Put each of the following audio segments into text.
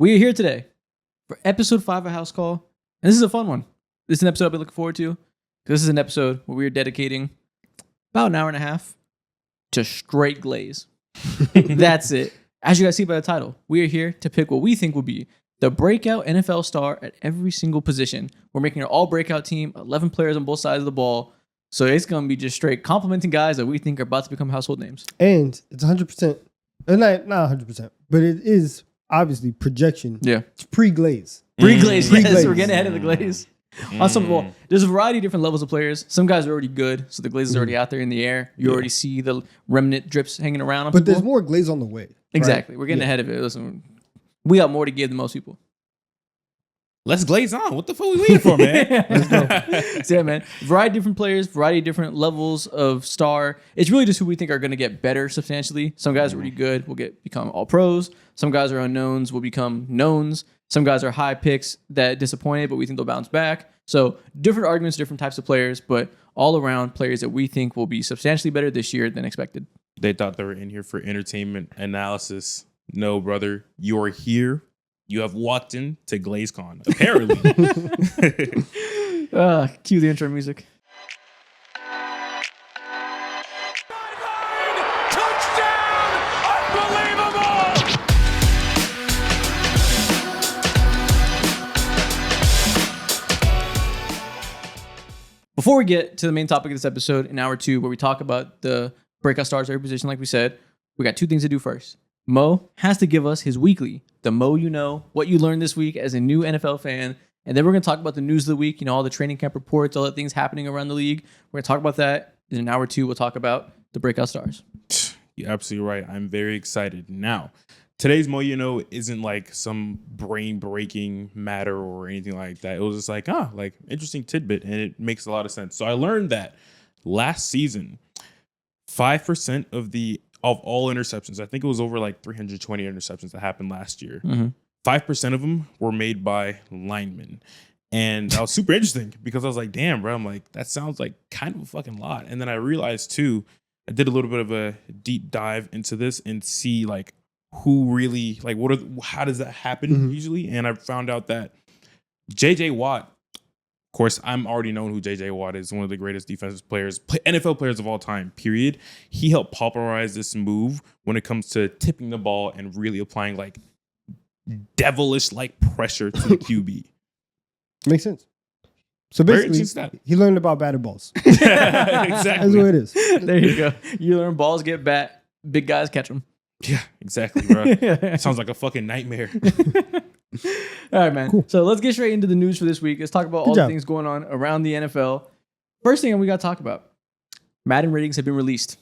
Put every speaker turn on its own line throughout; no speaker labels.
We are here today for episode 5 of House Call. And this is a fun one. This is an episode I've been looking forward to. This is an episode where we are dedicating about an hour and a half to straight glaze. That's it. As you guys see by the title, we are here to pick what we think will be the breakout NFL star at every single position. We're making an all breakout team, 11 players on both sides of the ball. So it's going to be just straight complimenting guys that we think are about to become household names.
And it's 100%. Not 100%, but it is obviously projection.
Yeah.
It's pre-glaze.
Pre-glaze, yes.
Pre-glaze.
We're getting ahead of the glaze. On some, well, there's a variety of different levels of players. Some guys are already good, so the glaze is already out there in the air. You already see the remnant drips hanging around on
But
people.
there's more glaze on the way.
Exactly.
Right?
We're getting ahead of it. Listen, we got more to give than most people.
Let's glaze on. What the fuck are we waiting for, man?
Let's go. So, yeah, man. Variety of different players, variety of different levels of star. It's really just who we think are going to get better substantially. Some guys are really good, will become all pros. Some guys are unknowns, will become knowns. Some guys are high picks that disappointed, but we think they'll bounce back. So different arguments, different types of players, but all around players that we think will be substantially better this year than expected.
They thought they were in here for entertainment analysis. No, brother. You're here. You have walked in to GlazeCon, apparently.
Cue the intro music.
Touchdown! Unbelievable!
Before we get to the main topic of this episode in hour 2, where we talk about the breakout stars at every position, like we said, we got 2 things to do first. Mo has to give us his weekly, the Mo you know, what you learned this week as a new NFL fan. And then we're going to talk about the news of the week, all the training camp reports, all the things happening around the league. We're going to talk about that. And in hour 2, we'll talk about the breakout stars.
You're absolutely right. I'm very excited. Now, today's Mo You Know isn't like some brain-breaking matter or anything like that. It was just like, interesting tidbit, and it makes a lot of sense. So I learned that last season, 5% of all interceptions, I think it was over like 320 interceptions that happened last year. 5% of them were made by linemen. And that was super interesting because I was like, damn, bro. I'm like, that sounds like kind of a fucking lot. And then I realized too, I did a little bit of a deep dive into this and see like who really, like how does that happen usually? And I found out that J.J. Watt, of course, I'm already known who J.J. Watt is, one of the greatest defensive players, NFL players of all time, period. He helped popularize this move when it comes to tipping the ball and really applying like devilish-like pressure to the QB.
Makes sense. So basically, he learned about batted balls.
Exactly.
That's what it is.
There you go. You learn balls get bat, big guys catch them.
Yeah, exactly, bro. Sounds like a fucking nightmare.
All right, man. Cool. So let's get straight into the news for this week. Let's talk about all the things going on around the NFL. First thing we got to talk about, Madden ratings have been released.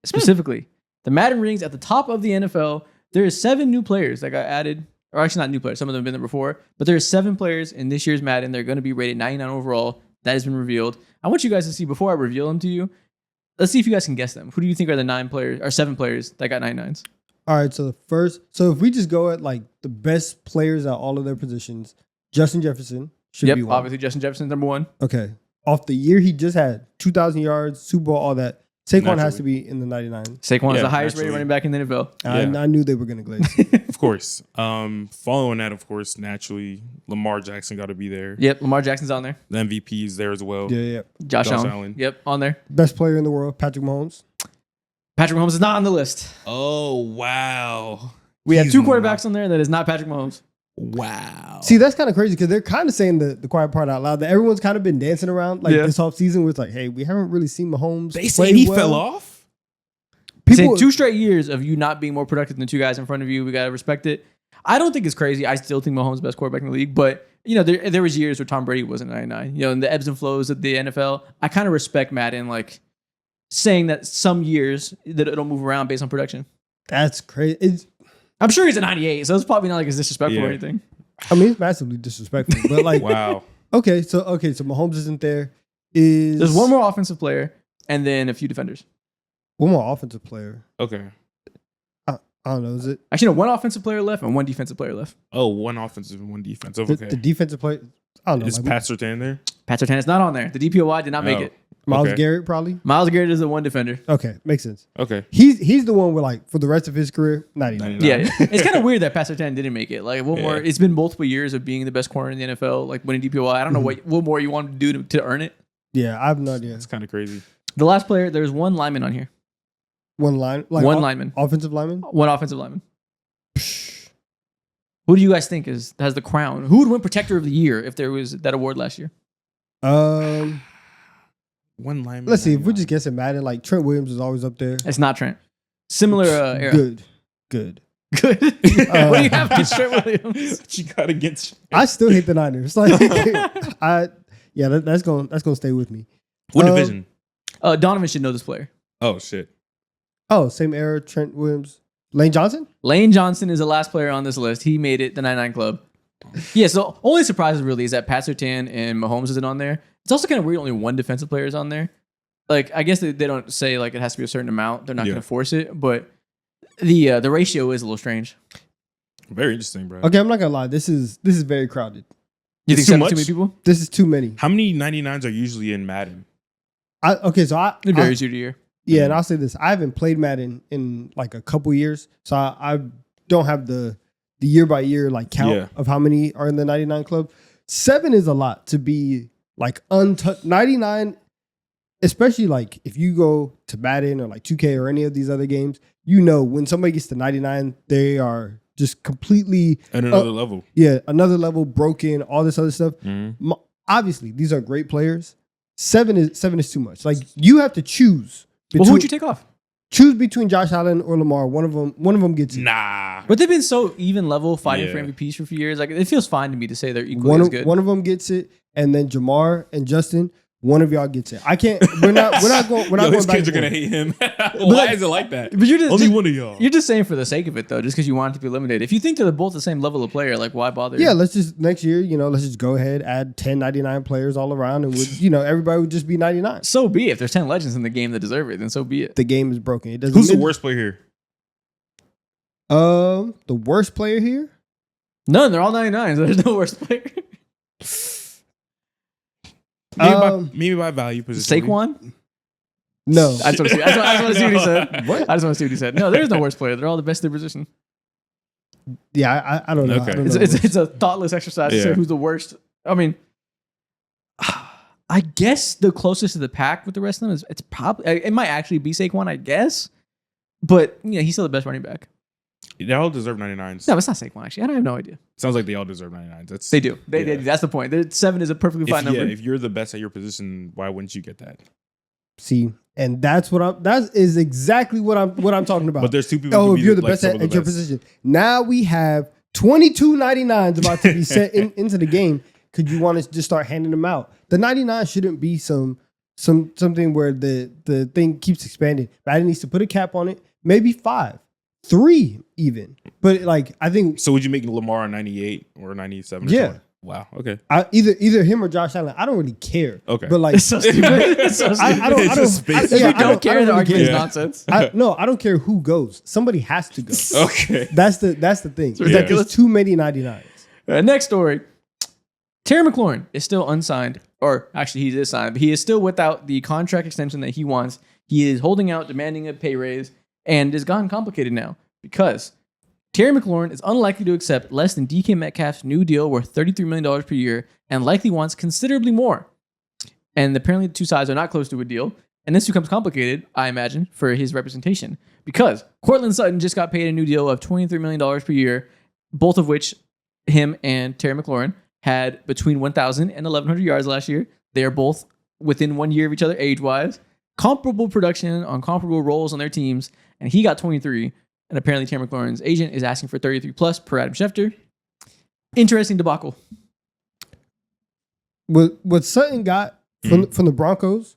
Specifically, the Madden ratings at the top of the NFL, there is 7 new players that got added. Or actually not new players. Some of them have been there before. But there's 7 players in this year's Madden. They're going to be rated 99 overall. That has been revealed. I want you guys to see, before I reveal them to you, let's see if you guys can guess them. Who do you think are the 9 players or 7 players that got 99s?
All right, so if we just go at like the best players at all of their positions, Justin Jefferson should be one.
Obviously Justin Jefferson's number 1.
Okay. Off the year he just had, 2,000 yards, Super Bowl, all that. Saquon has to be in the 99.
Saquon is the highest rated running back in the NFL.
I knew they were going to glaze.
Of course. Following that, of course, naturally, Lamar Jackson got to be there.
Yep, Lamar Jackson's on there.
The MVP is there as well.
Yeah.
Josh Allen. Yep, on there.
Best player in the world, Patrick Mahomes.
Patrick Mahomes is not on the list.
Oh, wow.
We have 2 quarterbacks on there that is not Patrick Mahomes.
Wow.
See, that's kind of crazy because they're kind of saying the quiet part out loud that everyone's kind of been dancing around this off season where it's like, hey, we haven't really seen Mahomes.
They say he fell off?
People, 2 straight years of you not being more productive than 2 guys in front of you. We got to respect it. I don't think it's crazy. I still think Mahomes is the best quarterback in the league. But, there was years where Tom Brady wasn't 99. In the ebbs and flows of the NFL, I kind of respect Madden, like, saying that some years that it'll move around based on production.
That's crazy.
I'm sure he's a 98, so it's probably not like it's disrespectful or anything.
I mean, it's massively disrespectful, but like,
wow.
Okay, so Mahomes isn't there. There's
one more offensive player and then a few defenders.
One more offensive player.
Okay.
I don't know. Is it
actually no? 1 offensive player left and 1 defensive player left.
Oh, 1 offensive and 1 defensive.
The defensive player. I don't know.
Is Pat Surtain there?
Pat Surtain is not on there. The DPOY did not make it.
Myles Garrett probably.
Myles Garrett is the one defender.
Okay, makes sense.
Okay.
He's the one where like for the rest of his career, 99.
Yeah, it's kind of weird that Pat Surtain didn't make it. Like Wilmore, it's been multiple years of being the best corner in the NFL, like winning DPOI. I don't know what Wilmore you wanted to do to earn it.
Yeah, I have no idea.
It's kind of crazy.
The last player, there's one lineman on here.
One lineman. Offensive lineman?
One offensive lineman. Who do you guys think has the crown? Who would win Protector of the Year if there was that award last year?
One
lineman.
Let's see. If we're just guessing Madden, like Trent Williams is always up there.
It's not Trent. Similar era.
Good.
What do you have against Trent Williams?
What you got against?
I still hate the Niners. Like, that's gonna stay with me.
What division?
Donovan should know this player.
Oh shit.
Oh, same era. Trent Williams. Lane Johnson?
Lane Johnson is the last player on this list. He made it, the 99 Club. Yeah, so only surprises really is that Pat Surtain and Mahomes isn't on there. It's also kind of weird only one defensive player is on there. Like, I guess they don't say like it has to be a certain amount. They're not going to force it, but the ratio is a little strange.
Very interesting, bro.
Okay, I'm not gonna lie. This is very crowded.
You think
too
too
much?
many people?
This is too many.
How many 99s are usually in Madden?
It varies year to year.
Yeah, and I'll say this: I haven't played Madden in like a couple years, so I don't have the year by year like count of how many are in the 99 Club. 7 is a lot to be like untouched. 99, especially like if you go to Madden or like 2K or any of these other games, you know when somebody gets to 99, they are just completely
at another level.
Yeah, another level, broken, all this other stuff.
Mm-hmm.
Obviously, these are great players. 7 is too much. Like you have to choose.
Well, who would you take off?
Choose between Josh Allen or Lamar. One of them gets it.
Nah.
But they've been so even level fighting for MVPs for a few years. Like it feels fine to me to say they're equally as good.
One of them gets it, and then Jamar and Justin. One of y'all gets it. I can't. We're not going. We're not going
These
back.
kids are gonna hate him. Why is it like that?
But you're just,
only one of y'all.
You're just saying for the sake of it though, just because you want it to be eliminated. If you think they're both the same level of player, like why bother?
Yeah, let's just next year. Let's just go ahead, add 10 99 players all around, and everybody would just be 99.
So be it. If there's 10 legends in the game that deserve it, then so be it.
The game is broken. It doesn't.
Who's the worst player here?
The worst player here?
None. They're all 99s. So there's no worst player.
Maybe by value position.
Saquon?
No.
I just want to see what he said.
What?
I just want to see what he said. No, there's no worst player. They're all the best in their position.
Yeah, I don't know.
Okay.
I don't know
It's a thoughtless exercise to say who's the worst. I mean, I guess the closest to the pack with the rest of them it's probably it might actually be Saquon, I guess. But he's still the best running back.
They all deserve 99s.
No, it's not Saquon actually. I have no idea.
Sounds like they all deserve 99s.
They do. They that's the point. 7 is a perfectly fine number.
If you're the best at your position, why wouldn't you get that?
See, and that is exactly what I'm talking about.
But there's two people.
Oh, if you're the best at your position. Now we have 22 99s about to be set into the game. Could you want to just start handing them out? The 99 shouldn't be something where the thing keeps expanding. Madden needs to put a cap on it. Maybe 5, 3 even. But like I think.
So would you make Lamar a 98 or a 97? Or
yeah.
something? Wow. Okay.
Either him or Josh Allen. I don't really care.
Okay.
But like,
It's so stupid. It's so stupid.
I don't
care. The argument is nonsense.
I don't care who goes. Somebody has to go.
Okay.
That's the thing. It's
ridiculous.
There's too many 99s.
Next story. Terry McLaurin is still unsigned, or actually he is signed, but he is still without the contract extension that he wants. He is holding out, demanding a pay raise, and it's gotten complicated now because Terry McLaurin is unlikely to accept less than DK Metcalf's new deal worth $33 million per year and likely wants considerably more. And apparently the two sides are not close to a deal. And this becomes complicated, I imagine, for his representation because Cortland Sutton just got paid a new deal of $23 million per year, both of which him and Terry McLaurin had between 1,000 and 1,100 yards last year. They are both within 1 year of each other age-wise. Comparable production on comparable roles on their teams. And he got 23. And apparently Terry McLaurin's agent is asking for 33 plus per Adam Schefter. Interesting debacle.
What Sutton got from the Broncos,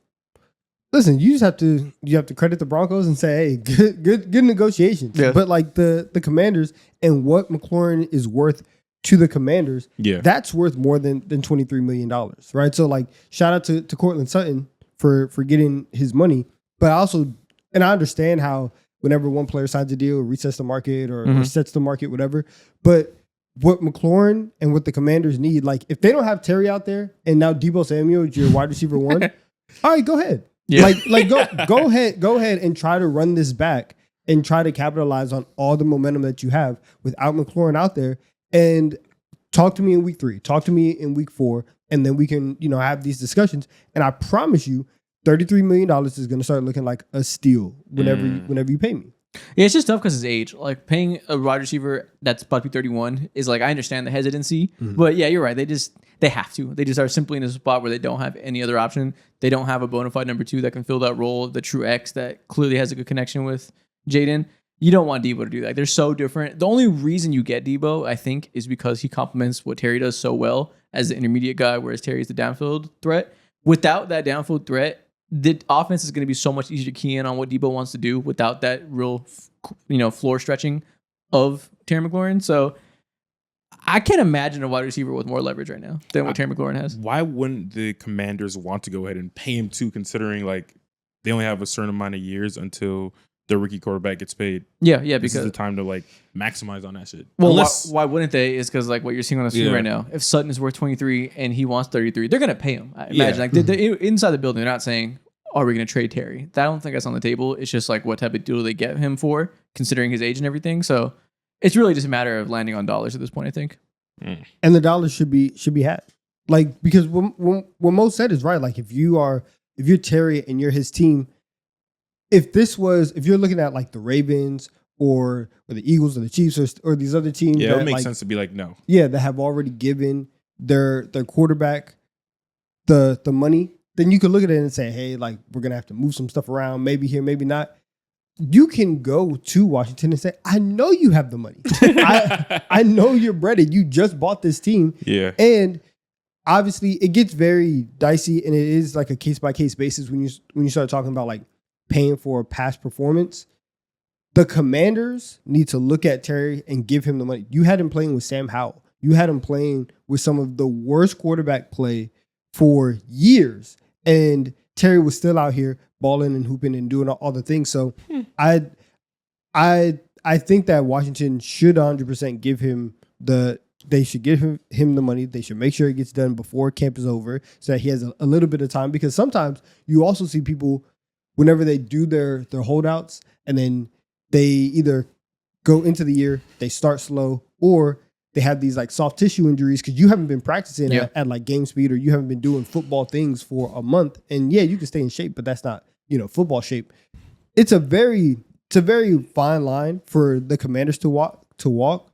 listen, you have to credit the Broncos and say, hey, good negotiations. Yeah. But like the Commanders and what McLaurin is worth to the Commanders, that's worth more than $23 million, right? So like shout out to Cortland Sutton for getting his money. But I understand how whenever one player signs a deal, it resets the market or sets the market, whatever. But what McLaurin and what the Commanders need, like if they don't have Terry out there and now Deebo Samuel is your wide receiver 1, All right, go ahead.
Yeah.
Go ahead and try to run this back and try to capitalize on all the momentum that you have without McLaurin out there. And talk to me in week 3. Talk to me in week 4, and then we can, have these discussions. And I promise you, $33 million is going to start looking like a steal whenever you pay me.
Yeah, it's just tough because his age. Like paying a wide receiver that's about to be 31 is like, I understand the hesitancy, but yeah, you're right. They have to. They just are simply in a spot where they don't have any other option. They don't have a bona fide number 2 that can fill that role, the true X that clearly has a good connection with Jaden. You don't want Debo to do that. They're so different. The only reason you get Debo, I think, is because he complements what Terry does so well as the intermediate guy, whereas Terry is the downfield threat. Without that downfield threat, the offense is going to be so much easier to key in on what Debo wants to do without that real, floor stretching of Terry McLaurin. So I can't imagine a wide receiver with more leverage right now than what Terry McLaurin has.
Why wouldn't the Commanders want to go ahead and pay him too, considering like they only have a certain amount of years until the rookie quarterback gets paid?
Yeah,
this
because
is the time to like maximize on that shit.
Well, why wouldn't they? Is because like what you're seeing on the screen right now. If Sutton is worth 23 and he wants 33, they're gonna pay him. I imagine like they're inside the building, they're not saying, "Are we gonna trade Terry?" I don't think that's on the table. It's just like what type of deal do they get him for, considering his age and everything. So it's really just a matter of landing on dollars at this point, I think.
And the dollars should be had, like, because what Mo said is right. Like if you're Terry and you're his team. If you're looking at like the Ravens or the Eagles or the Chiefs or these other teams,
it would make sense to be like, no.
Yeah, that have already given their quarterback the money, then you could look at it and say, hey, like we're gonna have to move some stuff around, maybe here, maybe not. You can go to Washington and say, I know you have the money. I know you're breaded. You just bought this team.
Yeah.
And obviously it gets very dicey, and it is like a case-by-case basis when you start talking about like paying for past performance. The Commanders need to look at Terry and give him the money. You had him playing with Sam Howell. You had him playing with some of the worst quarterback play for years. And Terry was still out here balling and hooping and doing all the things. So I think that Washington should 100% give him they should give him the money. They should make sure it gets done before camp is over so that he has a little bit of time, because sometimes you also see people whenever they do their holdouts and then they either go into the year, they start slow, or they have these like soft tissue injuries because you haven't been practicing at like game speed, or you haven't been doing football things for a month. And yeah, you can stay in shape, but that's not, football shape. It's a very fine line for the Commanders to walk,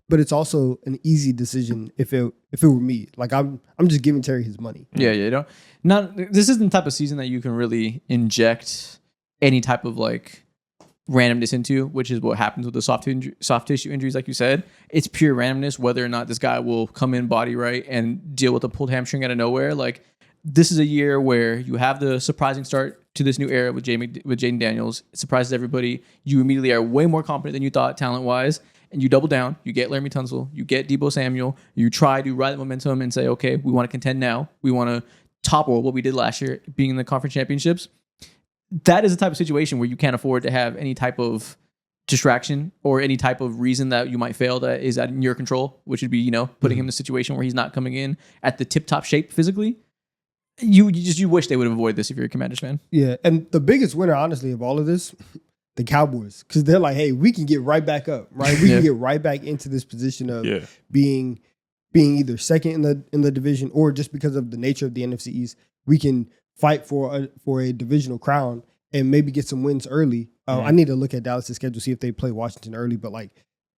but it's also an easy decision if it were me. Like I'm just giving Terry his money.
Yeah, this isn't the type of season that you can really inject any type of like randomness into, which is what happens with the soft tissue injuries, like you said. It's pure randomness, whether or not this guy will come in body right and deal with a pulled hamstring out of nowhere. Like this is a year where you have the surprising start to this new era with Jaden Daniels. It surprises everybody. You immediately are way more confident than you thought talent-wise, and you double down. You get Laramie Tunsil. You get Deebo Samuel. You try to ride the momentum and say, okay, we want to contend now. We want to topple what we did last year, being in the conference championships. That is the type of situation where you can't afford to have any type of distraction or any type of reason that you might fail that is in your control, which would be, putting him in a situation where he's not coming in at the tip-top shape physically. You wish they would have avoided this if you're a Commanders fan.
Yeah, and the biggest winner, honestly, of all of this, the Cowboys, because they're like, hey, we can get right back up, right? We can get right back into this position of being either second in the division, or just because of the nature of the NFC East, we can fight for a divisional crown and maybe get some wins early. I need to look at Dallas' schedule, see if they play Washington early. But like,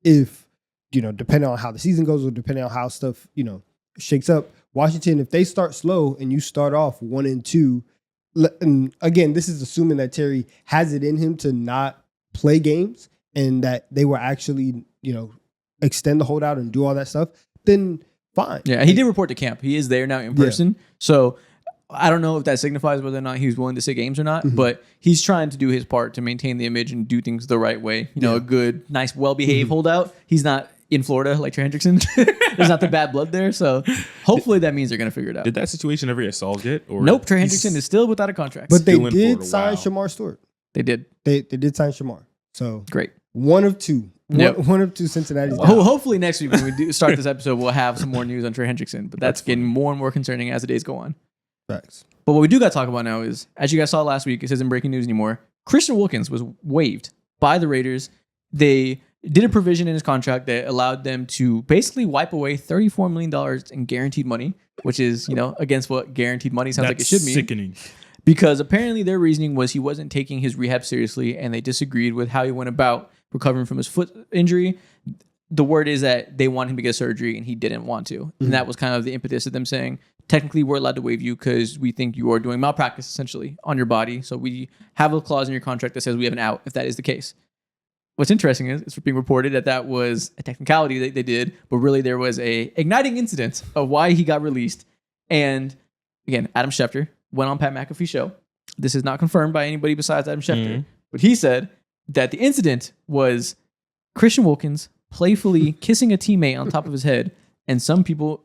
if depending on how the season goes, or depending on how stuff shakes up, Washington, if they start slow and you start off 1-2, and again, this is assuming that Terry has it in him to not play games and that they will actually extend the holdout and do all that stuff, then fine.
Yeah, he did report to camp. He is there now in person. Yeah. So I don't know if that signifies whether or not he's willing to sit games or not, but he's trying to do his part to maintain the image and do things the right way. A good, nice, well-behaved holdout. He's not in Florida like Trey Hendrickson. There's not the bad blood there. So hopefully that means they're going to figure it out.
Did that situation ever get solved yet? Or
nope. Trey Hendrickson is still without a contract.
But they did sign Shamar Stewart.
They did.
They did sign Shamar. So
great.
One of two. One of two Cincinnati's.
Hopefully next week when we do start this episode, we'll have some more news on Trey Hendrickson. But that's getting more and more concerning as the days go on.
Facts.
But what we do got to talk about now is, as you guys saw last week, it isn't breaking news anymore. Christian Wilkins was waived by the Raiders. They did a provision in his contract that allowed them to basically wipe away $34 million in guaranteed money, which is, against what guaranteed money sounds like it should mean.
Sickening.
Because apparently their reasoning was he wasn't taking his rehab seriously, and they disagreed with how he went about recovering from his foot injury. The word is that they want him to get surgery, and he didn't want to. Mm-hmm. And that was kind of the impetus of them saying, technically, we're allowed to waive you because we think you are doing malpractice, essentially, on your body. So we have a clause in your contract that says we have an out if that is the case. What's interesting is it's being reported that was a technicality that they did, but really there was a igniting incident of why he got released. And again, Adam Schefter went on Pat McAfee's show. This is not confirmed by anybody besides Adam Schefter, but he said that the incident was Christian Wilkins playfully kissing a teammate on top of his head, and some people,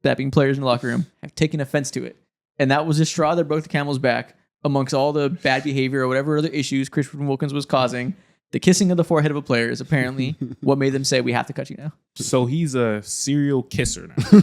that being players in the locker room, have taken offense to it. And that was the straw that broke the camel's back amongst all the bad behavior or whatever other issues Christian Wilkins was causing. The kissing of the forehead of a player is apparently what made them say, we have to cut you now.
So he's a serial kisser now.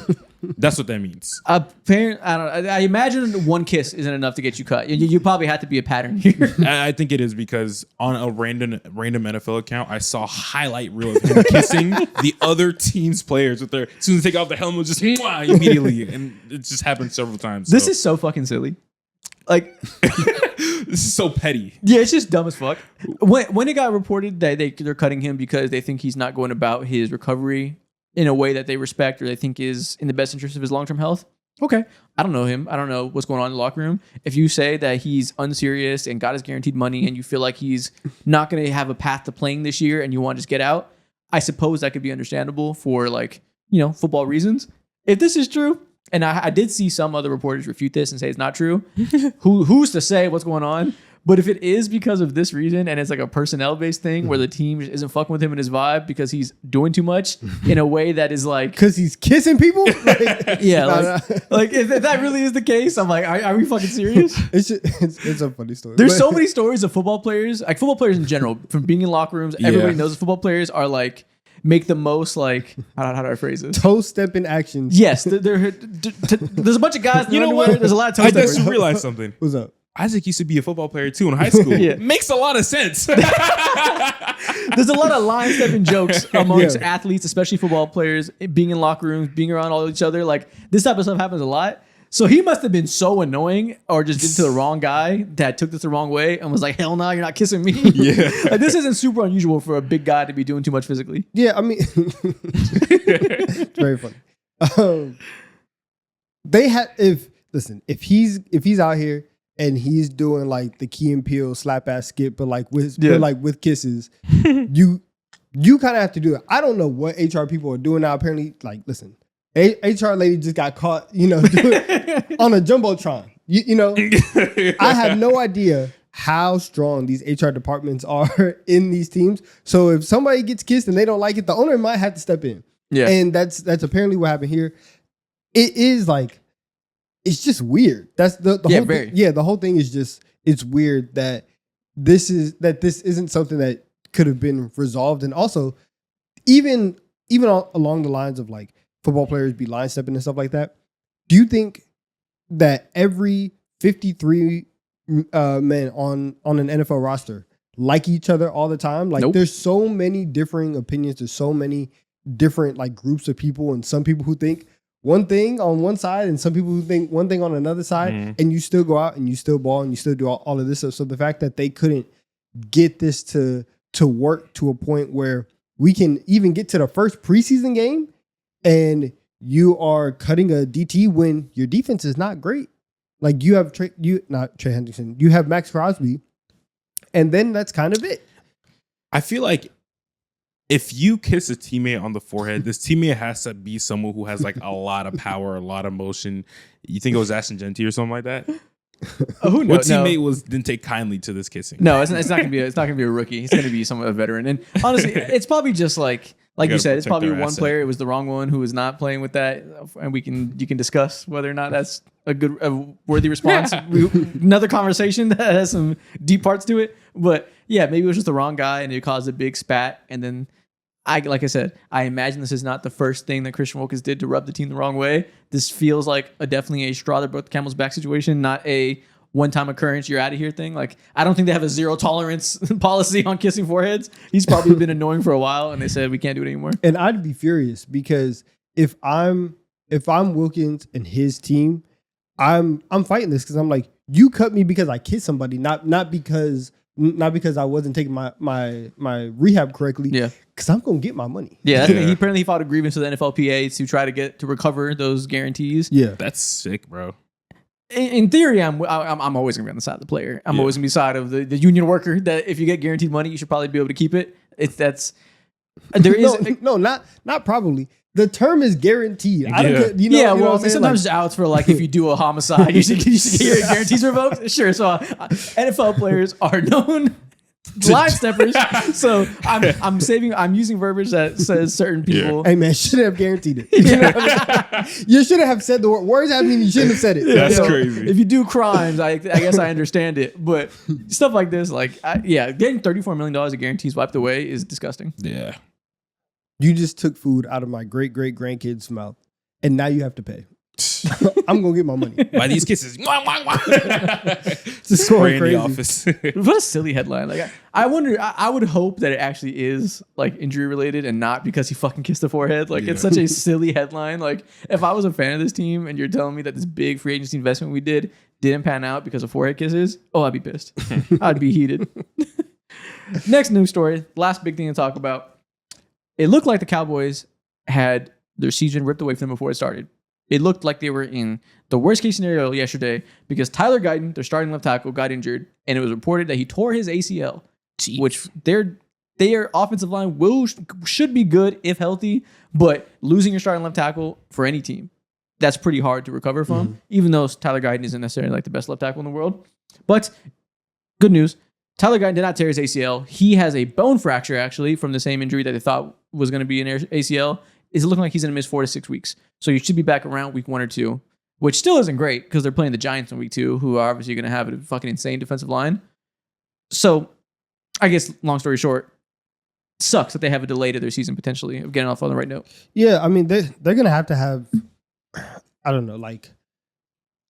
That's what that means.
Apparently, I imagine one kiss isn't enough to get you cut. You probably have to be a pattern here.
I think it is because on a random NFL account, I saw a highlight reel of him kissing the other team's players with their, as soon as they take off the helmet, just immediately. And it just happened several times.
This is so fucking silly. Like,
this is so petty.
Yeah, it's just dumb as fuck. When it got reported that they're cutting him because they think he's not going about his recovery in a way that they respect or they think is in the best interest of his long-term health, okay. I don't know him. I don't know what's going on in the locker room. If you say that he's unserious and got his guaranteed money and you feel like he's not going to have a path to playing this year and you want to just get out, I suppose that could be understandable for football reasons. If this is true, and I did see some other reporters refute this and say it's not true. Who's to say what's going on? But if it is because of this reason and it's like a personnel-based thing where the team isn't fucking with him and his vibe because he's doing too much in a way that is like...
Because he's kissing people?
Yeah. Like if that really is the case, I'm like, are we fucking serious?
It's a funny story.
There's so many stories of football players, like football players in general, from being in locker rooms. Everybody knows that football players are like... make the most like how do I phrase this?
Toe stepping actions.
Yes, there's a bunch of guys. You know what? There's a lot of toe
I
steppers.
just realized something.
What's up?
Isaac used to be a football player too in high school.
Yeah.
Makes a lot of sense.
There's a lot of line stepping jokes amongst athletes, especially football players, being in locker rooms, being around all each other. Like this type of stuff happens a lot. So he must have been so annoying or just did it to the wrong guy that took this the wrong way and was like, hell no, you're not kissing me.
Yeah.
Like this isn't super unusual for a big guy to be doing too much physically.
Yeah, I mean, it's very funny. They have, if he's out here and he's doing like the Key and Peele slap ass skit, but like with kisses, you kind of have to do it. I don't know what HR people are doing now. Apparently, like, listen. HR lady just got caught, on a jumbotron. I have no idea how strong these HR departments are in these teams. So if somebody gets kissed and they don't like it, the owner might have to step in. Yeah, and that's apparently what happened here. It is like it's just weird. That's the whole thing. Yeah, the whole thing is just it's weird that this isn't something that could have been resolved, and also even along the lines of like. Football players be line stepping and stuff like that. Do you think that every 53 men on an NFL roster like each other all the time? Like There's so many differing opinions. There's so many different like groups of people, and some people who think one thing on one side and some people who think one thing on another side, and you still go out and you still ball and you still do all of this stuff. So the fact that they couldn't get this to work to a point where we can even get to the first preseason game and you are cutting a DT when your defense is not great. Like you have not Trey Hendrickson, you have Max Crosby, and then that's kind of it.
I feel like if you kiss a teammate on the forehead, this teammate has to be someone who has like a lot of power, a lot of motion. You think it was Ashton Genty or something like that?
Who knows?
What teammate didn't take kindly to this kissing?
No, it's not gonna be a rookie. He's gonna be a veteran. And honestly, it's probably just like you said, it's probably one player. It was the wrong one who was not playing with that, and you can discuss whether or not that's a worthy response. Another conversation that has some deep parts to it. But yeah, maybe it was just the wrong guy, and it caused a big spat. And then like I said, I imagine this is not the first thing that Christian Wilkins did to rub the team the wrong way. This feels like definitely a straw that broke the camel's back situation, not a one-time occurrence, you're out of here thing. Like, I don't think they have a zero tolerance policy on kissing foreheads. He's probably been annoying for a while, and they said we can't do it anymore.
And I'd be furious because if I'm Wilkins and his team, I'm fighting this because I'm like, you cut me because I kissed somebody, not because I wasn't taking my rehab correctly.
Yeah,
because I'm gonna get my money.
Yeah, he apparently filed a grievance with the NFLPA to try to recover those guarantees.
Yeah,
that's sick, bro.
In theory, I'm always gonna be on the side of the player. I'm always gonna be side of the union worker. That if you get guaranteed money, you should probably be able to keep it.
Not probably. The term is guaranteed.
Yeah. I don't well, sometimes it's outs for like if you do a homicide, you should get your guarantees revoked. Sure. So NFL players are known line steppers. So I'm using verbiage that says certain people.
Hey man, shouldn't have guaranteed it. You shouldn't have said the word. Words that mean you shouldn't have said it.
That's crazy.
If you do crimes, I guess I understand it. But stuff like this, getting $34 million of guarantees wiped away is disgusting.
Yeah.
You just took food out of my great grandkids' mouth, and now you have to pay. I'm gonna get my money.
By these kisses.
Just going crazy.
In the office.
What a silly headline. Like I wonder, I would hope that it actually is like injury related and not because he fucking kissed the forehead. Like it's such a silly headline. Like if I was a fan of this team and you're telling me that this big free agency investment we didn't pan out because of forehead kisses, I'd be pissed. I'd be heated. Next news story, last big thing to talk about. It looked like the Cowboys had their season ripped away from them before it started. It looked like they were in the worst case scenario yesterday because Tyler Guyton, their starting left tackle, got injured, and it was reported that he tore his ACL, which their offensive line should be good if healthy, but losing your starting left tackle for any team, that's pretty hard to recover from, even though Tyler Guyton isn't necessarily like the best left tackle in the world. But good news. Tyler Guyton did not tear his ACL. He has a bone fracture, actually, from the same injury that they thought was going to be an ACL. It's looking like he's going to miss 4 to 6 weeks. So you should be back around week 1 or 2, which still isn't great because they're playing the Giants in week 2, who are obviously going to have a fucking insane defensive line. So I guess, long story short, sucks that they have a delay to their season potentially of getting off on the right note.
Yeah, I mean, they're going to have, I don't know, like,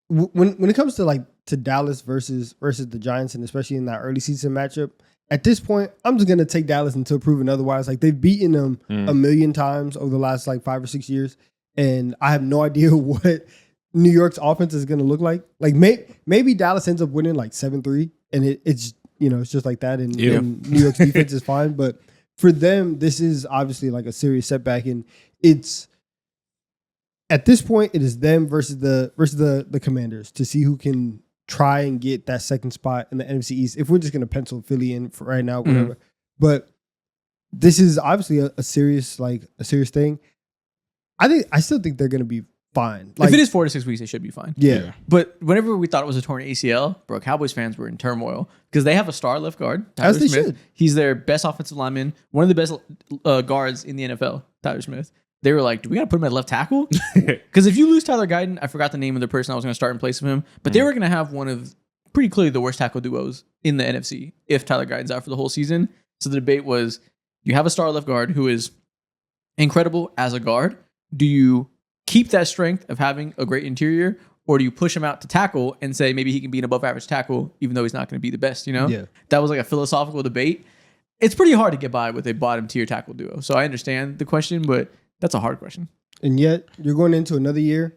when it comes to Dallas versus the Giants, and especially in that early season matchup, at this point, I'm just gonna take Dallas until proven otherwise. Like they've beaten them a million times over the last 5 or 6 years, and I have no idea what New York's offense is gonna look like. Like maybe Dallas ends up winning 7-3, and it's it's just like that, and New York's defense is fine. But for them, this is obviously a serious setback, and it's. At this point, it is them versus the Commanders to see who can try and get that second spot in the NFC East. If we're just going to pencil Philly in for right now, whatever. But this is obviously a serious thing. I still think they're going to be fine.
If it is 4 to 6 weeks, they should be fine.
Yeah.
But whenever we thought it was a torn ACL, bro, Cowboys fans were in turmoil because they have a star left guard, Tyler
As they
Smith.
should.
He's their best offensive lineman, one of the best guards in the NFL, Tyler Smith. They were like, do we got to put him at left tackle? Because if you lose Tyler Guyton, I forgot the name of the person I was going to start in place of him, but they were going to have one of pretty clearly the worst tackle duos in the NFC if Tyler Guyton's out for the whole season. So the debate was, you have a star left guard who is incredible as a guard. Do you keep that strength of having a great interior, or do you push him out to tackle and say maybe he can be an above average tackle even though he's not going to be the best,
Yeah.
That was like a philosophical debate. It's pretty hard to get by with a bottom tier tackle duo. So I understand the question, but that's a hard question.
And yet you're going into another year.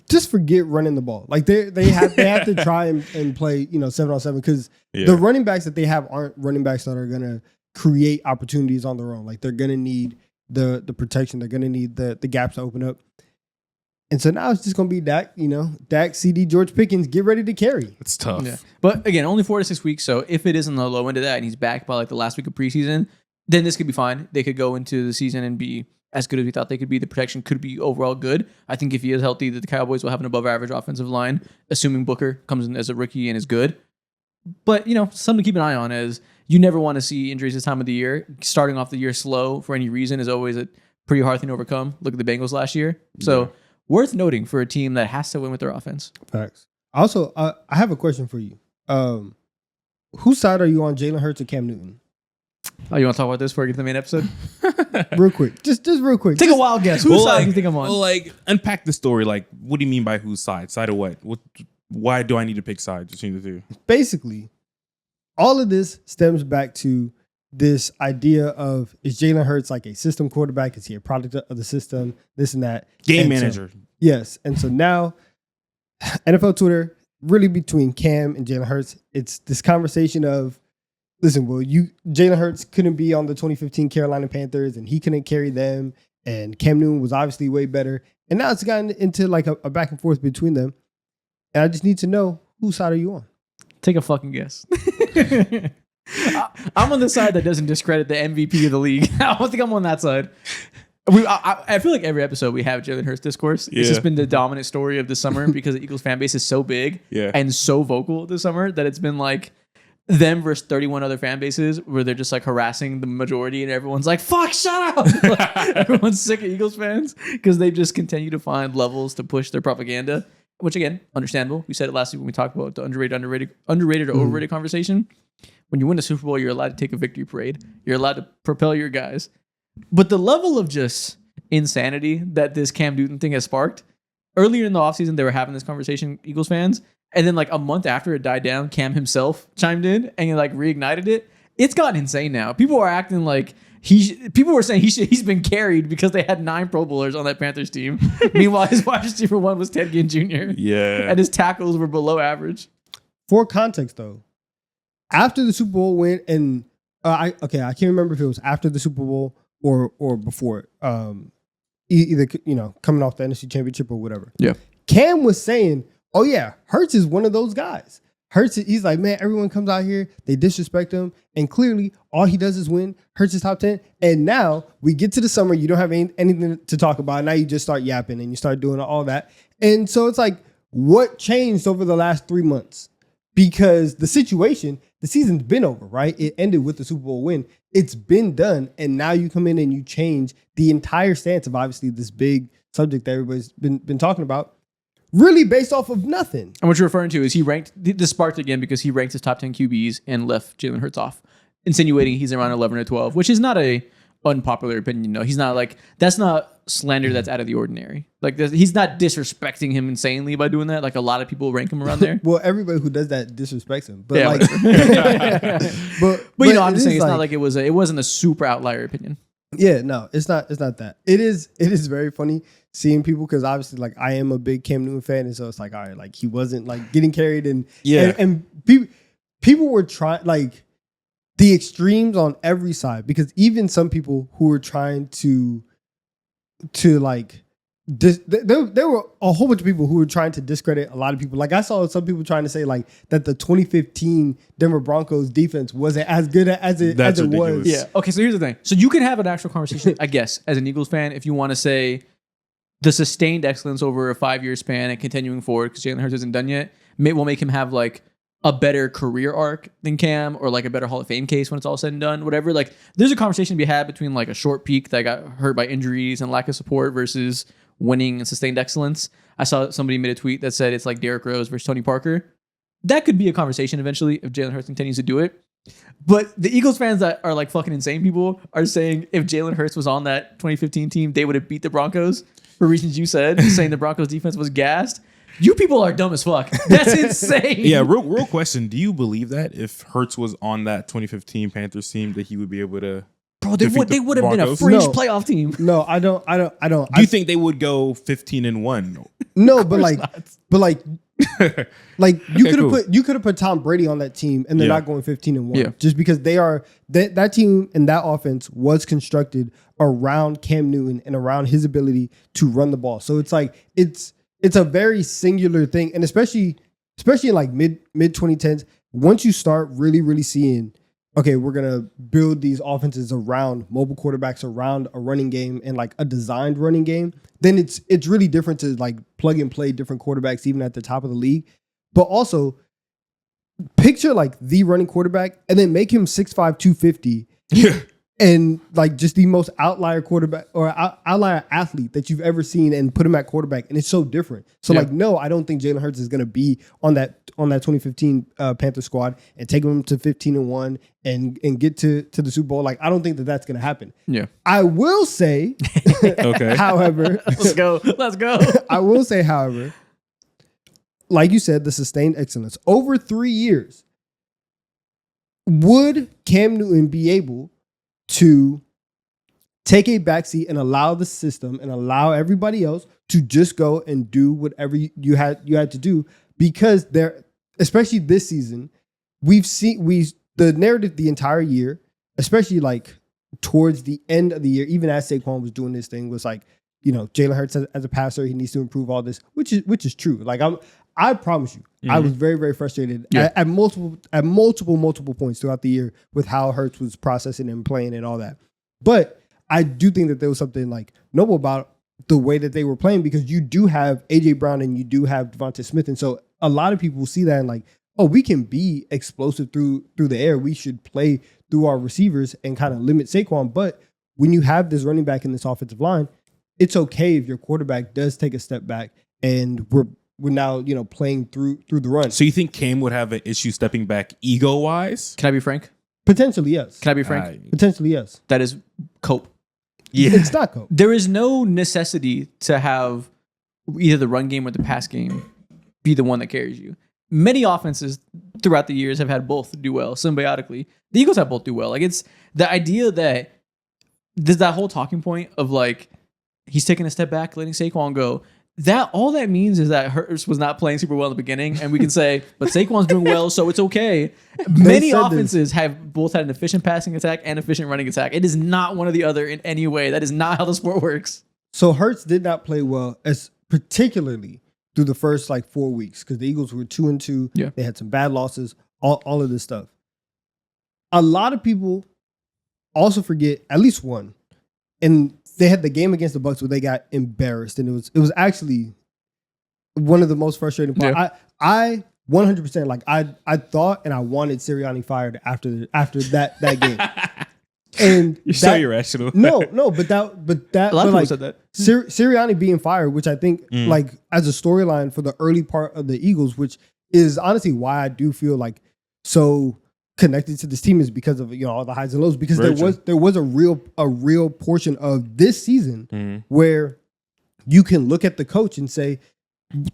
Just forget running the ball. Like they have to try and play 7-on-7 because the running backs that they have aren't running backs that are gonna create opportunities on their own. Like they're gonna need the protection. They're gonna need the gaps to open up. And so now it's just gonna be Dak. Dak, CD, George Pickens. Get ready to carry.
It's tough.
Yeah. But again, only 4 to 6 weeks. So if it is on the low end of that and he's back by the last week of preseason, then this could be fine. They could go into the season and be as good as we thought they could be. The protection could be overall good. I think if he is healthy, the Cowboys will have an above average offensive line, assuming Booker comes in as a rookie and is good. But, something to keep an eye on is you never want to see injuries this time of the year. Starting off the year slow for any reason is always a pretty hard thing to overcome. Look at the Bengals last year. So worth noting for a team that has to win with their offense.
Facts. Also, I have a question for you. Whose side are you on, Jalen Hurts or Cam Newton?
Oh, you want to talk about this before we get to the main episode?
Real quick. Just real quick.
Take a wild guess. Whose side do you think I'm on?
Well, like, unpack the story. Like, what do you mean by whose side? Side of what? Why do I need to pick sides between the two?
Basically, all of this stems back to this idea of, is Jalen Hurts like a system quarterback? Is he a product of the system? This and that.
Game manager.
Yes. And so now, NFL Twitter, really between Cam and Jalen Hurts, it's this conversation of, listen, well, Jalen Hurts couldn't be on the 2015 Carolina Panthers, and he couldn't carry them, and Cam Newton was obviously way better. And now it's gotten into like a back and forth between them. And I just need to know, whose side are you on?
Take a fucking guess. I'm on the side that doesn't discredit the MVP of the league. I don't think I'm on that side. I feel like every episode we have Jalen Hurts discourse. Yeah. It's just been the dominant story of the summer because the Eagles fan base is so big and so vocal this summer that it's been like them versus 31 other fan bases where they're just like harassing the majority and everyone's like, fuck, shut up. Like, everyone's sick of Eagles fans because they just continue to find levels to push their propaganda, which again, understandable. We said it last week when we talked about the underrated or overrated conversation. When you win a Super Bowl, you're allowed to take a victory parade. You're allowed to propel your guys. But the level of just insanity that this Cam Newton thing has sparked, earlier in the offseason, they were having this conversation, Eagles fans. And then like a month after it died down, Cam himself chimed in and like reignited it. It's gotten insane now. People are acting like people were saying he's been carried because they had 9 Pro Bowlers on that Panthers team. Meanwhile, his wide receiver 1 was Ted Ginn Jr.
Yeah.
And his tackles were below average.
For context, though, after the Super Bowl win, and I can't remember if it was after the Super Bowl or before it. Either coming off the NFC Championship or whatever.
Yeah.
Cam was saying, "Oh yeah, Hurts is one of those guys. Hurts, he's like, man, everyone comes out here, they disrespect him, and clearly all he does is win. Hurts is top 10, and now we get to the summer, you don't have anything to talk about. Now you just start yapping and you start doing all that, and so it's like, what changed over the last 3 months? Because the season's been over, right? It ended with the Super Bowl win. It's been done, and now you come in and you change the entire stance of obviously this big subject that everybody's been talking about. Really based off of nothing.
And what you're referring to is he ranked, this sparked again because he ranked his top 10 QBs and left Jalen Hurts off, insinuating he's around 11 or 12, which is not a unpopular opinion. No, he's not like, that's not slander that's out of the ordinary. Like he's not disrespecting him insanely by doing that. Like a lot of people rank him around there.
Well, everybody who does that disrespects him. But
yeah,
but
you know, I'm just saying it's not like it wasn't a super outlier opinion.
Yeah, no, it's not that. It is very funny seeing people, because obviously like I am a big Cam Newton fan, and so it's like, all right, like he wasn't like getting carried, and people were trying like the extremes on every side, because even some people who were trying to like there were a whole bunch of people who were trying to discredit a lot of people. Like I saw some people trying to say like that the 2015 Denver Broncos defense wasn't as good as it was.
Yeah. Okay. So here's the thing. So you can have an actual conversation, I guess, as an Eagles fan, if you want to say the sustained excellence over a 5-year span and continuing forward, because Jalen Hurts isn't done yet, will make him have like a better career arc than Cam, or like a better Hall of Fame case when it's all said and done, whatever. Like there's a conversation to be had between like a short peak that got hurt by injuries and lack of support versus winning and sustained excellence. I saw somebody made a tweet that said it's like Derrick Rose versus Tony Parker. That could be a conversation eventually if Jalen Hurts continues to do it. But the Eagles fans that are like fucking insane people are saying if Jalen Hurts was on that 2015 team, they would have beat the Broncos for reasons you said, saying the Broncos defense was gassed. You people are dumb as fuck. That's insane.
Yeah, real question. Do you believe that if Hurts was on that 2015 Panthers team that he would be able to?
Bro, they would have been a fringe playoff team.
No, I don't.
Do you think they would go 15-1?
No, but like you could have put Tom Brady on that team and they're not going 15-1.
Yeah.
Just because they are that team and that offense was constructed around Cam Newton and around his ability to run the ball. So it's like it's a very singular thing, and especially in like mid 2010s, once you start really seeing, okay, we're gonna build these offenses around mobile quarterbacks, around a running game and like a designed running game, then it's really different to like plug and play different quarterbacks even at the top of the league. But also picture like the running quarterback and then make him 6'5", 250.
Yeah.
and like just the most outlier quarterback or outlier athlete that you've ever seen, and put him at quarterback, and it's so different. So like, no, I don't think Jalen Hurts is going to be on that 2015 Panther squad and take them to 15-1 and get to the Super Bowl. Like, I don't think that's going to happen.
Yeah,
I will say,
Okay.
however,
let's go.
I will say, however, like you said, the sustained excellence over 3 years. Would Cam Newton be able to take a backseat and allow the system and allow everybody else to just go and do whatever you had to do? Because there, especially this season, we've seen the narrative the entire year, especially like towards the end of the year, even as Saquon was doing this thing, was like, you know, Jalen Hurts as a passer, he needs to improve all this, which is true. Like I promise you, I was very, very frustrated at multiple points throughout the year with how Hurts was processing and playing and all that. But I do think that there was something like noble about the way that they were playing, because you do have AJ Brown and you do have Devonta Smith, and so a lot of people see that and like, oh, we can be explosive through the air. We should play through our receivers and kind of limit Saquon. But when you have this running back in this offensive line, it's okay if your quarterback does take a step back, and we're now, you know, playing through the run.
So you think Cam would have an issue stepping back ego-wise?
Can I be frank?
Potentially, yes.
Can I be frank?
Potentially, yes.
That is cope.
Yeah.
It's not cope.
There is no necessity to have either the run game or the pass game be the one that carries you. Many offenses throughout the years have had both do well symbiotically. The Eagles have both do well. Like, it's the idea that there's that whole talking point of like, he's taking a step back, letting Saquon go. That all that means is that Hurts was not playing super well in the beginning, and we can say, but Saquon's doing well, so it's okay. Many offenses have both had an efficient passing attack and efficient running attack. It is not one or the other in any way. That is not how the sport works.
So Hurts did not play well, as particularly through the first like 4 weeks, because the Eagles were 2-2.
Yeah.
They had some bad losses, all of this stuff. A lot of people also forget at least one, and they had the game against the Bucs where they got embarrassed, and it was actually one of the most frustrating parts.
Yeah.
I 100% like I thought and I wanted Sirianni fired after that game. And
You're so irrational.
No, but that
A lot of people
like,
said that.
Sirianni being fired, which I think like as a storyline for the early part of the Eagles, which is honestly why I do feel like so connected to this team, is because of, you know, all the highs and lows, because there was a real portion of this season where you can look at the coach and say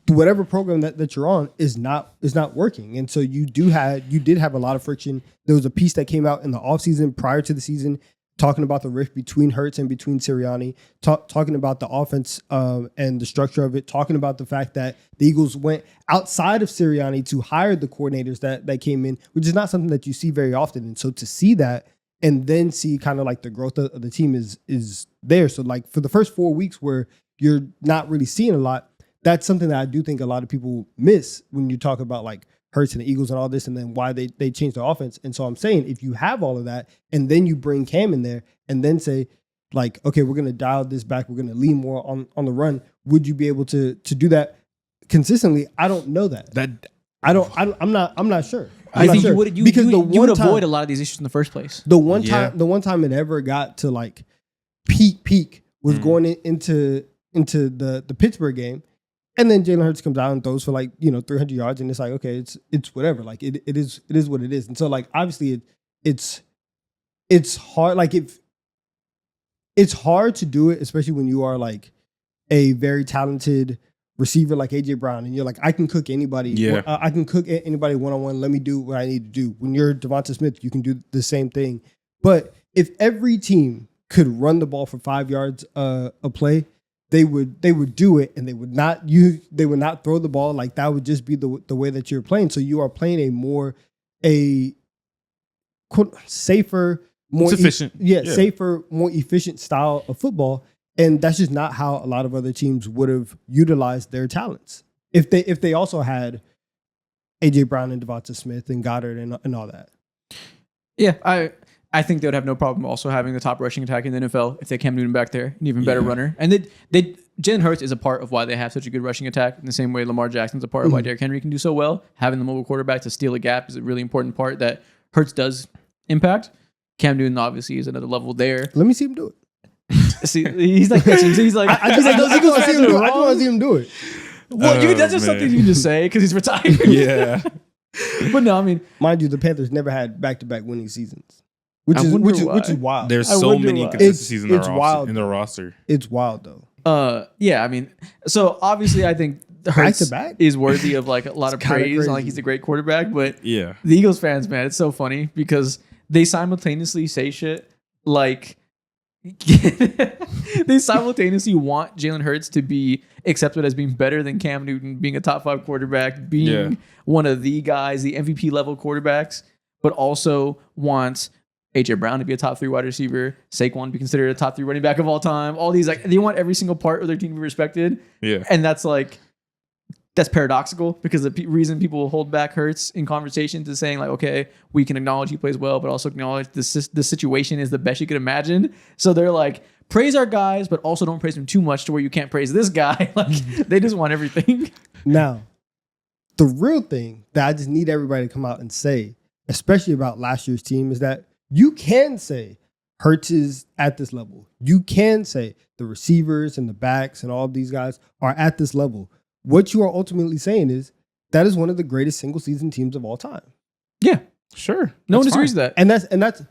whatever program that you're on is not working. And so you did have a lot of friction. There was a piece that came out in the offseason prior to the season talking about the rift between Hurts and between Sirianni, talking about the offense and the structure of it, talking about the fact that the Eagles went outside of Sirianni to hire the coordinators that came in, which is not something that you see very often. And so to see that and then see kind of like the growth of the team is there. So like for the first 4 weeks where you're not really seeing a lot, that's something that I do think a lot of people miss when you talk about like Hurts and the Eagles and all this, and then why they changed their offense. And so I'm saying, if you have all of that and then you bring Cam in there and then say like, okay, we're going to dial this back, we're going to lean more on the run, would you be able to do that consistently? I don't know that. I'm not sure.
I think you would avoid a lot of these issues in the first place.
The one time it ever got to like peak was going into the Pittsburgh game. And then Jalen Hurts comes out and throws for like, you know, 300 yards, and it's like, okay, it's whatever. Like it is what it is. And so like obviously it's hard. Like it's hard to do it, especially when you are like a very talented receiver like AJ Brown, and you're like, I can cook anybody.
Yeah.
I can cook anybody one-on-one. Let me do what I need to do. When you're Devonta Smith, you can do the same thing. But if every team could run the ball for 5 yards a play, they would do it, and they would not throw the ball. Like that would just be the way that you're playing. So you are playing a safer, more
efficient,
safer, more efficient style of football, and that's just not how a lot of other teams would have utilized their talents if they also had AJ Brown and Devonta Smith and Goddard and all that.
Yeah, I think they would have no problem also having the top rushing attack in the NFL if they Cam Newton back there, an even better runner. And Jalen Hurts is a part of why they have such a good rushing attack, in the same way Lamar Jackson's a part of why Derrick Henry can do so well. Having the mobile quarterback to steal a gap is a really important part that Hurts does impact. Cam Newton obviously is another level there.
Let me see him do it.
See, he's like pitching. So he's like,
I just want to see him do it.
Well, that's just something you can just say because he's retired.
Yeah.
But no, I mean,
mind you, the Panthers never had back-to-back winning seasons, which is wild.
There's so many inconsistencies in their roster.
It's wild though.
Yeah, I mean, so obviously, I think Hurts
Back-to-back?
is worthy of like a lot of praise.
crazy.
Like he's a great quarterback, but
Yeah.
the Eagles fans, man, it's so funny because they simultaneously say shit like they simultaneously want Jalen Hurts to be accepted as being better than Cam Newton, being a top 5 quarterback, being one of the guys, the MVP level quarterbacks, but also wants AJ Brown to be a top 3 wide receiver, Saquon to be considered a top 3 running back of all time. All these, like, they want every single part of their team to be respected.
Yeah.
And that's paradoxical because the reason people will hold back Hurts in conversations is saying like, okay, we can acknowledge he plays well, but also acknowledge the situation is the best you could imagine. So they're like, praise our guys, but also don't praise him too much to where you can't praise this guy. Like they just want everything.
Now, the real thing that I just need everybody to come out and say, especially about last year's team, is that you can say Hurts is at this level. You can say the receivers and the backs and all of these guys are at this level. What you are ultimately saying is that is one of the greatest single season teams of all time.
Yeah,
sure.
No one disagrees with that.
And that's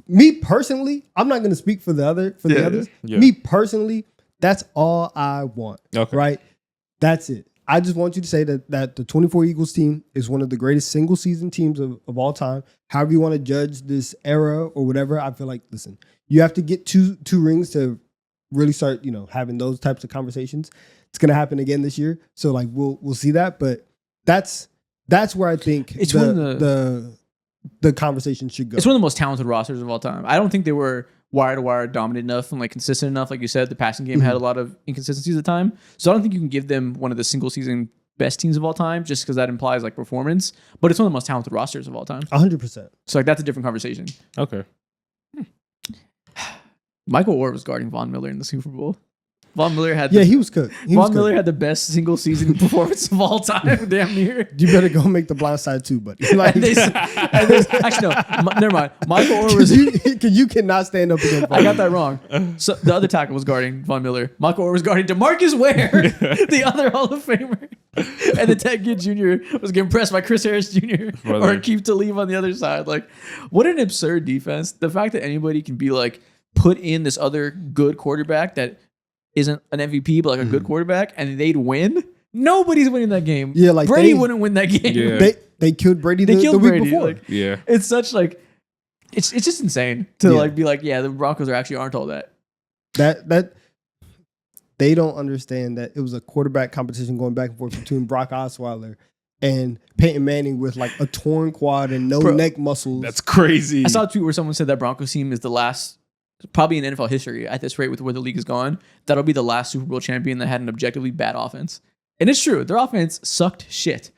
me personally. I'm not going to speak for the others.
Yeah.
Me personally, that's all I want.
Okay.
Right? That's it. I just want you to say that the 24 Eagles team is one of the greatest single season teams of all time. However you want to judge this era or whatever, I feel like, listen, you have to get two rings to really start, having those types of conversations. It's gonna happen again this year, so like we'll see that. But that's where I think
it's
the conversation should go.
It's one of the most talented rosters of all time. I don't think they were wire to wire dominant enough and like consistent enough. Like you said, the passing game had a lot of inconsistencies at the time. So I don't think you can give them one of the single season best teams of all time just because that implies like performance. But it's one of the most talented rosters of all time.
100%.
So like that's a different conversation.
Okay.
Michael Orr was guarding Von Miller in the Super Bowl. Von Miller had
he was cooked.
Von Miller had the best single season performance of all time, damn near.
You better go make the blind side too, buddy. Like,
actually, no, never mind. Michael Orr was.
You cannot stand up against Von
I got that wrong. So the other tackle was guarding Von Miller. Michael Orr was guarding DeMarcus Ware, the other Hall of Famer. And the Ted Ginn Jr. was getting pressed by Chris Harris Jr. or Keith Talib on the other side. Like, what an absurd defense. The fact that anybody can be like, put in this other good quarterback that isn't an MVP, but like a good quarterback, and they'd win. Nobody's winning that game.
Yeah, like
Brady wouldn't win that game.
Yeah.
They killed Brady the week before.
Like,
yeah,
it's such like it's just insane to like be like, yeah, the Broncos aren't all that.
That they don't understand that it was a quarterback competition going back and forth between Brock Osweiler and Peyton Manning with like a torn quad and no neck muscles.
That's crazy.
I saw a tweet where someone said that Broncos team is the last. Probably in NFL history, at this rate with where the league is gone, that'll be the last Super Bowl champion that had an objectively bad offense. And it's true. Their offense sucked shit.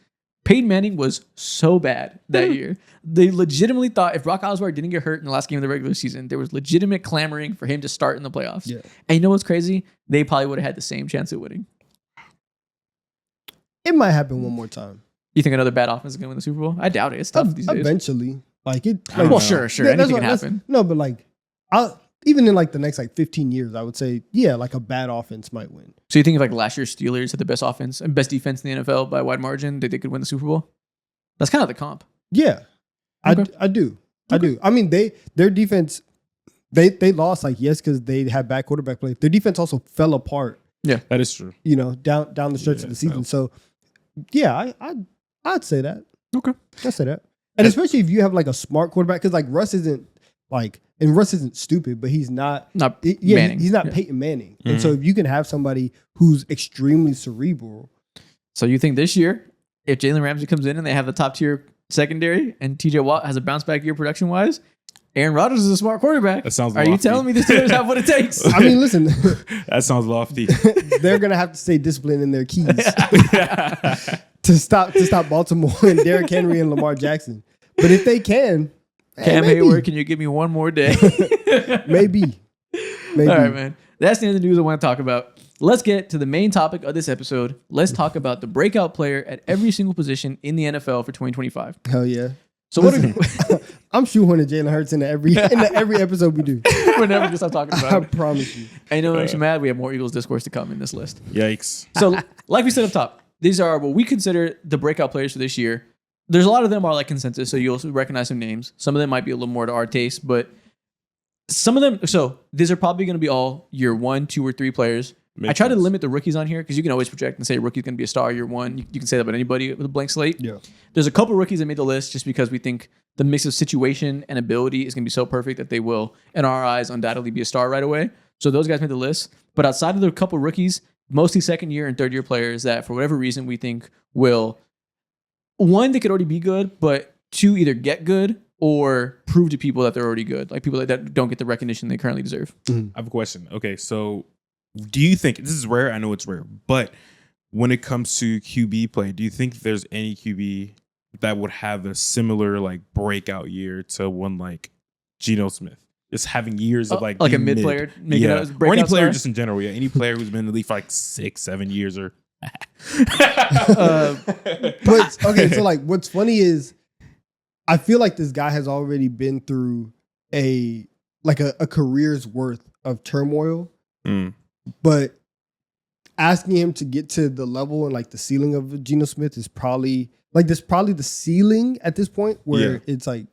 Peyton Manning was so bad that year. They legitimately thought if Brock Osweiler didn't get hurt in the last game of the regular season, there was legitimate clamoring for him to start in the playoffs. Yeah. And you know what's crazy? They probably would have had the same chance at winning.
It might happen one more time.
You think another bad offense is going to win the Super Bowl? I doubt it. It's tough these days.
Eventually. Like it.
Like, well, sure. Anything can happen.
No, but like, even in like the next like 15 years, I would say, yeah, like a bad offense might win.
So you think if like last year's Steelers had the best offense and best defense in the NFL by a wide margin, that they could win the Super Bowl? That's kind of the comp.
Yeah, okay. I do. Okay. I do. I mean, their defense, they lost because they had bad quarterback play. Their defense also fell apart.
Yeah, that is true.
Down the stretch of the season. So yeah, I'd say that.
Okay,
I'd say that. And especially if you have like a smart quarterback, because like Russ isn't stupid, but he's not Manning. He's not Peyton Manning. Mm-hmm. And so if you can have somebody who's extremely cerebral.
So you think this year, if Jalen Ramsey comes in and they have the top tier secondary and TJ Watt has a bounce back year production wise, Aaron Rodgers is a smart quarterback.
That sounds
lofty. Are you telling me the Steelers have what it takes?
I mean, listen.
That sounds lofty.
They're going to have to stay disciplined in their keys to stop Baltimore and Derrick Henry and Lamar Jackson. But if they can,
Cam Hayward, can you give me one more day?
Maybe.
All right, man. That's the end of the news I want to talk about. Let's get to the main topic of this episode. Let's talk about the breakout player at every single position in the NFL for 2025.
Hell yeah.
So what?
I'm shoehorning Jalen Hurts into every episode we do.
We're never gonna stop talking about
I
it.
promise you.
And you know what makes you mad? We have more Eagles discourse to come in this list.
Yikes.
So, like we said up top, these are what we consider the breakout players for this year. There's a lot of them are like consensus, so you'll recognize some names. Some of them might be a little more to our taste, but some of them. So these are probably going to be all year 1, 2, or 3 players. I try to limit the rookies on here because you can always project and say rookies going to be a star year 1. You can say that about anybody with a blank slate.
Yeah.
There's a couple rookies that made the list just because we think the mix of situation and ability is going to be so perfect that they will, in our eyes, undoubtedly be a star right away. So those guys made the list. But outside of the couple rookies, mostly second year and third year players that for whatever reason we think will, one, they could already be good, but 2, either get good or prove to people that they're already good. Like people that don't get the recognition they currently deserve.
I have a question. Okay, so do you think, this is rare, I know it's rare, but when it comes to QB play, do you think there's any QB that would have a similar like breakout year to one like Geno Smith? Just having years of like
a mid player,
or any player just in general, any player who's been in the league for like 6-7 years or.
But okay, so like what's funny is I feel like this guy has already been through a career's worth of turmoil, but asking him to get to the level and like the ceiling of Geno Smith is probably the ceiling at this point where it's like,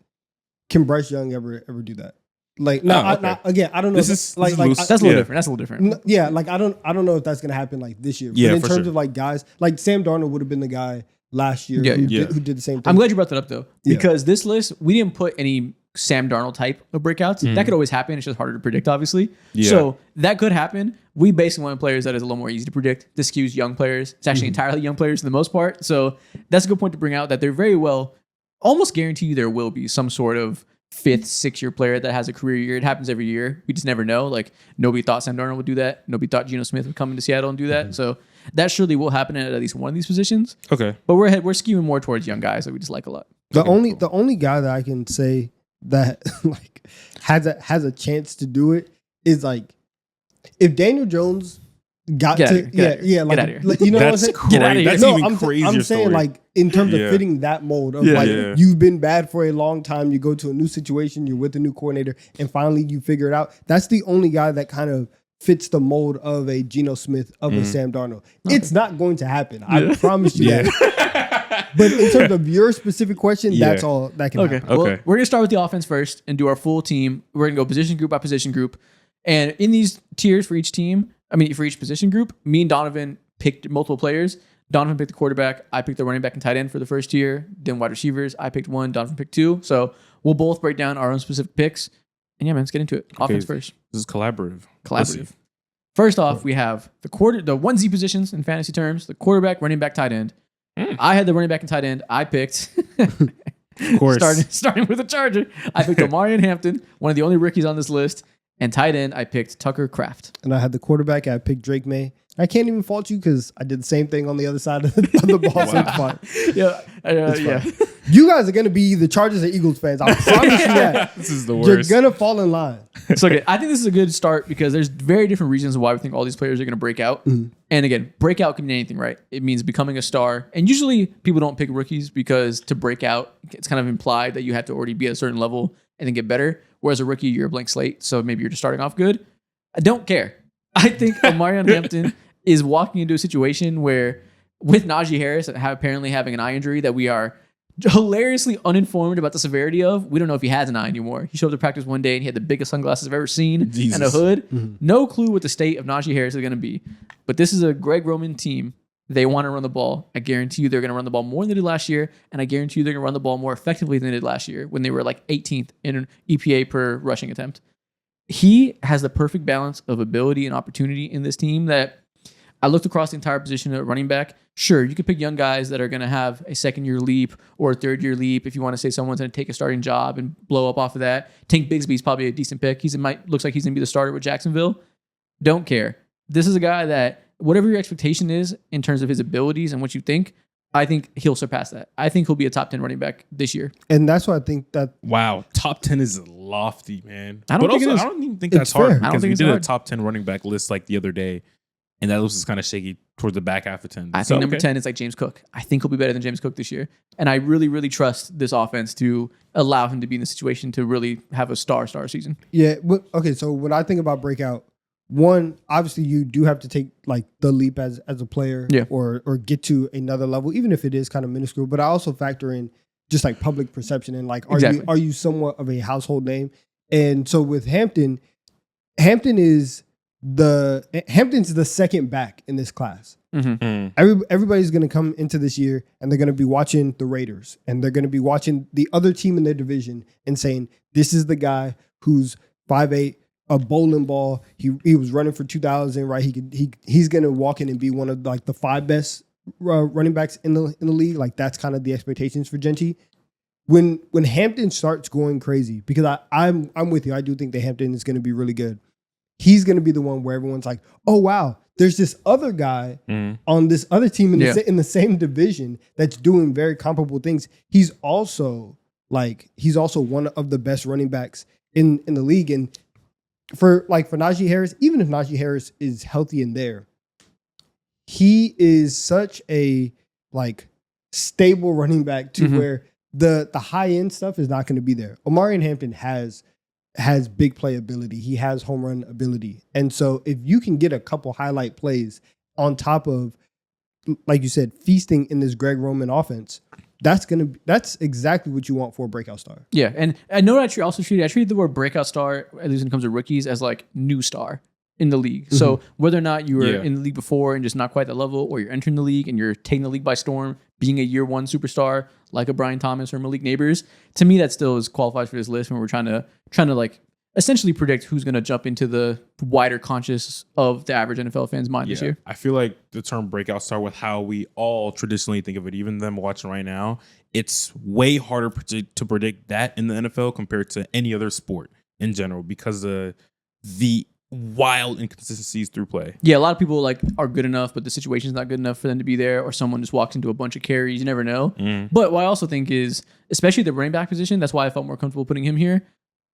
can Bryce Young ever do that? Like, no, again, I don't know.
That's a
little different. That's a little different.
Yeah, like I don't know if that's gonna happen like this year.
Yeah,
but in terms of like guys, like Sam Darnold would have been the guy last year who did the same thing.
I'm glad you brought that up though, because this list we didn't put any Sam Darnold type of breakouts. That could always happen. It's just harder to predict, obviously. Yeah. So that could happen. We basically want players that is a little more easy to predict. This skews young players. It's actually entirely young players for the most part. So that's a good point to bring out that they're very well, almost guarantee you there will be some sort of 5th, 6th year player that has a career year. It happens every year. We just never know. Like nobody thought Sam Darnold would do that. Nobody thought Geno Smith would come into Seattle and do that. So that surely will happen at least one of these positions.
Okay.
But we're skewing more towards young guys that we just like a lot.
The only guy that I can say that like has a chance to do it is like if Daniel Jones get out of here. Like, you know
that's
what I'm saying?
Get out of here. That's even crazier.
I'm saying
story.
like in terms of fitting that mold of you've been bad for a long time, you go to a new situation, you're with a new coordinator, and finally you figure it out. That's the only guy that kind of fits the mold of a Geno Smith, of a Sam Darnold. Okay. It's not going to happen. I promise you that. But in terms of your specific question, that's all that can happen.
Well, we're going to start with the offense first and do our full team. We're going to go position group by position group. And in these tiers for each team, for each position group, me and Donovan picked multiple players. Donovan picked the quarterback. I picked the running back and tight end for the first tier. Then wide receivers. I picked 1. Donovan picked 2. So we'll both break down our own specific picks. And let's get into it. Offense first.
This is collaborative.
First off, we have the 1Z positions in fantasy terms, the quarterback, running back, tight end. I had the running back and tight end. I picked,
of course,
starting with the Charger. I picked Omarion Hampton, one of the only rookies on this list. And tight end, I picked Tucker Kraft.
And I had the quarterback. I picked Drake May. I can't even fault you because I did the same thing on the other side of the ball. So it's fine.
Yeah.
You guys are going to be the Chargers and Eagles fans. I promise you that.
This is the worst.
You're going to fall in line.
So okay, I think this is a good start because there's very different reasons why we think all these players are going to break out. And again, breakout can mean anything, right? It means becoming a star. And usually people don't pick rookies because to break out, it's kind of implied that you have to already be at a certain level and then get better. Whereas a rookie, you're a blank slate. So maybe you're just starting off good. I don't care. I think Omarion Hampton is walking into a situation where with Najee Harris apparently having an eye injury that we are hilariously uninformed about the severity of. We don't know if he has an eye anymore. He showed up to practice one day and he had the biggest sunglasses I've ever seen and a hood. No clue what the state of Najee Harris is going to be. But this is a Greg Roman team. They want to run the ball. I guarantee you they're going to run the ball more than they did last year. And I guarantee you they're going to run the ball more effectively than they did last year when they were like 18th in EPA per rushing attempt. He has the perfect balance of ability and opportunity in this team that I looked across the entire position at running back. Sure, you could pick young guys that are going to have a second-year leap or a third-year leap if you want to say someone's going to take a starting job and blow up off of that. Tank Bigsby's probably a decent pick. Looks like he's going to be the starter with Jacksonville. Don't care. This is a guy that whatever your expectation is in terms of his abilities and what you think, I think he'll surpass that. I think he'll be a top 10 running back this year.
And that's why I think that...
Wow. Top 10 is lofty, man.
I don't even think
that's hard.
I don't think
we
it's
did
hard.
a top 10 running back list like the other day. and that looks kind of shaky towards the back half of 10.
I think number 10 is like James Cook. I think he'll be better than James Cook this year. And I really, really trust this offense to allow him to be in the situation to really have a star season.
Yeah. Okay. So when I think about Breakout, one, obviously you do have to take like the leap as a player or get to another level, even if it is kind of minuscule. But I also factor in just like public perception and like, are you somewhat of a household name? And so with Hampton's the second back in this class. Everybody's going to come into this year and they're going to be watching the Raiders and they're going to be watching the other team in their division and saying, this is the guy who's 5'8", a bowling ball. He was running for 2,000, right? He's going to walk in and be one of like the 5 best running backs in the league. Like that's kind of the expectations for Genty. When Hampton starts going crazy, because I'm with you. I do think that Hampton is going to be really good. He's going to be the one where everyone's like, oh, wow, there's this other guy on this other team in the same division that's doing very comparable things. He's also one of the best running backs in the league. And for Najee Harris, even if Najee Harris is healthy in there, he is such a like stable running back to where the high end stuff is not going to be there. Omarion Hampton has big play ability. He has home run ability. And so if you can get a couple highlight plays on top of, like you said, feasting in this Greg Roman offense, that's exactly what you want for a breakout star.
Yeah. And I know that I treat the word breakout star, at least when it comes to rookies, as like new star in the league. So whether or not you were in the league before and just not quite that level, or you're entering the league and you're taking the league by storm, being a year one superstar like a Brian Thomas or Malik Neighbors, to me that still qualifies for this list when we're trying to like essentially predict who's going to jump into the wider conscious of the average NFL fan's mind this year.
I feel like the term breakout star, with how we all traditionally think of it, even them watching right now, it's way harder to predict that in the NFL compared to any other sport in general because of the wild inconsistencies through play.
Yeah, a lot of people like are good enough, but the situation's not good enough for them to be there, or someone just walks into a bunch of carries. You never know. But what I also think is, especially the running back position, that's why I felt more comfortable putting him here.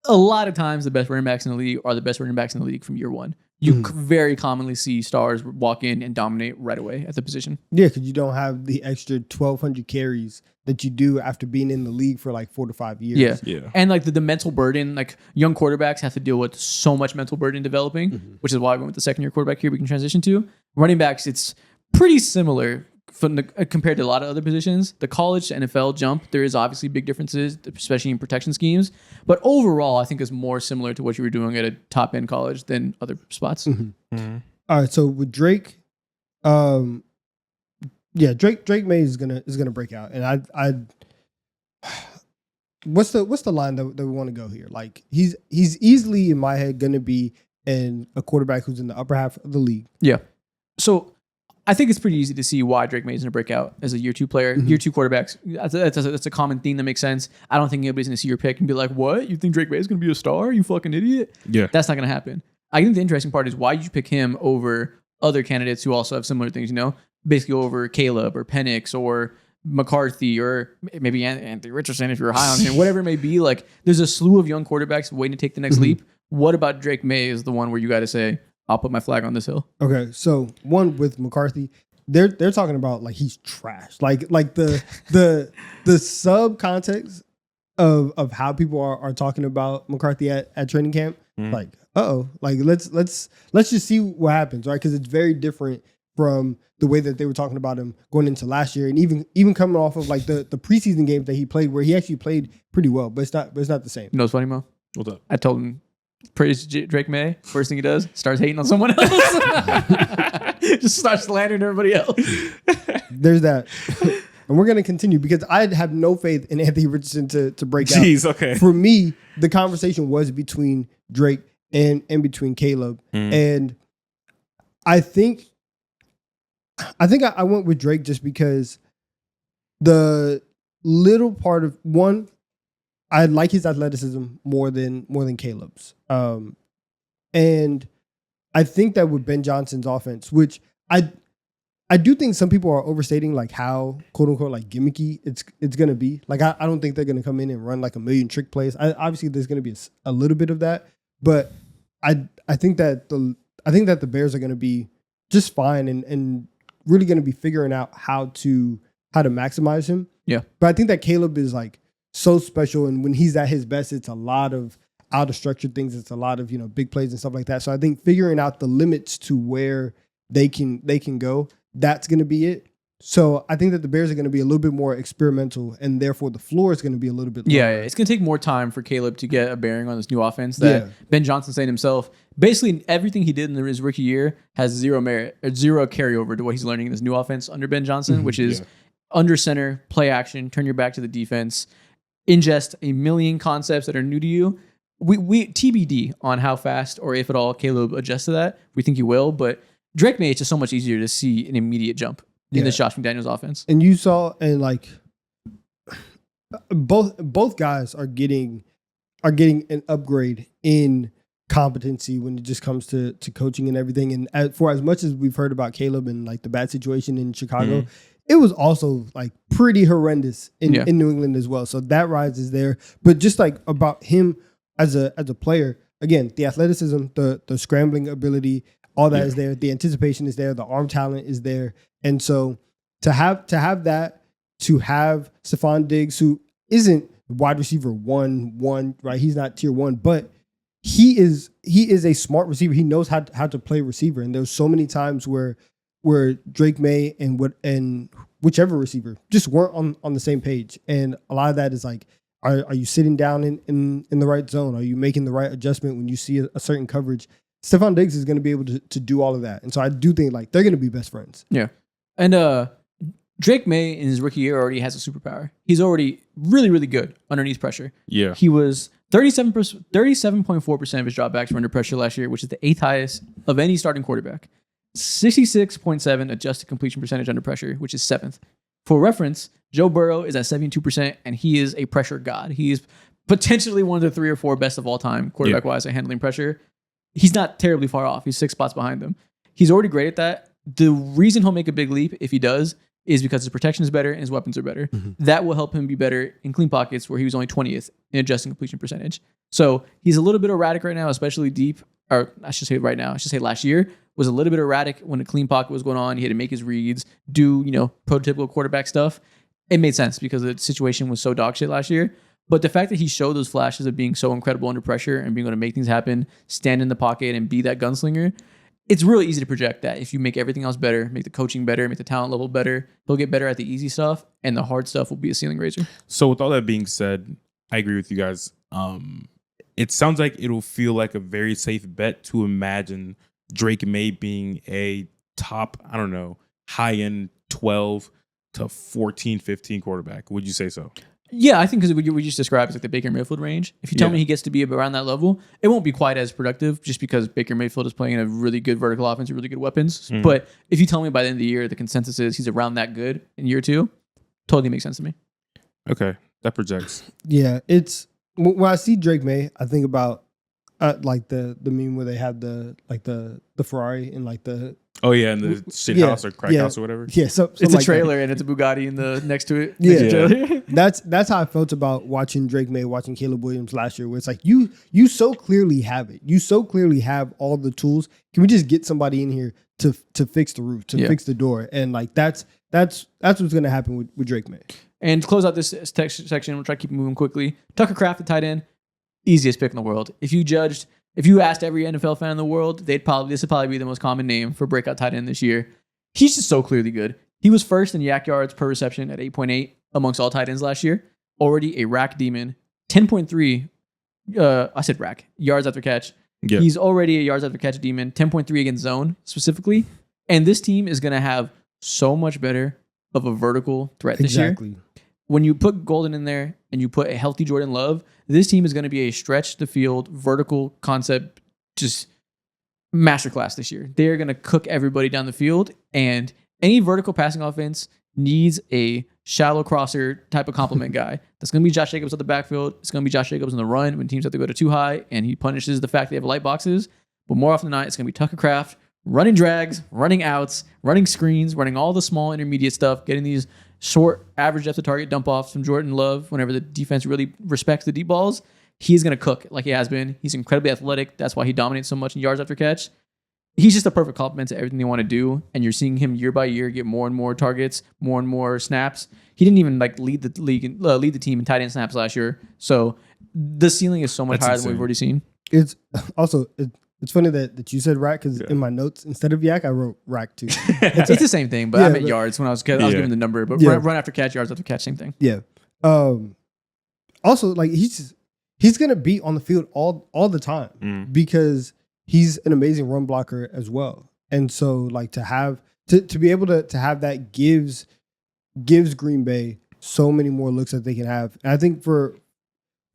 A lot of times, the best running backs in the league are the best running backs in the league from year one. You very commonly see stars walk in and dominate right away at the position.
Yeah, because you don't have the extra 1,200 carries that you do after being in the league for like 4 to 5 years.
Yeah. And like the mental burden, like young quarterbacks have to deal with so much mental burden developing, which is why I went with the second year quarterback here we can transition to. Running backs, it's pretty similar compared to a lot of other positions. The college to NFL jump, there is obviously big differences, especially in protection schemes. But overall, I think it's more similar to what you were doing at a top end college than other spots.
All right, so with Drake, Drake May is gonna break out, and I what's the line that we want to go here? Like he's easily in my head gonna be a quarterback who's in the upper half of the league.
Yeah. So I think it's pretty easy to see why Drake May is going to break out as a year 2 player. Year 2 quarterbacks, that's a common theme that makes sense. I don't think anybody's going to see your pick and be like, what? You think Drake May is going to be a star? You fucking idiot. Yeah. That's not going to happen. I think the interesting part is why you pick him over other candidates who also have similar things, basically over Caleb or Penix or McCarthy or maybe Anthony Richardson if you're high on him, whatever it may be. Like there's a slew of young quarterbacks waiting to take the next leap. What about Drake May is the one where you got to say, I'll put my flag on this hill. Okay,
so one with McCarthy, they're talking about like he's trash. Like the sub context of how people are talking about McCarthy at training camp. Like, like let's just see what happens, right? Because it's very different from the way that they were talking about him going into last year, and even coming off of like the preseason games that he played, where he actually played pretty well, but it's not the same.
You know what's funny, Mo?
What's up?
I told him. Praise Drake May. First thing he does, starts hating on someone else. Just starts slandering everybody else.
There's that. And we're going to continue because I have no faith in Anthony Richardson to break out.
Okay.
For me, the conversation was between Drake and between Caleb. And I think I went with Drake just because the little part of one, I like his athleticism more than Caleb's. And I think that with Ben Johnson's offense, which I do think some people are overstating like how quote unquote like gimmicky it's gonna be. Like I don't think they're gonna come in and run like a million trick plays. Obviously there's gonna be a little bit of that, but I think that the Bears are gonna be just fine and really going to be figuring out how to maximize him.
Yeah.
But I think that Caleb is like so special, and when he's at his best, it's a lot of out of structure things. It's a lot of, you know, big plays and stuff like that. So I think figuring out the limits to where they can go, that's going to be it. So I think that the Bears are going to be a little bit more experimental, and therefore the floor is going to be a little bit lower.
Yeah, it's going to take more time for Caleb to get a bearing on this new offense that Ben Johnson saying himself, basically everything he did in his rookie year has zero merit or zero carryover to what he's learning in this new offense under Ben Johnson, which is under center, play action, turn your back to the defense, ingest a million concepts that are new to you. We TBD on how fast or if at all Caleb adjusts to that. We think he will, but Drake May, it's just so much easier to see an immediate jump in this Josh McDaniels offense.
And you saw, and like both guys are getting an upgrade in competency when it just comes to coaching and everything. And for as much as we've heard about Caleb and like the bad situation in Chicago, it was also like pretty horrendous in New England as well. So that rise is there. But just like about him as a player, again, the athleticism, the scrambling ability, all that is there. The anticipation is there. The arm talent is there. And so to have that, to have Stephon Diggs, who isn't wide receiver one, right? He's not tier 1, but he is a smart receiver. He knows how to play receiver. And there's so many times where Drake May and whichever receiver just weren't on the same page. And a lot of that is like, are you sitting down in the right zone? Are you making the right adjustment when you see a certain coverage? Stephon Diggs is going to be able to do all of that. And so I do think like they're going to be best friends.
Yeah. And Drake May in his rookie year already has a superpower. He's already really, really good underneath pressure.
Yeah.
He was 37.4% of his dropbacks were under pressure last year, which is the 8th highest of any starting quarterback. 66.7 adjusted completion percentage under pressure, which is 7th. For reference, Joe Burrow is at 72%, and he is a pressure god. He is potentially one of the 3 or 4 best of all time quarterback-wise at handling pressure. He's not terribly far off. He's 6 spots behind them. He's already great at that. The reason he'll make a big leap, if he does, is because his protection is better and his weapons are better. That will help him be better in clean pockets, where he was only 20th in adjusting completion percentage. So he's a little bit erratic right now, especially deep. Or I should say right now. I should say last year was a little bit erratic when a clean pocket was going on. He had to make his reads, do, prototypical quarterback stuff. It made sense because the situation was so dog shit last year. But the fact that he showed those flashes of being so incredible under pressure and being able to make things happen, stand in the pocket and be that gunslinger, it's really easy to project that if you make everything else better, make the coaching better, make the talent level better, he'll get better at the easy stuff, and the hard stuff will be a ceiling raiser.
So with all that being said, I agree with you guys. It sounds like it'll feel like a very safe bet to imagine Drake May being a top, I don't know, high-end 12 to 14, 15 quarterback. Would you say so?
Yeah, I think because we just described is like the Baker Mayfield range. If you tell me he gets to be around that level, it won't be quite as productive just because Baker Mayfield is playing in a really good vertical offense with really good weapons. But if you tell me by the end of the year, the consensus is he's around that good in year 2, totally makes sense to me.
Okay, that projects.
Yeah, it's when I see Drake May, I think about like the meme where they have the Ferrari and like the
and the shit house or crack house or whatever.
Yeah, so
it's a trailer and it's a Bugatti in the next to it.
Yeah, that's how I felt about watching Drake May, watching Caleb Williams last year, where it's like you so clearly have it. You so clearly have all the tools. Can we just get somebody in here to fix the roof, to fix the door? And like that's what's gonna happen with Drake May.
And to close out this section, we'll try to keep moving quickly. Tucker Kraft, the tight end, easiest pick in the world. If you asked every NFL fan in the world, this would probably be the most common name for breakout tight end this year. He's just so clearly good. He was first in yak yards per reception at 8.8 amongst all tight ends last year. Already a rack demon. 10.3, I said rack, yards after catch. Yep. He's already a yards after catch demon. 10.3 against zone specifically. And this team is going to have so much better of a vertical threat this year. When you put Golden in there and you put a healthy Jordan Love, this team is going to be a stretch the field, vertical concept, just masterclass this year. They're going to cook everybody down the field, and any vertical passing offense needs a shallow crosser type of complement guy. That's going to be Josh Jacobs at the backfield. It's going to be Josh Jacobs in the run when teams have to go to too high, and he punishes the fact they have light boxes. But more often than not, it's going to be Tucker Kraft running drags, running outs, running screens, running all the small intermediate stuff, getting these short average depth of target dump offs from Jordan Love whenever the defense really respects the deep balls. He's going to cook like he has been. He's incredibly athletic. That's why he dominates so much in yards after catch. he's just a perfect complement to everything they want to do. And you're seeing him year by year get more and more targets, more and more snaps. He didn't even like lead the team in tight end snaps last year. So the ceiling is so much higher than we've already seen.
It's also it's funny that you said rack because in my notes instead of yak I wrote rack too.
It's the same thing, but I meant yards when I was giving the number. But run after catch, yards after catch, same thing.
Yeah. Also, like he's gonna be on the field all the time because he's an amazing run blocker as well. And so like to be able to have that gives Green Bay so many more looks that they can have. And I think for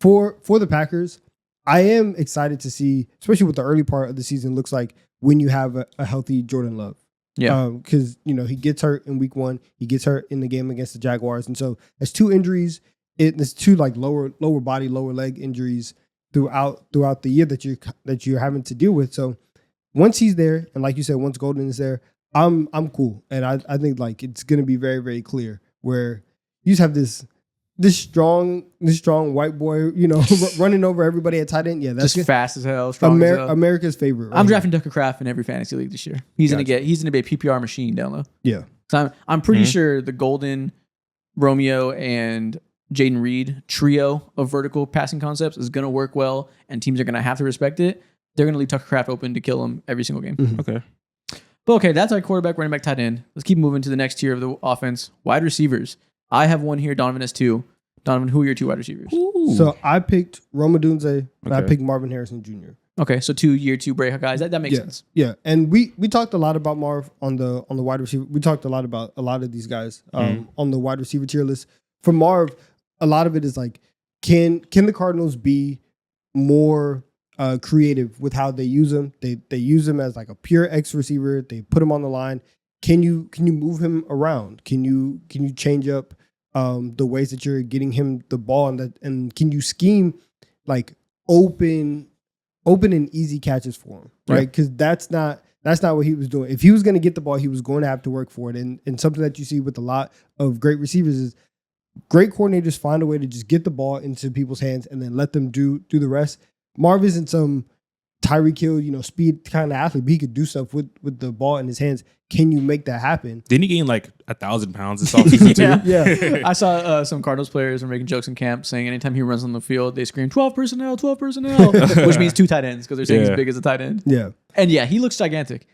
the Packers, I am excited to see, especially what the early part of the season looks like when you have a healthy Jordan Love.
Yeah.
Because, he gets hurt in week 1. He gets hurt in the game against the Jaguars. And so that's 2 injuries. It's 2 like lower body, lower leg injuries throughout the year that you're having to deal with. So once he's there, and like you said, once Golden is there, I'm cool. And I think like it's gonna be very, very clear where you just have this strong white boy, running over everybody at tight end. Yeah, that's
just fast as hell, strong as hell.
America's favorite. Right
I'm drafting Tucker Kraft in every fantasy league this year. He's gonna be a PPR machine down low.
Yeah.
So I'm pretty sure the Golden, Romeo, and Jaden Reed trio of vertical passing concepts is gonna work well, and teams are gonna have to respect it. They're gonna leave Tucker Kraft open to kill him every single game.
Mm-hmm.
Okay.
But okay, that's our quarterback, running back, tight end. Let's keep moving to the next tier of the offense. Wide receivers. I have one here. Donovan has 2. Donovan, who are your 2 wide receivers?
Ooh. So I picked Rome Odunze, and I picked Marvin Harrison Jr.
Okay, so 2 year 2 breakout guys. That makes sense.
Yeah, and we talked a lot about Marv on the wide receiver. We talked a lot about a lot of these guys on the wide receiver tier list. For Marv, a lot of it is like, can the Cardinals be more creative with how they use him? They use him as like a pure X receiver. They put him on the line. Can you move him around? Can you change up the ways that you're getting him the ball, and can you scheme like open and easy catches for him, right? Because that's not what he was doing. If he was going to get the ball, he was going to have to work for it. And something that you see with a lot of great receivers is great coordinators find a way to just get the ball into people's hands and then let them do the rest. Marv isn't some Tyreek Hill, speed kind of athlete, but he could do stuff with the ball in his hands. Can you make that happen?
Didn't he gain like 1,000 pounds this offseason too?
Yeah.
I saw some Cardinals players were making jokes in camp saying anytime he runs on the field, they scream 12 personnel, 12 personnel, which means 2 tight ends because they're saying he's big as a tight end.
Yeah.
And yeah, he looks gigantic.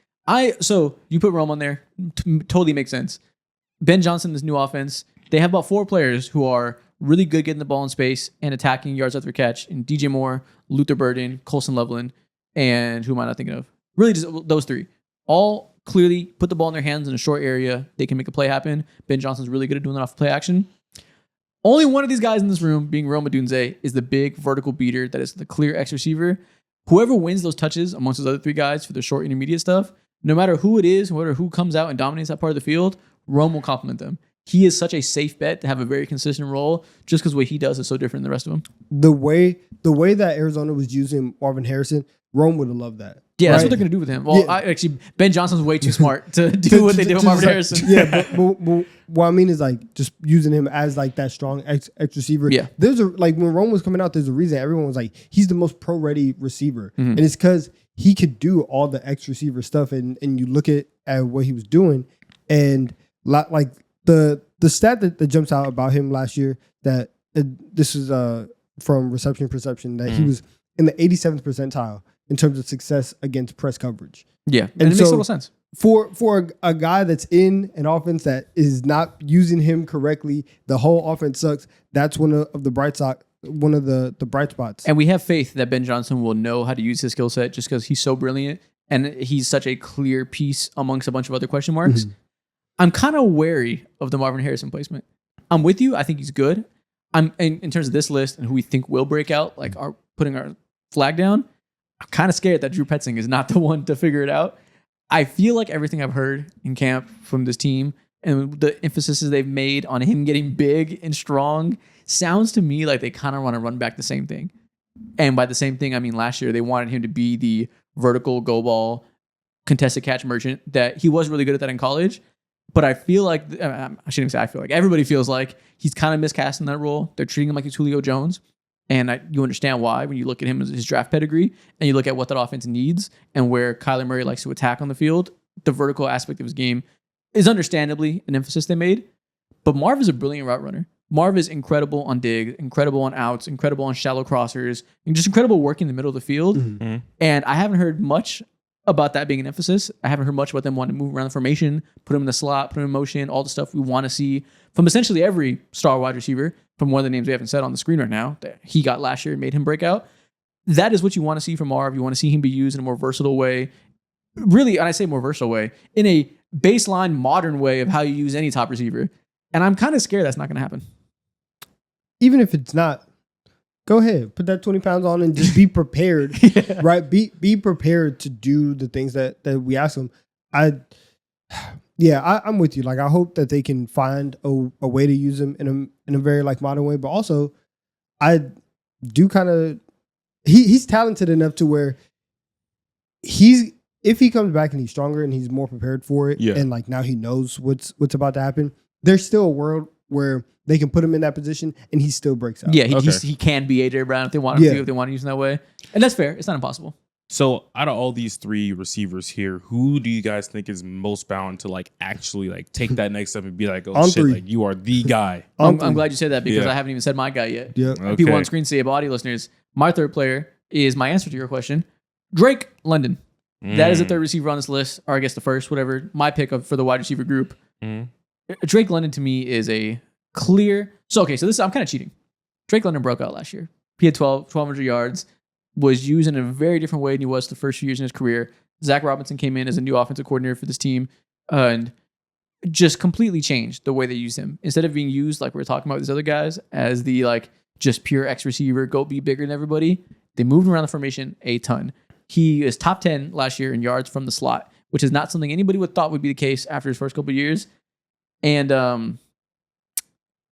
So you put Rome on there, totally makes sense. Ben Johnson, this new offense, they have about 4 players who are really good getting the ball in space and attacking yards after catch. And DJ Moore, Luther Burden, Colson Loveland, and who am I not thinking of? Really just those 3. All clearly put the ball in their hands in a short area. They can make a play happen. Ben Johnson's really good at doing that off play action. Only one of these guys in this room, being Rome Odunze, is the big vertical beater that is the clear X receiver. Whoever wins those touches amongst those other 3 guys for the short intermediate stuff, no matter who it is, no matter who comes out and dominates that part of the field, Rome will compliment them. He is such a safe bet to have a very consistent role just because what he does is so different than the rest of them.
The way that Arizona was using Marvin Harrison, Rome would have loved that.
Yeah, that's what they're going to do with him. Well, Ben Johnson's way too smart to do what they did with Marvin Harrison.
Yeah, but what I mean is like just using him as like that strong X receiver.
Yeah.
There's when Rome was coming out, there's a reason everyone was like, he's the most pro-ready receiver. Mm-hmm. And it's because he could do all the X receiver stuff. And you look at what he was doing, and like the stat that jumps out about him last year, that this is from Reception Perception, that he was in the 87th percentile in terms of success against press coverage.
Yeah, and it makes total sense.
For a guy that's in an offense that is not using him correctly, the whole offense sucks. That's one of the bright spots.
And we have faith that Ben Johnson will know how to use his skill set just because he's so brilliant and he's such a clear piece amongst a bunch of other question marks. Mm-hmm. I'm kind of wary of the Marvin Harrison placement. I'm with you. I think he's good. I'm in terms of this list and who we think will break out, like putting our flag down. I'm kind of scared that Drew Petzing is not the one to figure it out. I feel like everything I've heard in camp from this team and the emphasis they've made on him getting big and strong sounds to me like they kind of want to run back the same thing. And by the same thing, I mean last year they wanted him to be the vertical go ball contested catch merchant that he was really good at that in college. But I feel like, I shouldn't even say I feel like, everybody feels like he's kind of miscast in that role. They're treating him like he's Julio Jones. And you understand why when you look at him as his draft pedigree and you look at what that offense needs and where Kyler Murray likes to attack on the field. The vertical aspect of his game is understandably an emphasis they made. But Marv is a brilliant route runner. Marv is incredible on dig, incredible on outs, incredible on shallow crossers, and just incredible working in the middle of the field. Mm-hmm. And I haven't heard much about that being an emphasis. I haven't heard much about them wanting to move around the formation, put him in the slot, put him in motion, all the stuff we want to see from essentially every star wide receiver, from one of the names we haven't said on the screen right now, that he got last year and made him break out. That is what you want to see from Marv. You want to see him be used in a more versatile way. Really, and I say more versatile way, in a baseline modern way of how you use any top receiver. And I'm kind of scared that's not going to happen.
Even if it's not, go ahead, put that 20 pounds on and just be prepared, right? Be prepared to do the things that we ask them. I'm with you. Like, I hope that they can find a way to use him in a very like modern way, but also I do kind of, he's talented enough to where if he comes back and he's stronger and he's more prepared for it, and like now he knows what's about to happen, there's still a world where they can put him in that position and he still breaks out.
Yeah, he can be AJ Brown if they want him to, if they want to use him that way. And that's fair. It's not impossible.
So out of all these three receivers here, who do you guys think is most bound to like actually like take that next step and be like, oh shit, like you are the guy?
I'm glad you said that because I haven't even said my guy yet.
Yeah.
Okay.
People on screen say, but audio listeners, my third player is my answer to your question. Drake London. That is the third receiver on this list, or I guess the first, whatever. My pick for the wide receiver group. Drake London to me is a clear. So this I'm kind of cheating. Drake London broke out last year. He had 1,200 yards, was used in a very different way than he was the first few years in his career. Zach Robinson came in as a new offensive coordinator for this team and just completely changed the way they use him. Instead of being used like we were talking about with these other guys as the like just pure X receiver, go be bigger than everybody, they moved around the formation a ton. He is top 10 last year in yards from the slot, which is not something anybody would thought would be the case after his first couple of years. And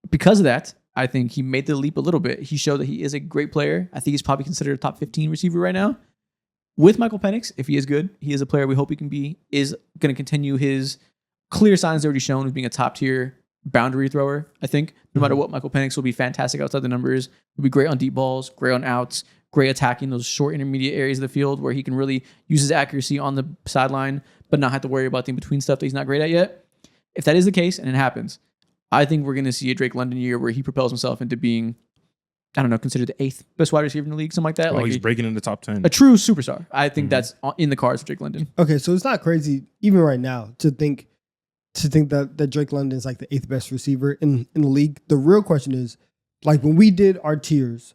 because of that, I think he made the leap a little bit. He showed that he is a great player. I think he's probably considered a top 15 receiver right now. With Michael Penix, if he is good, he is a player we hope he can be, is going to continue his clear signs already shown of being a top tier boundary thrower. I think no matter what, Michael Penix will be fantastic outside the numbers. He'll be great on deep balls, great on outs, great attacking those short intermediate areas of the field where he can really use his accuracy on the sideline, but not have to worry about the in-between stuff that he's not great at yet. If that is the case, and it happens, I think we're going to see a Drake London year where he propels himself into being, I don't know, considered the 8th best wide receiver in the league, something like that.
Oh,
like
he's breaking into the top 10.
A true superstar. I think that's in the cards for Drake London.
Okay, so it's not crazy, even right now, to think that Drake London is like the 8th best receiver in the league. The real question is, like when we did our tiers,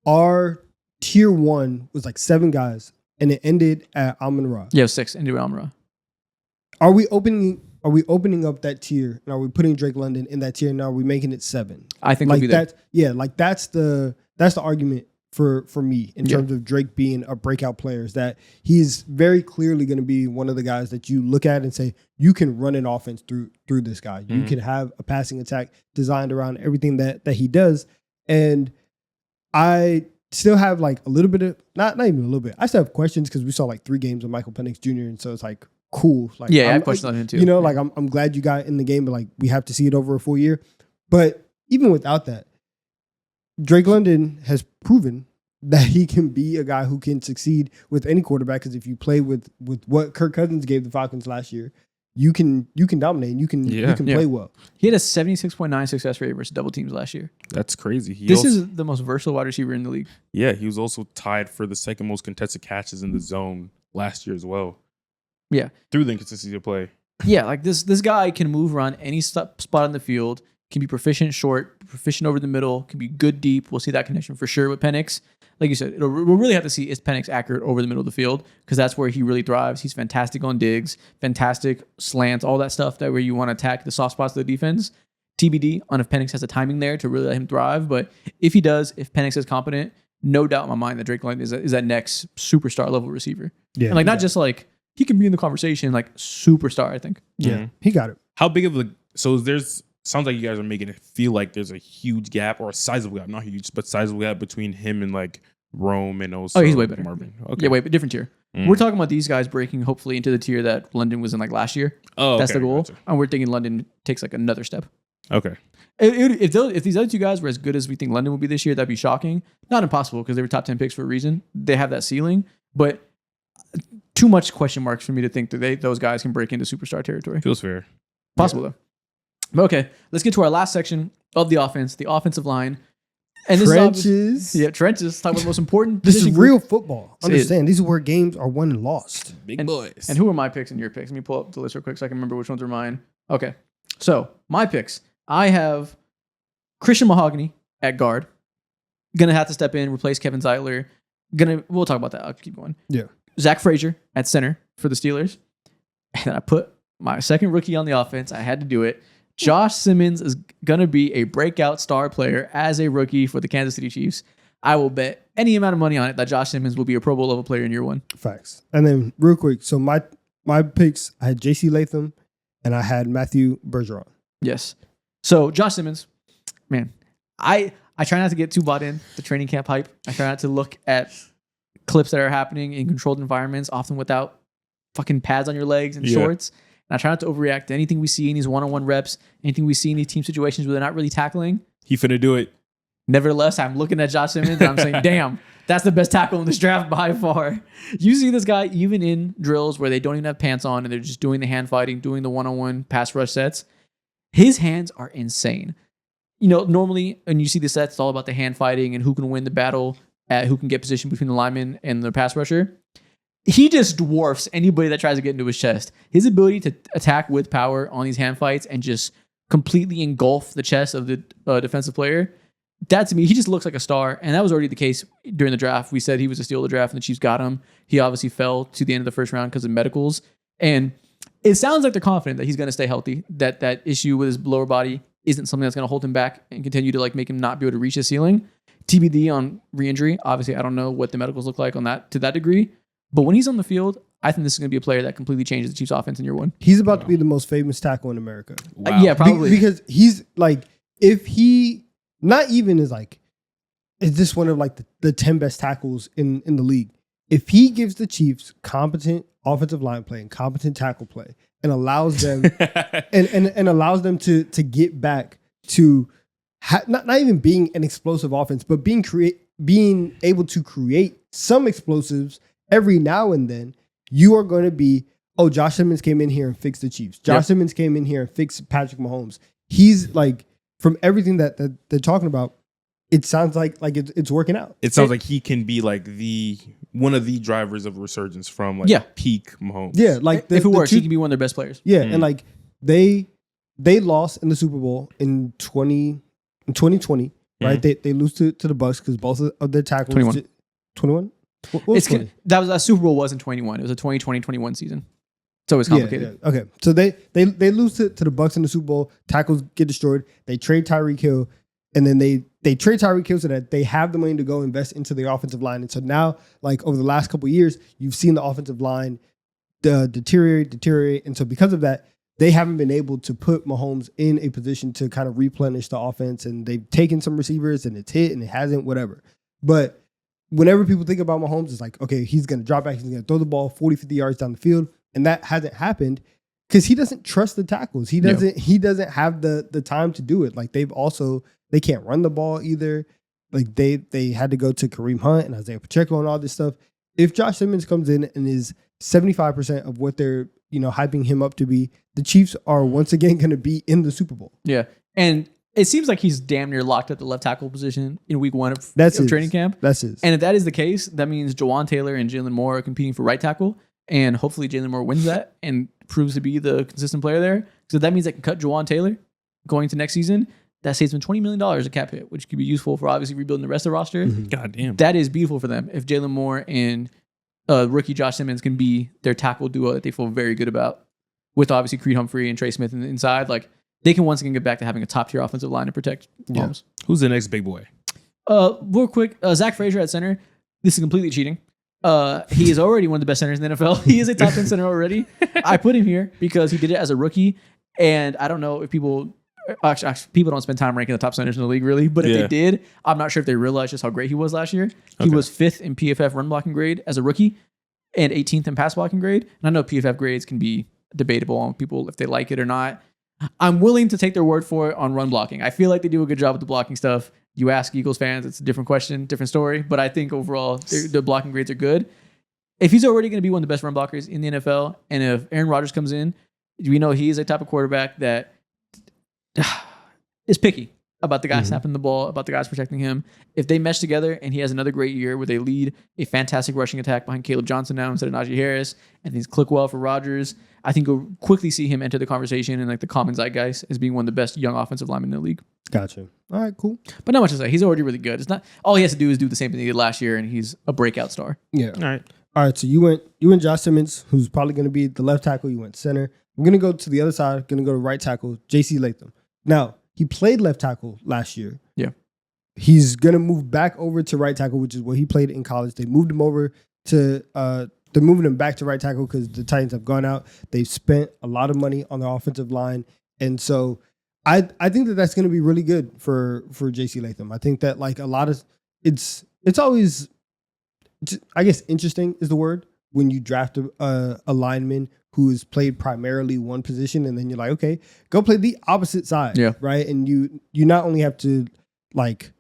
our tier 1 was like 7 guys, and it ended at Amon-Ra.
Yeah, 6 ended at Amon-Ra.
Are we opening up that tier, and are we putting Drake London in that tier, and are we making it 7?
I think
like
we'll be there.
That's the argument for me in terms of Drake being a breakout player, is that he's very clearly going to be one of the guys that you look at and say, you can run an offense through this guy. You can have a passing attack designed around everything that he does. And I still have like a little bit of, not even a little bit, I still have questions because we saw like 3 games of Michael Penix Jr. And so it's like, cool. Like,
I have questions on him too.
You know, like I'm glad you got in the game, but like we have to see it over a full year. But even without that, Drake London has proven that he can be a guy who can succeed with any quarterback. Because if you play with what Kirk Cousins gave the Falcons last year, you can dominate and you can play well.
He had a 76.9 success rate versus double teams last year.
That's crazy.
This is the most versatile wide receiver in the league.
Yeah, he was also tied for the second most contested catches in the zone last year as well.
Yeah.
Through the inconsistency of play.
Yeah, like this guy can move around any spot on the field, can be proficient short, proficient over the middle, can be good deep. We'll see that connection for sure with Penix. Like you said, we'll really have to see is Penix accurate over the middle of the field, because that's where he really thrives. He's fantastic on digs, fantastic slants, all that stuff that where you want to attack the soft spots of the defense. TBD on if Penix has the timing there to really let him thrive. But if he does, if Penix is competent, no doubt in my mind that Drake London is that next superstar level receiver. Yeah, and like not just like he can be in the conversation, like superstar, I think.
Yeah, he got it.
How big of a sounds like you guys are making it feel like there's a huge gap, or a sizable gap, not huge, but sizable gap between him and like Rome and also
he's way better.
Marvin.
Okay. Yeah, way different tier. We're talking about these guys breaking hopefully into the tier that London was in like last year. That's the goal. Gotcha. And we're thinking London takes like another step.
Okay.
If these other two guys were as good as we think London would be this year, that'd be shocking. Not impossible because they were top 10 picks for a reason. They have that ceiling, but too much question marks for me to think that those guys can break into superstar territory.
Feels fair.
Possible though. But okay, let's get to our last section of the offense, the offensive line. And
trenches.
Trenches. Talk about the most important.
This is real football. Understand, these are where games are won and lost.
Big boys.
And who are my picks and your picks? Let me pull up the list real quick so I can remember which ones are mine. Okay, so my picks. I have Christian Mahogany at guard. Gonna have to step in, replace Kevin Zeitler. We'll talk about that. I'll keep going.
Yeah.
Zach Frazier at center for the Steelers. And then I put my second rookie on the offense. I had to do it. Josh Simmons is going to be a breakout star player as a rookie for the Kansas City Chiefs. I will bet any amount of money on it that Josh Simmons will be a Pro Bowl level player in year one.
Facts. And then real quick, so my picks, I had J.C. Latham and I had Matthew Bergeron.
Yes. So Josh Simmons, man, I try not to get too bought in the training camp hype. I try not to look at clips that are happening in controlled environments, often without fucking pads on your legs and shorts. And I try not to overreact to anything we see in these one-on-one reps, anything we see in these team situations where they're not really tackling.
He finna do it.
Nevertheless, I'm looking at Josh Simmons and I'm saying, damn, that's the best tackle in this draft by far. You see this guy even in drills where they don't even have pants on and they're just doing the hand fighting, doing the one-on-one pass rush sets. His hands are insane. You know, normally when you see the sets, it's all about the hand fighting and who can win the battle, who can get position between the lineman and the pass rusher. He just dwarfs anybody that tries to get into his chest. His ability to attack with power on these hand fights and just completely engulf the chest of the defensive player, that to me, he just looks like a star. And that was already the case during the draft. We said he was a steal of the draft and the Chiefs got him. He obviously fell to the end of the first round because of medicals. And it sounds like they're confident that he's going to stay healthy, that issue with his lower body isn't something that's going to hold him back and continue to like make him not be able to reach his ceiling. TBD on re-injury. Obviously, I don't know what the medicals look like on that to that degree. But when he's on the field, I think this is going to be a player that completely changes the Chiefs' offense in year one.
He's about to be the most famous tackle in America.
Wow.
Yeah, probably.
Because he's like, if he not even is like, is this one of like the 10 best tackles in the league? If he gives the Chiefs competent offensive line play and competent tackle play and allows them and allows them to get back to not even being an explosive offense, but being able to create some explosives every now and then, you are going to be, oh, Josh Simmons came in here and fixed the Chiefs. Josh Simmons came in here and fixed Patrick Mahomes. He's like, from everything that they're talking about, it sounds like it's working out.
It sounds like he can be like one of the drivers of resurgence from like peak Mahomes.
Yeah, like
if it works, he can be one of their best players.
Yeah, and like they lost in the Super Bowl in 2020, right? They lose to the Bucs because both of their tackles 21.
That Super Bowl was in 21. It was a 2020-21 season. So it's complicated.
Yeah. Okay. So they lose to the Bucs in the Super Bowl. Tackles get destroyed. They trade Tyreek Hill, and then they trade Tyreek Hill so that they have the money to go invest into the offensive line. And so now, like over the last couple of years, you've seen the offensive line deteriorate. And so because of that, they haven't been able to put Mahomes in a position to kind of replenish the offense. And they've taken some receivers and it's hit and it hasn't, whatever. But whenever people think about Mahomes, it's like, okay, he's going to drop back. He's going to throw the ball 40, 50 yards down the field. And that hasn't happened because he doesn't trust the tackles. He doesn't have the time to do it. Like they can't run the ball either. Like they had to go to Kareem Hunt and Isaiah Pacheco and all this stuff. If Josh Simmons comes in and is 75% of what they're, hyping him up to be, the Chiefs are once again going to be in the Super Bowl.
Yeah. And it seems like he's damn near locked at the left tackle position in week one of training camp.
That's his.
And if that is the case, that means Jawan Taylor and Jalen Moore are competing for right tackle. And hopefully Jalen Moore wins that and proves to be the consistent player there. So that means they can cut Jawan Taylor going to next season. That saves them $20 million a cap hit, which could be useful for obviously rebuilding the rest of the roster.
Mm-hmm.
God damn.
That is beautiful for them. If Jalen Moore and rookie Josh Simmons can be their tackle duo that they feel very good about, with obviously Creed Humphrey and Trey Smith inside, like they can once again get back to having a top tier offensive line to protect Mahomes.
Who's the next big boy?
Real quick, Zach Frazier at center. This is completely cheating. He is already one of the best centers in the NFL. He is a top 10 center already. I put him here because he did it as a rookie. And I don't know if people don't spend time ranking the top centers in the league really, but if they did, I'm not sure if they realized just how great he was last year. He was 5th in PFF run blocking grade as a rookie and 18th in pass blocking grade. And I know PFF grades can be debatable on people if they like it or not. I'm willing to take their word for it on run blocking. I feel like they do a good job with the blocking stuff. You ask Eagles fans, it's a different question, different story. But I think overall, the blocking grades are good. If he's already going to be one of the best run blockers in the NFL, and if Aaron Rodgers comes in, we know he's a type of quarterback that is picky about the guy snapping the ball, about the guys protecting him. If they mesh together and he has another great year where they lead a fantastic rushing attack behind Caleb Johnson now instead of Najee Harris, and things click well for Rodgers, I think we'll quickly see him enter the conversation and like the common zeitgeist as being one of the best young offensive linemen in the league.
Gotcha. All right, cool.
But not much to say. He's already really good. It's not all he has to do is do the same thing he did last year, and he's a breakout star.
Yeah.
All
right. So you went Josh Simmons, who's probably going to be the left tackle. You went center. We're going to go to the other side. Going to go to right tackle, J.C. Latham. Now, he played left tackle last year.
Yeah.
He's going to move back over to right tackle, which is what he played in college. They moved him over to they're moving him back to right tackle because the Titans have gone out. They've spent a lot of money on the offensive line. And so I think that that's going to be really good for J.C. Latham. I think that like a lot of it's always, I guess, interesting is the word when you draft a lineman who has played primarily one position, and then you're like, okay, go play the opposite side, right? And you not only have to like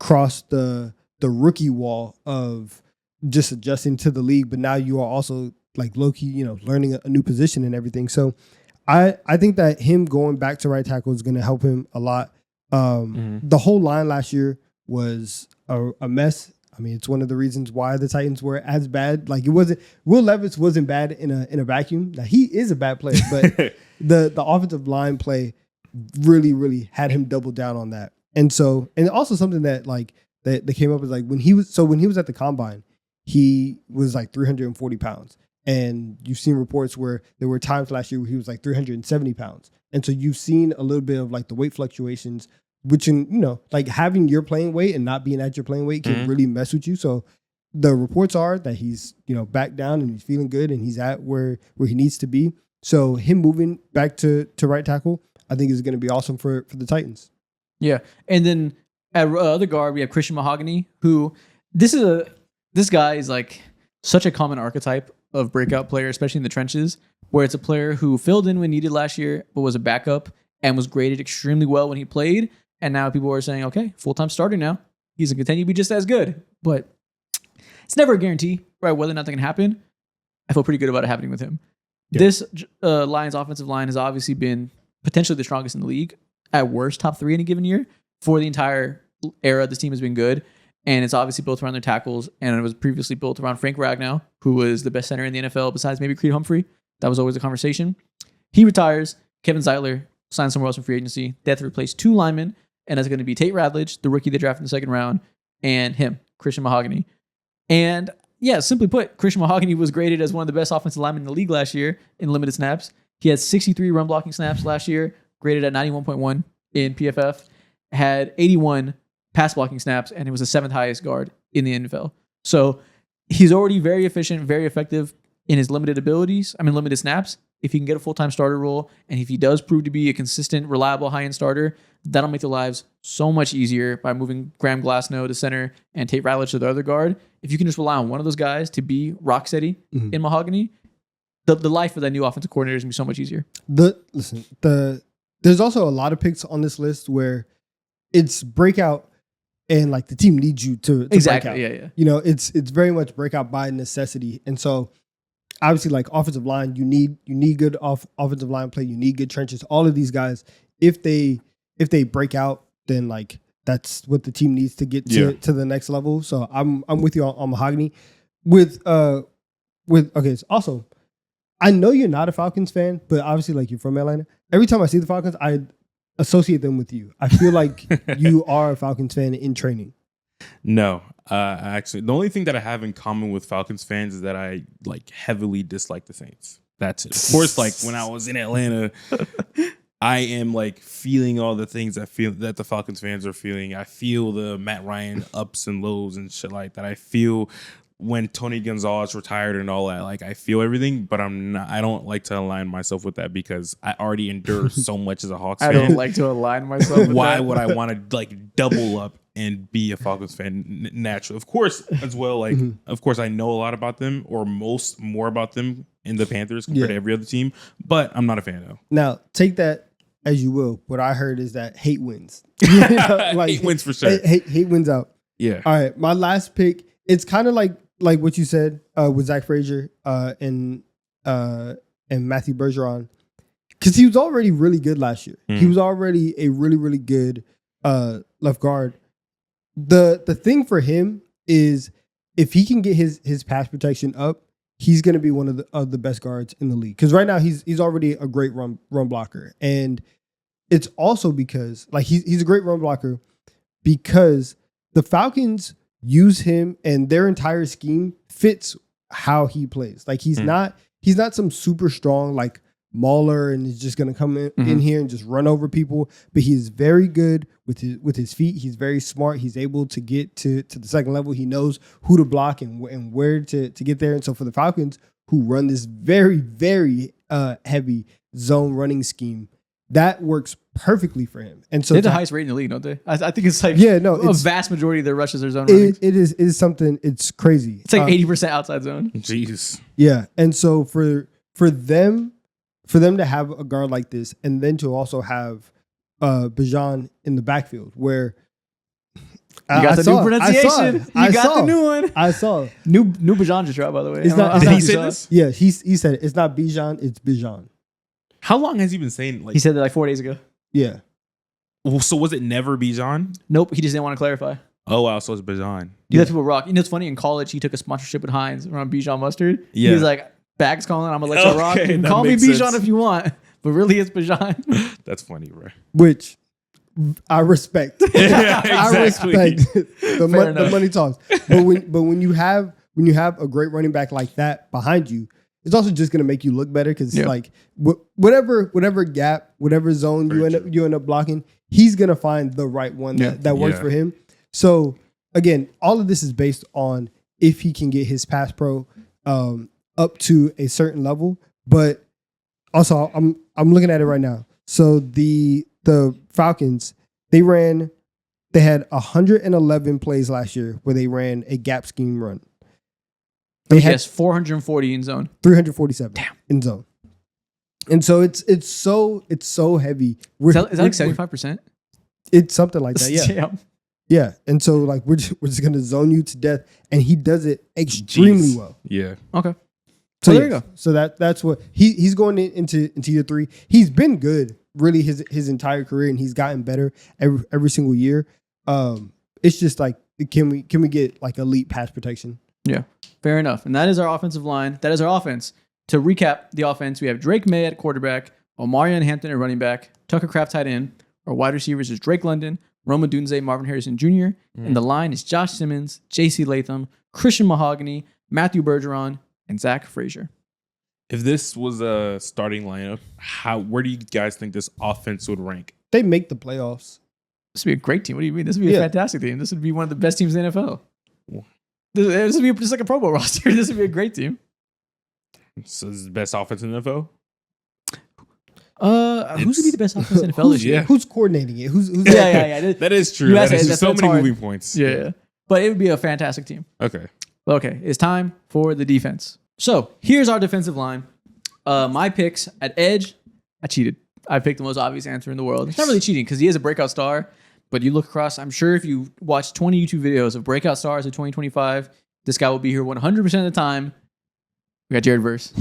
cross the rookie wall of just adjusting to the league, but now you are also like low-key, learning a new position and everything. So I think that him going back to right tackle is going to help him a lot. The whole line last year was a mess. I mean, it's one of the reasons why the Titans were as bad. Like it wasn't, Will Levis wasn't bad in a vacuum. Now, he is a bad player, but the offensive line play really, really had him double down on that. And so, and also something that like that came up is like when he was at the combine, he was like 340 pounds. And you've seen reports where there were times last year where he was like 370 pounds. And so you've seen a little bit of like the weight fluctuations, which like having your playing weight and not being at your playing weight can really mess with you. So the reports are that he's, back down and he's feeling good and he's at where he needs to be. So him moving back to right tackle, I think is going to be awesome for the Titans.
Yeah. And then at other guard, we have Christian Mahogany, who this guy is like such a common archetype of breakout player, especially in the trenches, where it's a player who filled in when needed last year, but was a backup and was graded extremely well when he played. And now people are saying, okay, full-time starter now. He's going to continue to be just as good. But it's never a guarantee, right, whether or not that can happen. I feel pretty good about it happening with him. Yeah. This Lions offensive line has obviously been potentially the strongest in the league. At worst, top 3 in a given year. For the entire era, this team has been good. And it's obviously built around their tackles. And it was previously built around Frank Ragnow, who was the best center in the NFL besides maybe Creed Humphrey. That was always a conversation. He retires. Kevin Zeitler signs somewhere else in free agency. They have to replace 2 linemen. And that's going to be Tate Radledge, the rookie they drafted in the second round, and him, Christian Mahogany. And yeah, simply put, Christian Mahogany was graded as one of the best offensive linemen in the league last year in limited snaps. He had 63 run blocking snaps last year, graded at 91.1 in PFF, had 81 pass blocking snaps, and he was the 7th highest guard in the NFL. So he's already very efficient, very effective in his limited snaps. If he can get a full-time starter role, and if he does prove to be a consistent, reliable, high-end starter, that'll make their lives so much easier by moving Graham Glasnow to center and Tate Radledge to the other guard. If you can just rely on one of those guys to be rock steady in Mahogany, the life of that new offensive coordinator is going to be so much easier.
There's also a lot of picks on this list where it's breakout and like the team needs you to
exactly
break out.
Yeah.
It's very much breakout by necessity. And so obviously like offensive line, you need good offensive line play, you need good trenches. All of these guys, if they break out, then like that's what the team needs to get to the next level. So I'm with you on Mahogany. Okay, so also I know you're not a Falcons fan, but obviously like you're from Atlanta. Every time I see the Falcons, I associate them with you. I feel like you are a Falcons fan in training.
No, actually, the only thing that I have in common with Falcons fans is that I like heavily dislike the Saints. That's it. Of course, like when I was in Atlanta, I am like feeling all the things I feel that the Falcons fans are feeling. I feel the Matt Ryan ups and lows and shit like that. I feel when Tony Gonzalez retired and all that, like I feel everything, but I don't like to align myself with that because I already endure so much as a Hawks fan.
I don't like to align myself with
Why
that.
would I want to like double up and be a Falcons fan naturally? Of course, as well, like of course I know a lot about them or more about them in the Panthers compared to every other team, but I'm not a fan though.
Now take that as you will. What I heard is that hate wins.
Hate wins for sure.
Hate wins out.
Yeah.
All right. My last pick. It's kind of like what you said with Zach Frazier and Matthew Bergeron, because he was already really good last year. He was already a really, really good left guard. The thing for him is if he can get his pass protection up, he's going to be one of the best guards in the league. Because right now he's already a great run blocker, and it's also because like he's a great run blocker because the Falcons use him and their entire scheme fits how he plays. Like he's not some super strong like mauler and is just going to come in here and just run over people, but he is very good with his feet. He's very smart. He's able to get to the second level. He knows who to block and where to get there. And so for the Falcons, who run this very, very heavy zone running scheme, that works perfectly for him. And so
they're the highest rate in the league, don't they? I think it's like a vast majority of their rushes are zone running.
It is something. It's crazy.
It's like 80% outside zone.
Jeez.
Yeah, and so for them to have a guard like this, and then to also have Bijan in the backfield, where
you got the new pronunciation. You got the new one.
I saw
new Bijan just dropped, by the way.
Did he say this?
Yeah, he said it. It's not Bijan, it's Bijan.
How long has he been saying? Like
he said that like 4 days ago.
Yeah.
So was it never Bijan?
Nope, he just didn't want to clarify.
Oh wow, so it's Bijan.
You let people rock. You know, it's funny. In college, he took a sponsorship with Heinz around Bijan mustard.
Yeah.
He was like, "Bags calling. I'm gonna let you rock. You can call me Bijan if you want, but really, it's Bijan."
That's funny, bro.
Which I respect.
Yeah,
I
exactly.
respect the money talks. But when you have a great running back like that behind you, it's also just gonna make you look better because it's like whatever gap, whatever zone you end up blocking, he's gonna find the right one that works for him. So again, all of this is based on if he can get his pass pro up to a certain level. But also, I'm looking at it right now. So the Falcons, they had 111 plays last year where they ran a gap scheme run.
They had 440 in zone,
347 in zone, and so it's so heavy.
Is that like 75%?
It's something like that. Yeah.
Damn.
Yeah, and so like we're just gonna zone you to death, and he does it extremely well.
Yeah.
Okay.
So
there you go.
So that's what he's going into year 3. He's been good really his entire career, and he's gotten better every single year. It's just like can we get like elite pass protection?
Yeah, fair enough. And that is our offensive line. That is our offense. To recap the offense, we have Drake May at quarterback, Omarion Hampton at running back, Tucker Kraft tight end. Our wide receivers is Drake London, Roma Dunze, Marvin Harrison Jr. And the line is Josh Simmons, J.C. Latham, Christian Mahogany, Matthew Bergeron, and Zach Frazier.
If this was a starting lineup, where do you guys think this offense would rank?
They make the playoffs.
This would be a great team. What do you mean? This would be a fantastic team. This would be one of the best teams in the NFL. This would be just like a Pro Bowl roster. This would be a great team.
So this is the best offense in the NFL?
Who's gonna be the best offense in the NFL this year?
Who's coordinating it? Who's
yeah.
That is true. There's so many
hard.
moving points.
Yeah. But it would be a fantastic team.
Okay.
It's time for the defense. So here's our defensive line. My picks at edge, I cheated. I picked the most obvious answer in the world. It's not really cheating because he is a breakout star. But you look across, I'm sure if you watch 20 YouTube videos of breakout stars of 2025, this guy will be here 100% of the time. We got Jared Verse.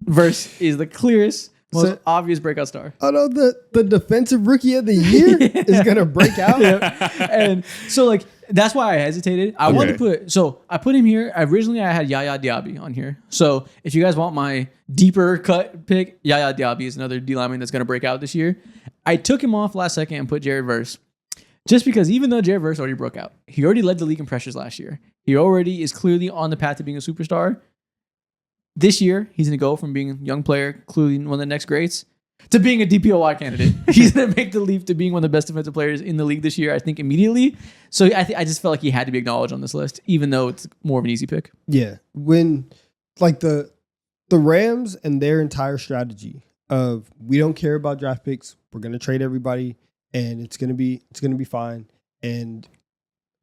Verse is the clearest, most obvious breakout star.
Oh no, the defensive rookie of the year is gonna break out.
And so like that's why I hesitated. I wanted to I put him here. Originally I had Yaya Diaby on here. So if you guys want my deeper cut pick, Yaya Diaby is another D lineman that's gonna break out this year. I took him off last second and put Jared Verse. Just because even though Jared Verse already broke out, he already led the league in pressures last year. He already is clearly on the path to being a superstar. This year, he's going to go from being a young player, clearly one of the next greats, to being a DPOY candidate. He's going to make the leap to being one of the best defensive players in the league this year, I think, immediately. So I just felt like he had to be acknowledged on this list, even though it's more of an easy pick.
Yeah. When, like, the Rams and their entire strategy of we don't care about draft picks, we're going to trade everybody, and it's gonna be fine. And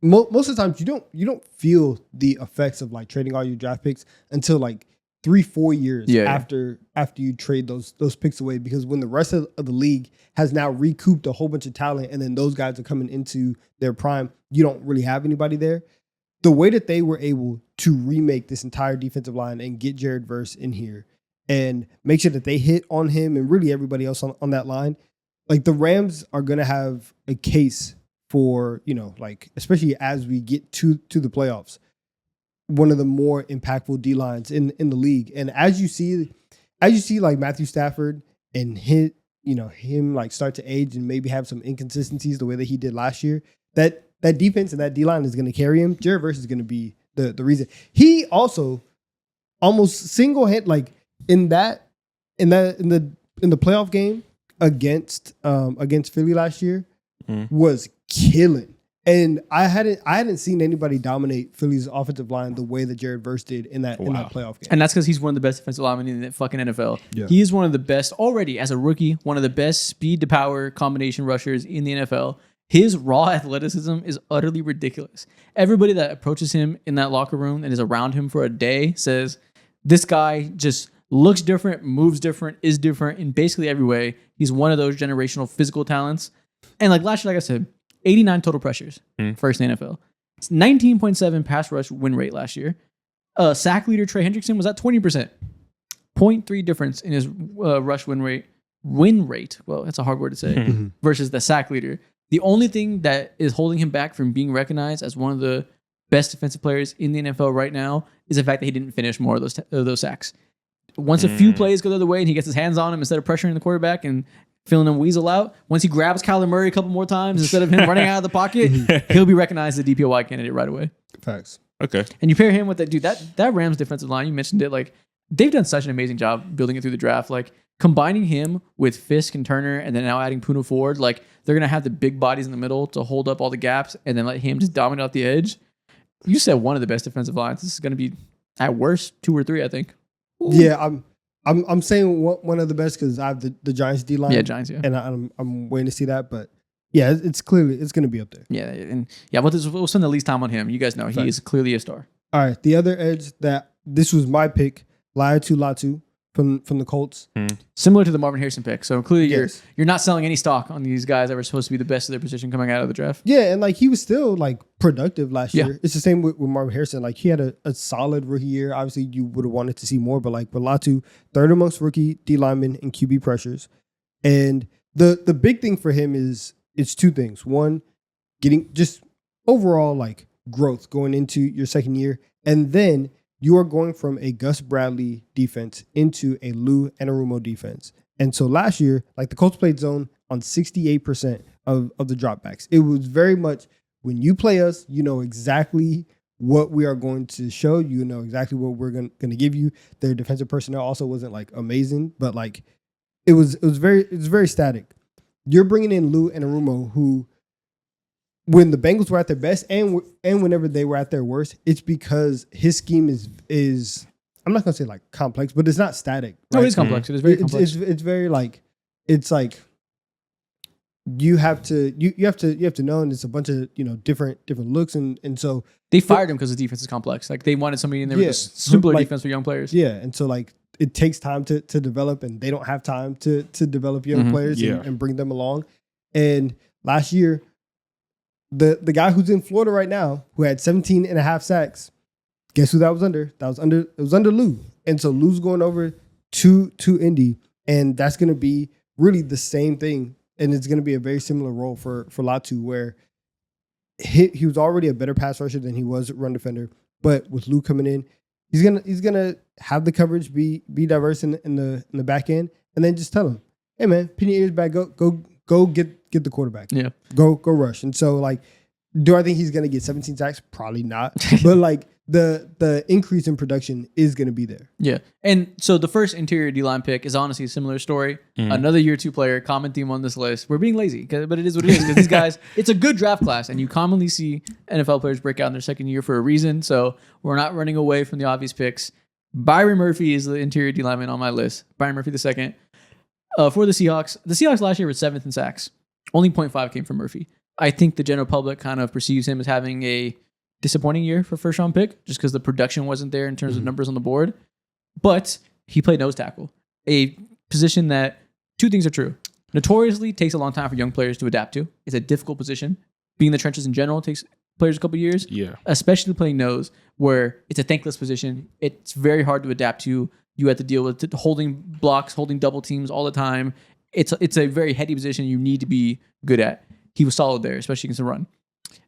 most of the times you don't feel the effects of like trading all your draft picks until like 3-4 years after you trade those picks away, because when the rest of the league has now recouped a whole bunch of talent and then those guys are coming into their prime, you don't really have anybody there. The way that they were able to remake this entire defensive line and get Jared Verse in here and make sure that they hit on him and really everybody else on that line, like the Rams are going to have a case for, like, especially as we get to the playoffs, one of the more impactful D lines in the league. And as you see like Matthew Stafford and him like start to age and maybe have some inconsistencies the way that he did last year, that defense and that D line is going to carry him. Jared Verse is going to be the reason. He also almost single-handed, like in the playoff game against Philly last year, was killing. And I hadn't seen anybody dominate Philly's offensive line the way that Jared Verse did in that playoff game.
And that's because he's one of the best defensive linemen in the fucking NFL. Yeah. He is one of the best already as a rookie, one of the best speed to power combination rushers in the NFL. His raw athleticism is utterly ridiculous. Everybody that approaches him in that locker room and is around him for a day says, this guy just looks different, moves different, is different in basically every way. He's one of those generational physical talents. And like last year, like I said, 89 total pressures, first in the NFL. It's 19.7 pass rush win rate last year. Sack leader Trey Hendrickson was at 20%. 0.3 difference in his rush win rate. Well, that's a hard word to say. Versus the sack leader. The only thing that is holding him back from being recognized as one of the best defensive players in the NFL right now is the fact that he didn't finish more of those sacks. Once a few plays go the other way and he gets his hands on him instead of pressuring the quarterback and feeling him weasel out, once he grabs Kyler Murray a couple more times instead of him running out of the pocket, he'll be recognized as a DPOY candidate right away.
Facts.
Okay.
And you pair him with that dude, that Rams defensive line, you mentioned it, like they've done such an amazing job building it through the draft. Like combining him with Fisk and Turner and then now adding Puna Ford, like they're going to have the big bodies in the middle to hold up all the gaps and then let him just dominate off the edge. You said one of the best defensive lines. This is going to be at worst 2 or 3, I think.
Ooh. Yeah, I'm saying one of the best because I have the Giants D line.
Yeah, Giants. Yeah,
and I'm waiting to see that, but yeah, it's clearly going to be up there.
Yeah, and yeah, we'll spend the least time on him. You guys know he is clearly a star.
All right, the other edge this was my pick, Latu from the Colts.
Similar to the Marvin Harrison pick. So clearly you're not selling any stock on these guys that were supposed to be the best of their position coming out of the draft.
Yeah, and like he was still like productive last year. It's the same with Marvin Harrison. Like he had a solid rookie year. Obviously you would have wanted to see more, but like Latu, third amongst rookie D linemen and QB pressures. And the big thing for him is it's 2 things. One, getting just overall like growth going into your second year, and then you are going from a Gus Bradley defense into a Lou Anarumo defense. And so last year, like the Colts played zone on 68% of the dropbacks. It was very much when you play us, you know exactly what we are going to show. You know exactly what we're going to give you. Their defensive personnel also wasn't like amazing, but like it was very static. You're bringing in Lou Anarumo, who when the Bengals were at their best and whenever they were at their worst, it's because his scheme is I'm not gonna say like complex, but it's not static. Right?
No, it is complex. It is very complex.
It's very like it's like you have to know, and it's a bunch of different looks, and so
they fired him because the defense is complex. Like they wanted somebody in there with a simpler defense for young players.
Yeah, and so like it takes time to develop, and they don't have time to develop young players and bring them along. And last year, the guy who's in Florida right now, who had 17 and a half sacks, guess who that was under? It was under Lou. And so Lou's going over to Indy, and that's going to be really the same thing. And it's going to be a very similar role for Latu, where he was already a better pass rusher than he was run defender. But with Lou coming in, he's gonna have the coverage be diverse in the back end, and then just tell him, hey man, pin your ears back, go get the quarterback.
Yeah.
Go rush. And so like, do I think he's gonna get 17 sacks? Probably not. But like the increase in production is gonna be there.
Yeah. And so the first interior D-line pick is honestly a similar story. Another year 2 player, common theme on this list. We're being lazy, but it is what it is. Because these guys, it's a good draft class, and you commonly see NFL players break out in their second year for a reason. So we're not running away from the obvious picks. Byron Murphy is the interior D lineman on my list. Byron Murphy II. For the Seahawks last year were 7th in sacks. Only 0.5 came from Murphy. I think the general public kind of perceives him as having a disappointing year for first round pick just because the production wasn't there in terms of numbers on the board. But he played nose tackle, a position that two things are true. Notoriously takes a long time for young players to adapt to. It's a difficult position. Being in the trenches in general takes players a couple years.
Yeah.
Especially playing nose, where it's a thankless position. It's very hard to adapt to. You have to deal with holding blocks, holding double teams all the time. It's a very heady position you need to be good at. He was solid there, especially against the run.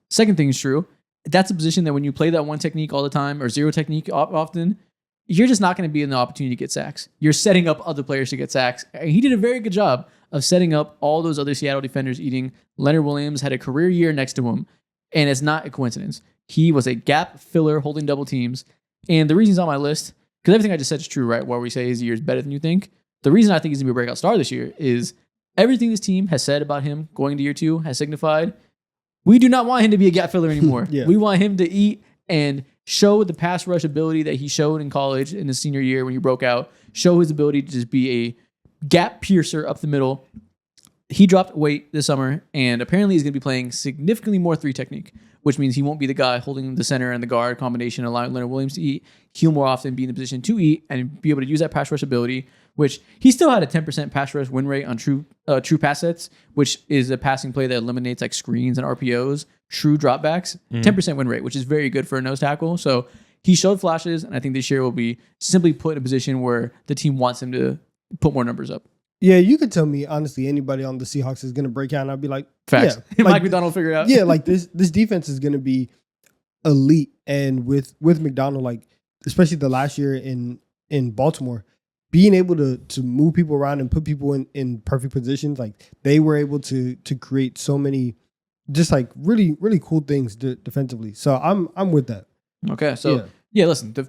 Second thing is true. That's a position that when you play that one technique all the time or zero technique often, you're just not going to be in the opportunity to get sacks. You're setting up other players to get sacks. And he did a very good job of setting up all those other Seattle defenders eating. Leonard Williams had a career year next to him, and it's not a coincidence. He was a gap filler holding double teams. And the reason he's on my list, because everything I just said is true, right? Where we say his year is better than you think. The reason I think he's going to be a breakout star this year is everything this team has said about him going into year 2 has signified we do not want him to be a gap filler anymore.
Yeah.
We want him to eat and show the pass rush ability that he showed in college in his senior year when he broke out, show his ability to just be a gap piercer up the middle. He dropped weight this summer, and apparently he's going to be playing significantly more 3 technique, which means he won't be the guy holding the center and the guard combination, allowing Leonard Williams to eat. He'll more often be in the position to eat and be able to use that pass rush ability, which he still had a 10% pass rush win rate on true pass sets, which is a passing play that eliminates like screens and RPOs, true dropbacks, 10% win rate, which is very good for a nose tackle. So he showed flashes, and I think this year will be simply put in a position where the team wants him to put more numbers up.
Yeah, you could tell me, honestly, anybody on the Seahawks is going to break out, and I'd be like,
facts.
Yeah,
Mike McDonald figured out.
Yeah, like this defense is going to be elite. And with McDonald, like, especially the last year in Baltimore, being able to move people around and put people in perfect positions, like they were able to create so many just like really, really cool things defensively. So I'm with that.
Okay, so yeah, listen, the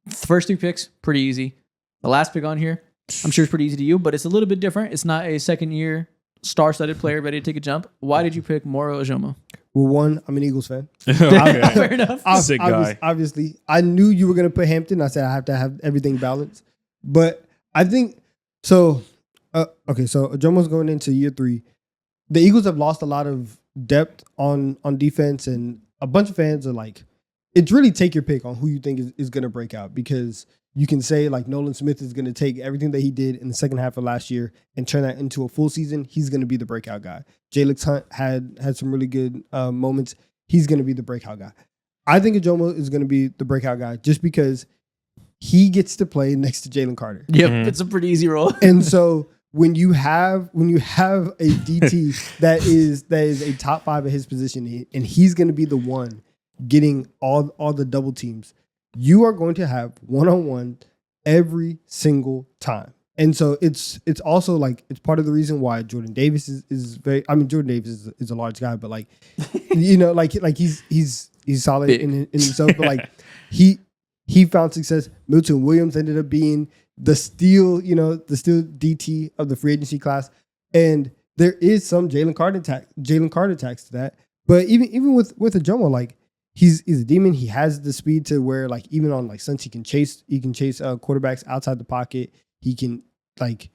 first 3 picks, pretty easy. The last pick on here, I'm sure it's pretty easy to you, but it's a little bit different. It's not a second-year star-studded player ready to take a jump. Why did you pick Moro Ojomo?
Well, one, I'm an Eagles fan.
Fair enough.
Sick guy.
Obviously, I knew you were going to put Hampton. I said I have to have everything balanced. But I think, so, okay, so Ojomo's going into year 3. The Eagles have lost a lot of depth on defense, and a bunch of fans are like, it's really take your pick on who you think is going to break out, because you can say like Nolan Smith is going to take everything that he did in the second half of last year and turn that into a full season. He's going to be the breakout guy. Jalen Hunt had some really good moments. He's going to be the breakout guy. I think Ojomo is going to be the breakout guy just because he gets to play next to Jalen Carter.
Yep, it's a pretty ezy role.
And so when you have a DT that is a top 5 at his position, and he's going to be the one getting all the double teams, you are going to have one-on-one every single time. And so it's also like, it's part of the reason why Jordan Davis is very, I mean, Jordan Davis is a large guy, but like, you know, like he's solid in himself, but like he found success. Milton Williams ended up being the steal DT of the free agency class. And there is some Jalen Carter tax to that. But even with Ojomo, like, he's a demon. He has the speed to where, like, even on like stunts, he can chase quarterbacks outside the pocket. He can, like,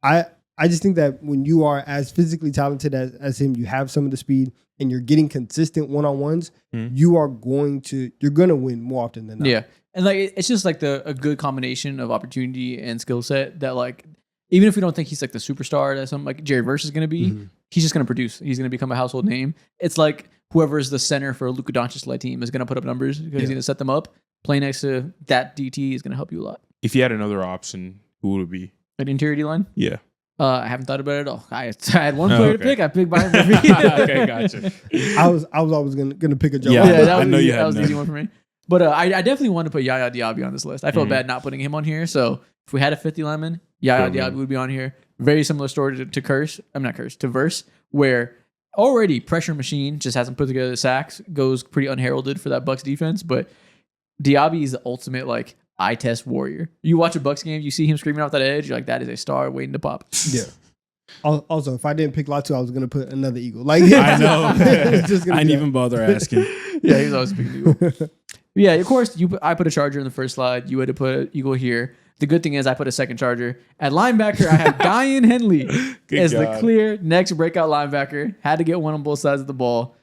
I just think that when you are as physically talented as him, you have some of the speed and you're getting consistent one-on-ones, you're going to win more often than not.
Yeah. And like, it's just like a good combination of opportunity and skill set that, like, even if we don't think he's like the superstar that some like Jerry Verse is going to be, he's just going to produce. He's going to become a household name. It's like whoever is the center for a Luka Doncic-led team is going to put up numbers because he's going to set them up. Playing next to that DT is going to help you a lot.
If you had another option, who would it be?
An interior D-line?
Yeah.
I haven't thought about it at all. I had one player to pick. I picked Brian Murphy.
Okay, gotcha.
I was always gonna pick a Joe.
Yeah,
that
I know you had
that was the easy one for me. But I definitely wanted to put Yaya Diaby on this list. I felt bad not putting him on here. So if we had a 50 lineman, Yaya Diaby would be on here. Very similar story to Verse, where already pressure machine just hasn't put together the sacks, goes pretty unheralded for that Bucs defense. But Diaby is the ultimate like eye test warrior. You watch a Bucs game, you see him screaming off that edge, you're like, that is a star waiting to pop.
Yeah. Also, if I didn't pick Latu, I was gonna put another Eagle. Like,
I know. I didn't even bother asking.
Yeah, he's always picking Eagle. Yeah, of course. I put a Charger in the first slide. You had to put an Eagle here. The good thing is I put a second Charger. At linebacker, I had Guyan Henley as the clear next breakout linebacker. Had to get one on both sides of the ball.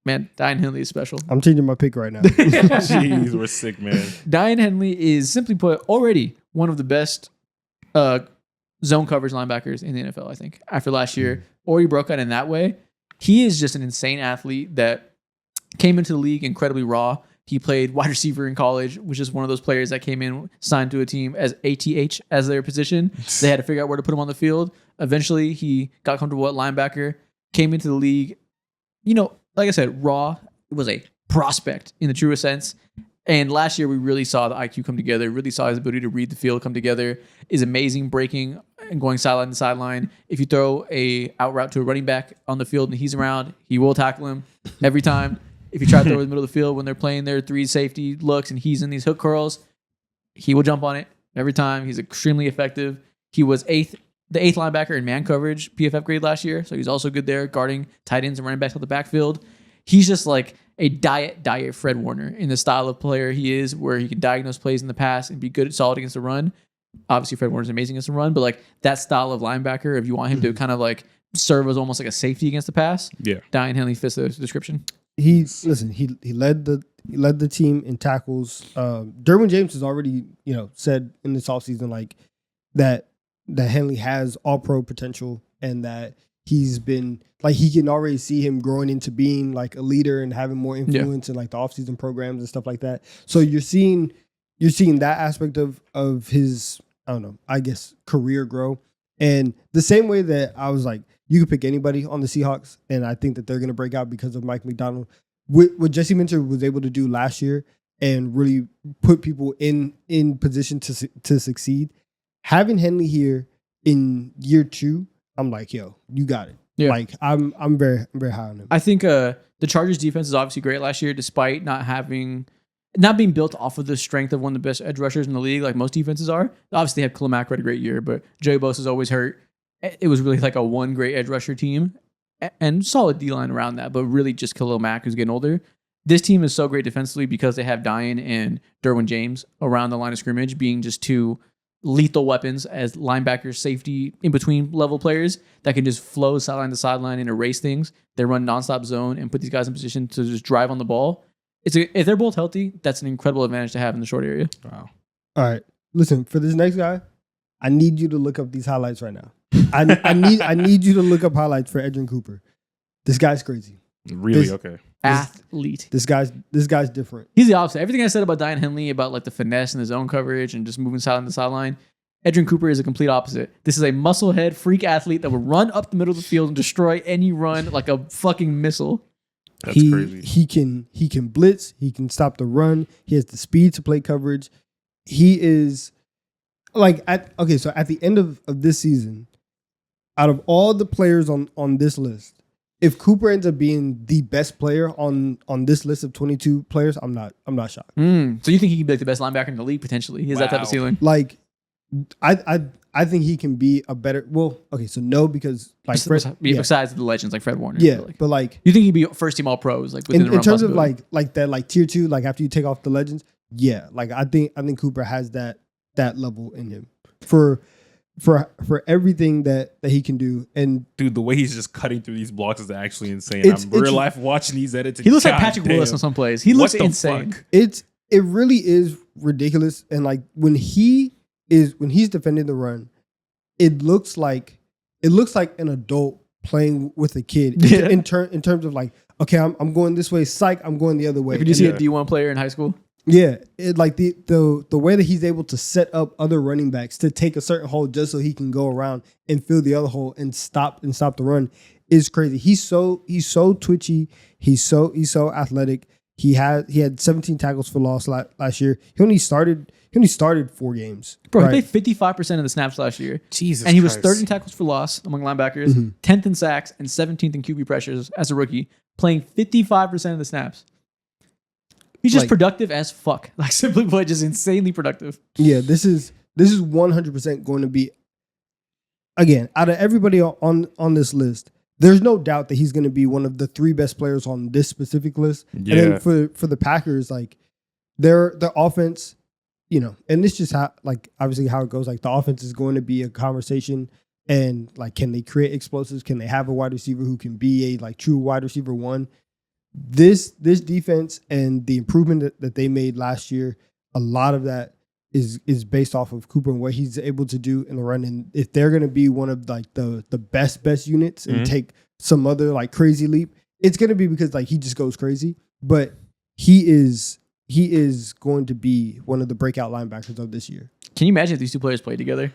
Man, Diane Henley is special.
I'm changing my pick right now.
Jeez, we're sick, man.
Diane Henley is, simply put, already one of the best zone coverage linebackers in the NFL, I think. After last year, already broke out in that way. He is just an insane athlete that came into the league incredibly raw. He played wide receiver in college, which is one of those players that came in, signed to a team as ATH as their position. They had to figure out where to put him on the field. Eventually, he got comfortable at linebacker, came into the league, like I said, raw. It was a prospect in the truest sense. And last year, we really saw the IQ come together, really saw his ability to read the field come together, is amazing breaking and going sideline to sideline. If you throw a out route to a running back on the field and he's around, he will tackle him every time. If you try to throw it in the middle of the field when they're playing their 3 safety looks and he's in these hook curls, he will jump on it every time. He's extremely effective. He was the eighth linebacker in man coverage PFF grade last year, so he's also good there, guarding tight ends and running backs out the backfield. He's just like a diet Fred Warner in the style of player he is, where he can diagnose plays in the pass and be good, solid against the run. Obviously, Fred Warner's amazing against the run, but like that style of linebacker, if you want him to kind of like serve as almost like a safety against the pass, Diane Henley fits the description.
He led the team in tackles. Derwin James has already said in this offseason like that Henley has all pro potential and that he's been like he can already see him growing into being like a leader and having more influence in like the offseason programs and stuff like that. So you're seeing that aspect of his I guess career grow. And the same way that I was like, you could pick anybody on the Seahawks, and I think that they're going to break out because of Mike McDonald. What Jesse Minter was able to do last year and really put people in position to succeed. Having Henley here in year 2, I'm like, yo, you got it. Yeah. Like I'm very, very high on him.
I think the Chargers defense is obviously great last year, despite not being built off of the strength of one of the best edge rushers in the league, like most defenses are. Obviously, they have Khalil Mack had a great year, but Joey Bosa's always hurt. It was really like a one great edge rusher team and solid D-line around that, but really just Khalil Mack who's getting older. This team is so great defensively because they have Diane and Derwin James around the line of scrimmage being just 2 lethal weapons as linebackers, safety, in between level players that can just flow sideline to sideline and erase things. They run nonstop zone and put these guys in position to just drive on the ball. If they're both healthy, that's an incredible advantage to have in the short area.
Wow.
All right. Listen, for this next guy, I need you to look up these highlights right now. I need you to look up highlights for Edgerrin Cooper. This guy's crazy.
Really? Okay.
Athlete.
This guy's different.
He's the opposite. Everything I said about Diane Henley, about like the finesse and the zone coverage and just moving sideline to sideline, Edgerrin Cooper is a complete opposite. This is a musclehead freak athlete that will run up the middle of the field and destroy any run like a fucking missile.
That's crazy.
He can blitz. He can stop the run. He has the speed to play coverage. He is like so at the end of this season, out of all the players on this list, if Cooper ends up being the best player on this list of 22 players, I'm not shocked.
So you think he can be like the best linebacker in the league potentially? He has that type of ceiling.
Like I think he can be a better. Well, okay, so no, because like
besides the legends like Fred Warner,
but like
you think he'd be first team all pros, like within
in terms of like that, like tier 2, like after you take off the legends, like I think Cooper has that level in him for everything that he can do. And
dude, the way he's just cutting through these blocks is actually insane. I'm real life watching these edits.
He looks like Patrick Willis on some plays. He looks insane.
Fuck?
It really is ridiculous. And like when he's defending the run, it looks like an adult playing with a kid in terms of like, okay, I'm going this way, psych, I'm going the other way.
Did you see a D1 player in high school?
Yeah, like the way that he's able to set up other running backs to take a certain hole just so he can go around and fill the other hole and stop the run is crazy. He's so twitchy. He's so athletic. He had 17 tackles for loss last year. He only started 4 games.
Bro, right? He played 55% of the snaps last year.
Jesus,
and he
Christ.
was 3rd in tackles for loss among linebackers, 10th in sacks, and 17th in QB pressures as a rookie, playing 55% of the snaps. He's just productive as fuck. Like simply put, just insanely productive.
Yeah, this is 100% going to be, again, out of everybody on this list, there's no doubt that he's going to be one of the 3 best players on this specific list. Yeah. And then for the Packers, like their offense, and it's just how, like, obviously how it goes. Like the offense is going to be a conversation, and like, can they create explosives? Can they have a wide receiver who can be a like true wide receiver 1? this defense and the improvement that they made last year, a lot of that is based off of Cooper and what he's able to do in the run. And if they're going to be one of like the best units and take some other like crazy leap, it's going to be because like he just goes crazy. But he is going to be one of the breakout linebackers of this year.
Can you imagine if these two players played together?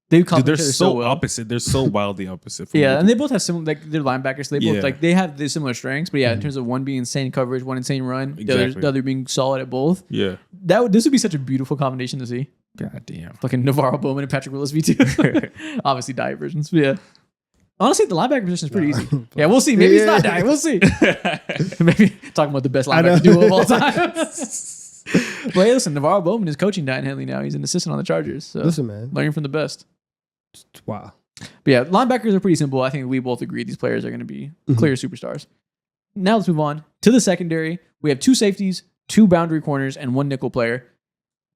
They
they're so well. Opposite. They're so wildly opposite.
Yeah, and they both have similar, like they're linebackers. So they both like they have the similar strengths. But yeah, in terms of one being insane coverage, one insane run, the other being solid at both.
Yeah,
this would be such a beautiful combination to see.
God damn,
fucking Navarro Bowman and Patrick Willis too. Obviously diet versions. But yeah. Honestly, the linebacker position is pretty easy. Yeah, we'll see. Maybe he's not dying. We'll see. Maybe talking about the best linebacker duo of all time. But hey, listen, Navarro Bowman is coaching Diane Henley now. He's an assistant on the Chargers. So
listen, man,
learning from the best.
Wow.
But yeah, linebackers are pretty simple. I think we both agree these players are going to be clear superstars. Now let's move on to the secondary. We have 2 safeties, 2 boundary corners, and 1 nickel player.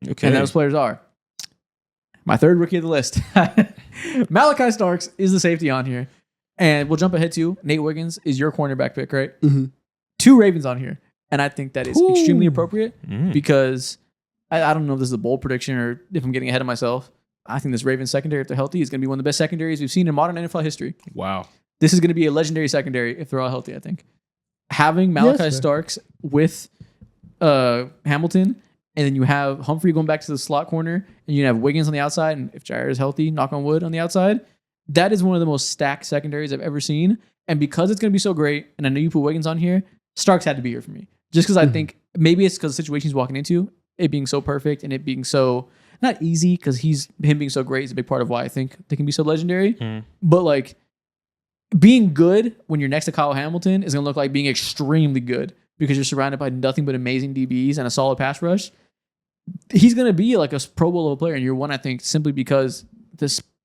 Okay.
And those players are my third rookie of the list. Malachi Starks is the safety on here. And we'll jump ahead to Nate Wiggins is your cornerback pick, right? 2 Ravens on here. And I think that is extremely appropriate because I don't know if this is a bold prediction or if I'm getting ahead of myself. I think this Ravens secondary, if they're healthy, is going to be one of the best secondaries we've seen in modern NFL history.
Wow.
This is going to be a legendary secondary if they're all healthy, I think. Having Malachi Starks with Hamilton, and then you have Humphrey going back to the slot corner, and you have Wiggins on the outside, and if Jair is healthy, knock on wood, on the outside, that is one of the most stacked secondaries I've ever seen. And because it's going to be so great, and I know you put Wiggins on here, Starks had to be here for me. Just because I think maybe it's because the situation he's walking into, it being so perfect and it being so... not easy because him being so great is a big part of why I think they can be so legendary. But like being good when you're next to Kyle Hamilton is going to look like being extremely good because you're surrounded by nothing but amazing DBs and a solid pass rush. He's going to be like a Pro Bowl level player in year 1, I think, simply because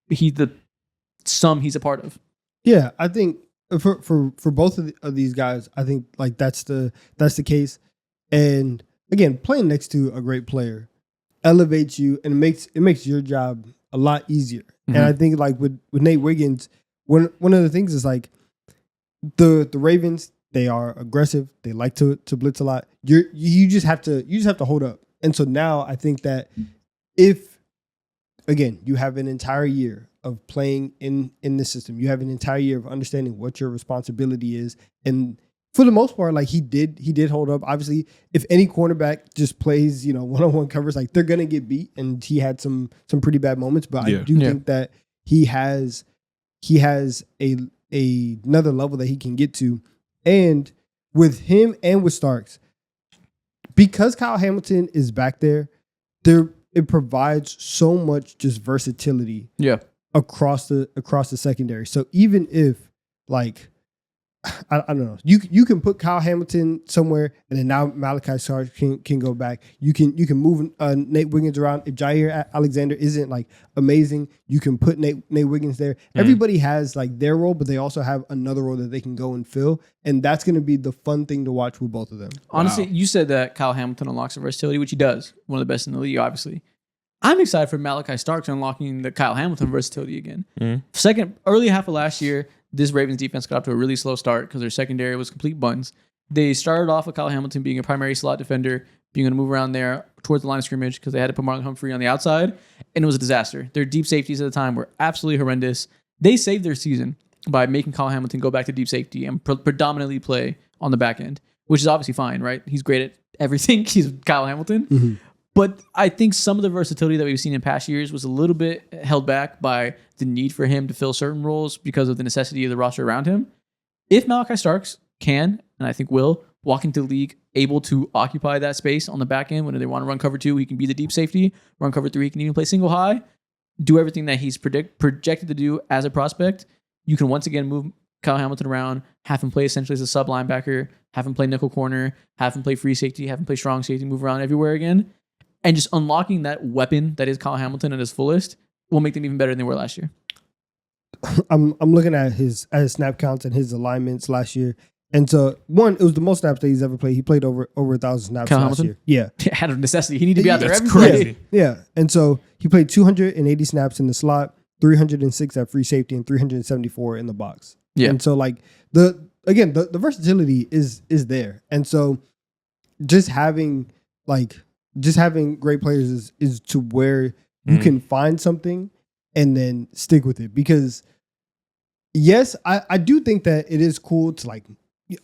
he's a part of.
Yeah, I think for both of these guys, I think like that's the case. And again, playing next to a great player elevates you and it makes your job a lot easier. And I think like with Nate Wiggins, one of the things is like the Ravens, they are aggressive. They like to blitz a lot. You just have to hold up. And so now I think that if again you have an entire year of playing in this system, you have an entire year of understanding what your responsibility is, and for the most part, like he did hold up. Obviously, if any cornerback just plays, one-on-one covers, like they're gonna get beat, and he had some pretty bad moments. But I do think that he has another level that he can get to, and with him and with Starks, because Kyle Hamilton is back there, it provides so much just versatility. Across the secondary. So even if like. I don't know. You can put Kyle Hamilton somewhere, and then now Malachi Starks can go back. You can move Nate Wiggins around. If Jair Alexander isn't like amazing, you can put Nate Wiggins there. Everybody has like their role, but they also have another role that they can go and fill, and that's going to be the fun thing to watch with both of them.
Honestly, you said that Kyle Hamilton unlocks the versatility, which he does. One of the best in the league, obviously. I'm excited for Malachi Starks unlocking the Kyle Hamilton versatility again. Early half of last year, this Ravens defense got off to a really slow start because their secondary was complete buns. They started off with Kyle Hamilton being a primary slot defender, being able to move around there towards the line of scrimmage because they had to put Marlon Humphrey on the outside, and it was a disaster. Their deep safeties at the time were absolutely horrendous. They saved their season by making Kyle Hamilton go back to deep safety and predominantly play on the back end, which is obviously fine, right? He's great at everything. He's Kyle Hamilton. But I think some of the versatility that we've seen in past years was a little bit held back by the need for him to fill certain roles because of the necessity of the roster around him. If Malachi Starks can, and I think will, walk into the league able to occupy that space on the back end when they want to run cover 2, he can be the deep safety. Run cover 3, he can even play single high. Do everything that he's projected to do as a prospect. You can once again move Kyle Hamilton around, have him play essentially as a sub linebacker, have him play nickel corner, have him play free safety, have him play strong safety, move around everywhere again. And just unlocking that weapon that is Kyle Hamilton at his fullest will make them even better than they were last year.
I'm looking at his snap counts and his alignments last year. And so, one, it was the most snaps that he's ever played. He played over 1,000 snaps
Kyle
last
Hamilton?
year. Yeah.
Out of necessity. He needed to be out there every
crazy.
play.
Yeah. And so, he played 280 snaps in the slot, 306 at free safety, and 374 in the box.
Yeah.
And so, like, the again, the versatility is there. And so just having great players is to where you can find something and then stick with it. Because yes, I do think that it is cool to like,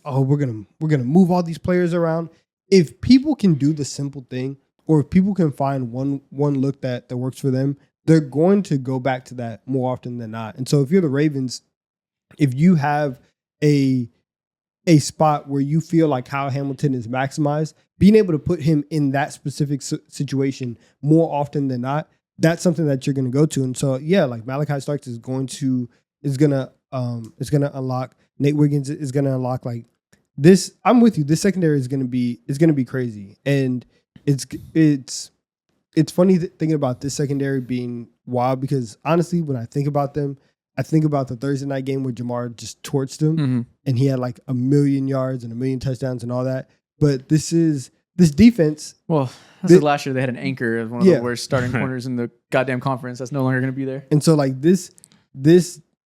oh, we're gonna move all these players around. If people can do the simple thing, or if people can find one look that works for them, they're going to go back to that more often than not. And so if you're the Ravens, if you have a spot where you feel like Kyle Hamilton is maximized, being able to put him in that specific situation more often than not, that's something that you're going to go to. And so, yeah, like Malachi Starks is going to unlock. Nate Wiggins is going to unlock like this. I'm with you. This secondary is going to be crazy. And it's funny thinking about this secondary being wild, because honestly, when I think about them, I think about the Thursday night game where Jamar just torched him and he had like 1,000,000 yards and 1,000,000 touchdowns and all that. But this defense.
Well, last year they had an anchor as one of the worst starting corners in the goddamn conference. That's no longer going to be there.
And so like this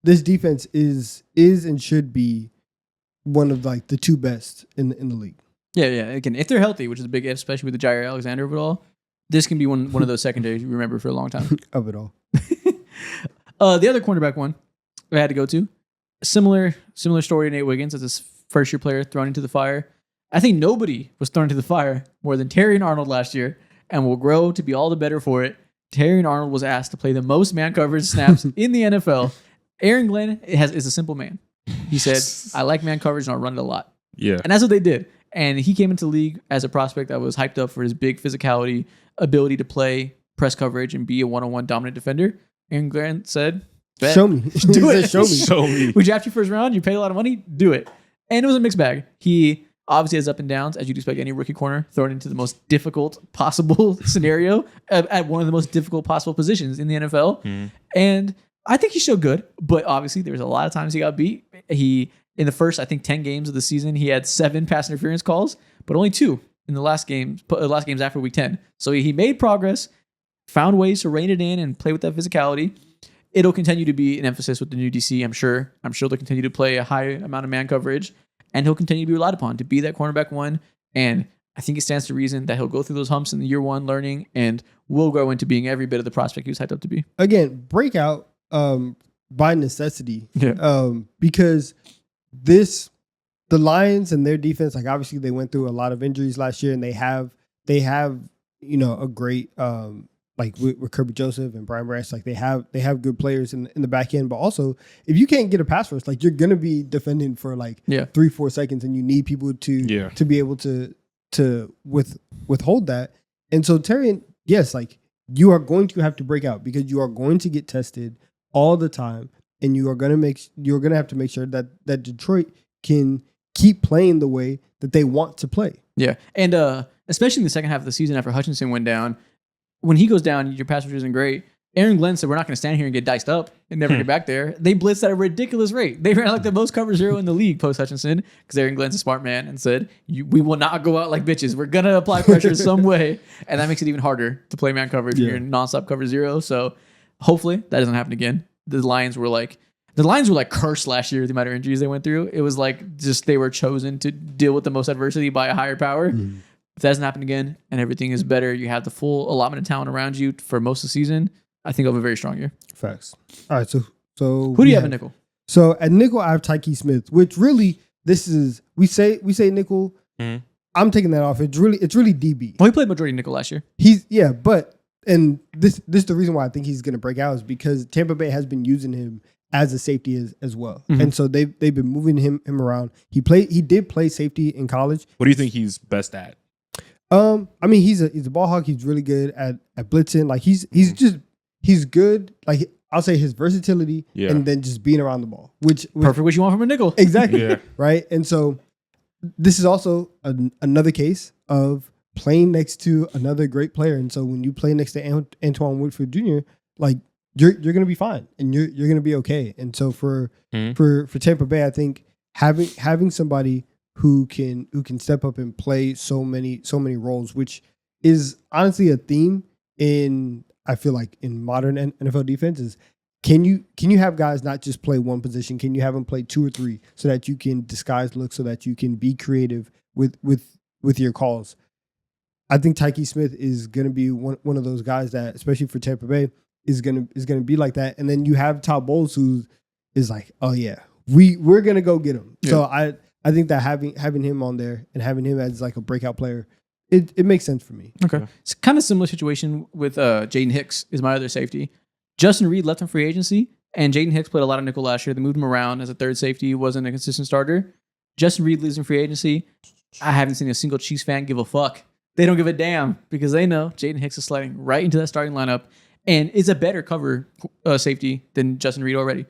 defense is and should be one of like the two best in the league.
Yeah. Again, if they're healthy, which is a big if, especially with the Jair Alexander of it all, this can be one of those secondaries you remember for a long time.
Of it all.
The other cornerback one I had to go to, similar story to Nate Wiggins as this first-year player thrown into the fire. I think nobody was thrown into the fire more than Terrion Arnold last year, and will grow to be all the better for it. Terrion Arnold was asked to play the most man coverage snaps in the NFL. Aaron Glenn is a simple man. He said, I like man coverage and I'll run it a lot.
Yeah.
And that's what they did. And he came into the league as a prospect that was hyped up for his big physicality, ability to play press coverage and be a one-on-one dominant defender. Aaron Glenn said,
show me.
Do it.
Show me.
We draft you first round. You paid a lot of money. Do it. And it was a mixed bag. He obviously has up and downs, as you'd expect any rookie corner, thrown into the most difficult possible scenario at one of the most difficult possible positions in the NFL. And I think he showed good, but obviously there was a lot of times he got beat. In the first, I think, 10 games of the season, he had 7 pass interference calls, but only 2 in the last games after week 10. So he made progress, found ways to rein it in and play with that physicality. It'll continue to be an emphasis with the new DC, I'm sure. I'm sure they'll continue to play a high amount of man coverage, and he'll continue to be relied upon to be that cornerback one. And I think it stands to reason that he'll go through those humps in the year one learning and will grow into being every bit of the prospect he was hyped up to be.
Again, breakout by necessity.
Yeah.
Because the Lions and their defense, like obviously they went through a lot of injuries last year, and they have a great like with Kirby Joseph and Brian Branch, like they have good players in the back end. But also, if you can't get a pass rush, like you're gonna be defending for like 3-4 seconds, and you need people to be able to withhold that. And so Terry, yes, like you are going to have to break out, because you are going to get tested all the time, and you're gonna have to make sure that Detroit can keep playing the way that they want to play.
Yeah, and especially in the second half of the season after Hutchinson went down, when he goes down, your pass rush isn't great. Aaron Glenn said, we're not going to stand here and get diced up and never get back there. They blitzed at a ridiculous rate. They ran like the most cover zero in the league post Hutchinson, because Aaron Glenn's a smart man and said, we will not go out like bitches. We're going to apply pressure some way. And that makes it even harder to play man coverage when you're in nonstop cover zero. So hopefully that doesn't happen again. The Lions were like cursed last year with the amount of injuries they went through. It was like just they were chosen to deal with the most adversity by a higher power. If that doesn't happen again and everything is better, you have the full allotment of talent around you for most of the season, I think I'll have a very strong year.
Facts. All right, so
who do you have at nickel?
So at nickel, I have Tyke Smith, which really this is we say nickel. I'm taking that off. It's really DB.
Well, he played majority nickel last year.
And this is the reason why I think he's going to break out, is because Tampa Bay has been using him as a safety as well. And so they've been moving him around. He did play safety in college.
What do you think he's best at?
I mean, he's a ball hawk. He's really good at blitzing. Like he's good. Like I'll say his versatility and then just being around the ball, which
perfect what you want from a nickel.
Exactly. Right. And so this is also another case of playing next to another great player. And so when you play next to Antoine Woodford Jr., like you're going to be fine and you're going to be okay. And so for Tampa Bay, I think having somebody who can step up and play so many roles, which is honestly a theme I feel like in modern NFL defense, is Can you have guys not just play one position? Can you have them play 2 or 3 so that you can disguise looks, so that you can be creative with your calls? I think Tyke Smith is going to be one of those guys that, especially for Tampa Bay, is going to be like that. And then you have Todd Bowles, who is like, oh yeah, we're going to go get him. Yeah. So I think that having him on there and having him as like a breakout player, it makes sense for me.
Okay. It's kind of similar situation with Jaden Hicks is my other safety. Justin Reed left in free agency, and Jaden Hicks played a lot of nickel last year. They moved him around as a third safety. He wasn't a consistent starter. Justin Reed leaves in free agency. I haven't seen a single Chiefs fan give a fuck. They don't give a damn because they know Jaden Hicks is sliding right into that starting lineup and is a better cover safety than Justin Reed already.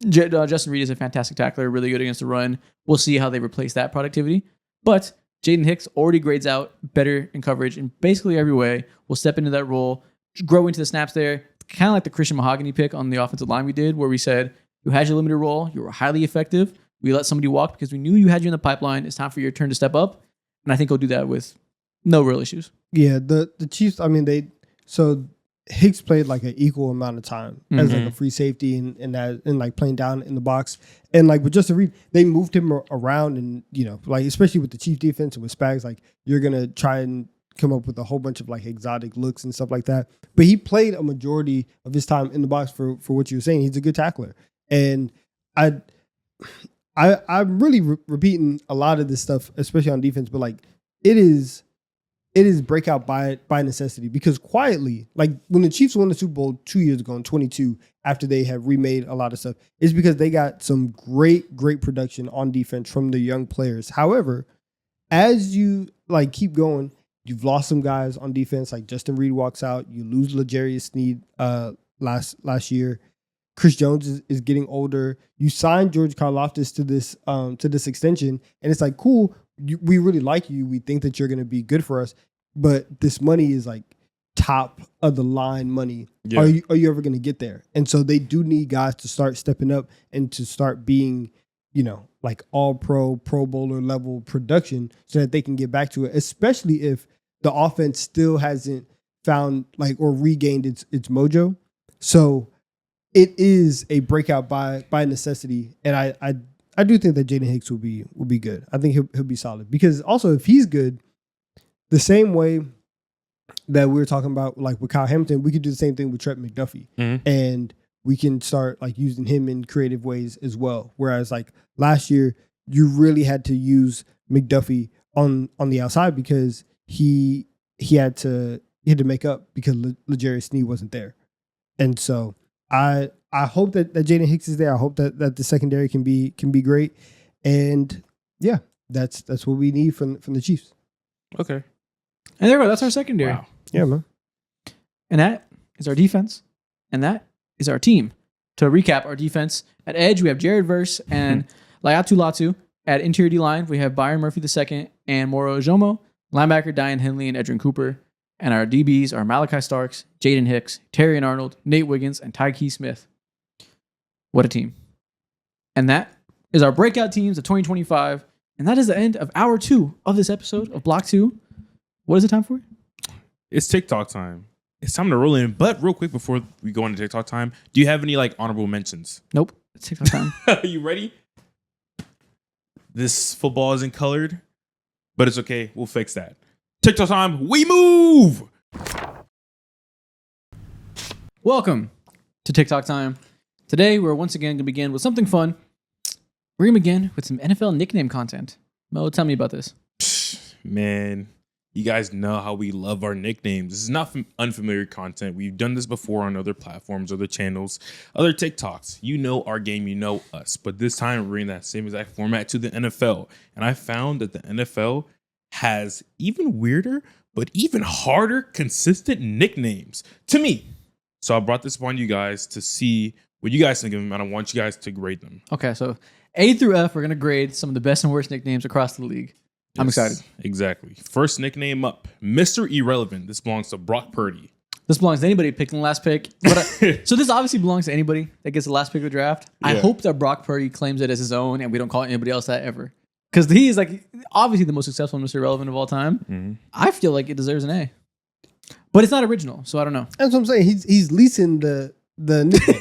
Justin Reed is a fantastic tackler, really good against the run. We'll see how they replace that productivity. But Jaden Hicks already grades out better in coverage in basically every way. Will step into that role, grow into the snaps there. Kind of like the Christian Mahogany pick on the offensive line we did, where we said, you had your limited role, you were highly effective. We let somebody walk because we knew you had you in the pipeline. It's time for your turn to step up. And I think he'll do that with no real issues.
Yeah, the Chiefs, I mean, so Hicks played like an equal amount of time as like a free safety and like playing down in the box. And like with Justin Reed, they moved him around and, like especially with the Chiefs defense and with Spags, like you're going to try and come up with a whole bunch of like exotic looks and stuff like that. But he played a majority of his time in the box for what you were saying. He's a good tackler. And I'm really repeating a lot of this stuff, especially on defense, but like it is breakout by necessity, because quietly, like when the Chiefs won the Super Bowl 2 years ago in 22, after they have remade a lot of stuff, it's because they got some great production on defense from the young players. However, as you like keep going, you've lost some guys on defense, like Justin Reed walks out. You lose L'Jarius Sneed last year. Chris Jones is getting older. You signed George Karlaftis to this extension, and it's like, cool, we really like you. We think that you're going to be good for us, but this money is like top of the line money. Yeah. Are you ever going to get there? And so they do need guys to start stepping up and to start being, like all pro bowler level production, so that they can get back to it, especially if the offense still hasn't found like or regained its mojo. So it is a breakout by necessity. And I do think that Jaden Hicks will be good. I think he'll be solid, because also if he's good, the same way that we were talking about like with Kyle Hamilton, we could do the same thing with Trent McDuffie. And we can start like using him in creative ways as well. Whereas like last year, you really had to use McDuffie on the outside because he had to make up because L'Jarius Sneed wasn't there. And so I hope that Jaden Hicks is there. I hope that the secondary can be great. And yeah, that's what we need from the Chiefs.
Okay.
And there we go. That's our secondary.
Wow.
Yeah, man.
And that is our defense. And that is our team. To recap, our defense at edge, we have Jared Verse and Laiatu Latu. At interior D-line, we have Byron Murphy II and Moro Ojomo. Linebacker, Diane Henley and Edrin Cooper. And our DBs are Malachi Starks, Jaden Hicks, Terry and Arnold, Nate Wiggins, and Tyke Smith. What a team. And that is our breakout teams of 2025. And that is the end of hour 2 of this episode of Block 2. What is it time for?
It's TikTok time. It's time to roll in. But real quick before we go into TikTok time, do you have any like honorable mentions?
Nope. It's TikTok time.
Are you ready? This football isn't colored, but it's okay. We'll fix that. TikTok time. We move.
Welcome to TikTok time. Today, we're once again going to begin with something fun. We're going to begin with some NFL nickname content. Mo, tell me about this.
Man, you guys know how we love our nicknames. This is not unfamiliar content. We've done this before on other platforms, other channels, other TikToks. You know our game, you know us. But this time, we're bringing that same exact format to the NFL. And I found that the NFL has even weirder, but even harder, consistent nicknames to me. So I brought this upon you guys to see what you guys think of them, and I want you guys to grade them.
Okay, so A through F, we're going to grade some of the best and worst nicknames across the league. Yes, I'm excited.
Exactly. First nickname up, Mr. Irrelevant. This belongs to Brock Purdy.
This belongs to anybody picking the last pick. So this obviously belongs to anybody that gets the last pick of the draft. Yeah. I hope that Brock Purdy claims it as his own and we don't call anybody else that ever. Because he is like obviously the most successful Mr. Irrelevant of all time. Mm-hmm. I feel like it deserves an A. But it's not original, so I don't know.
That's what I'm saying. He's leasing the nickname.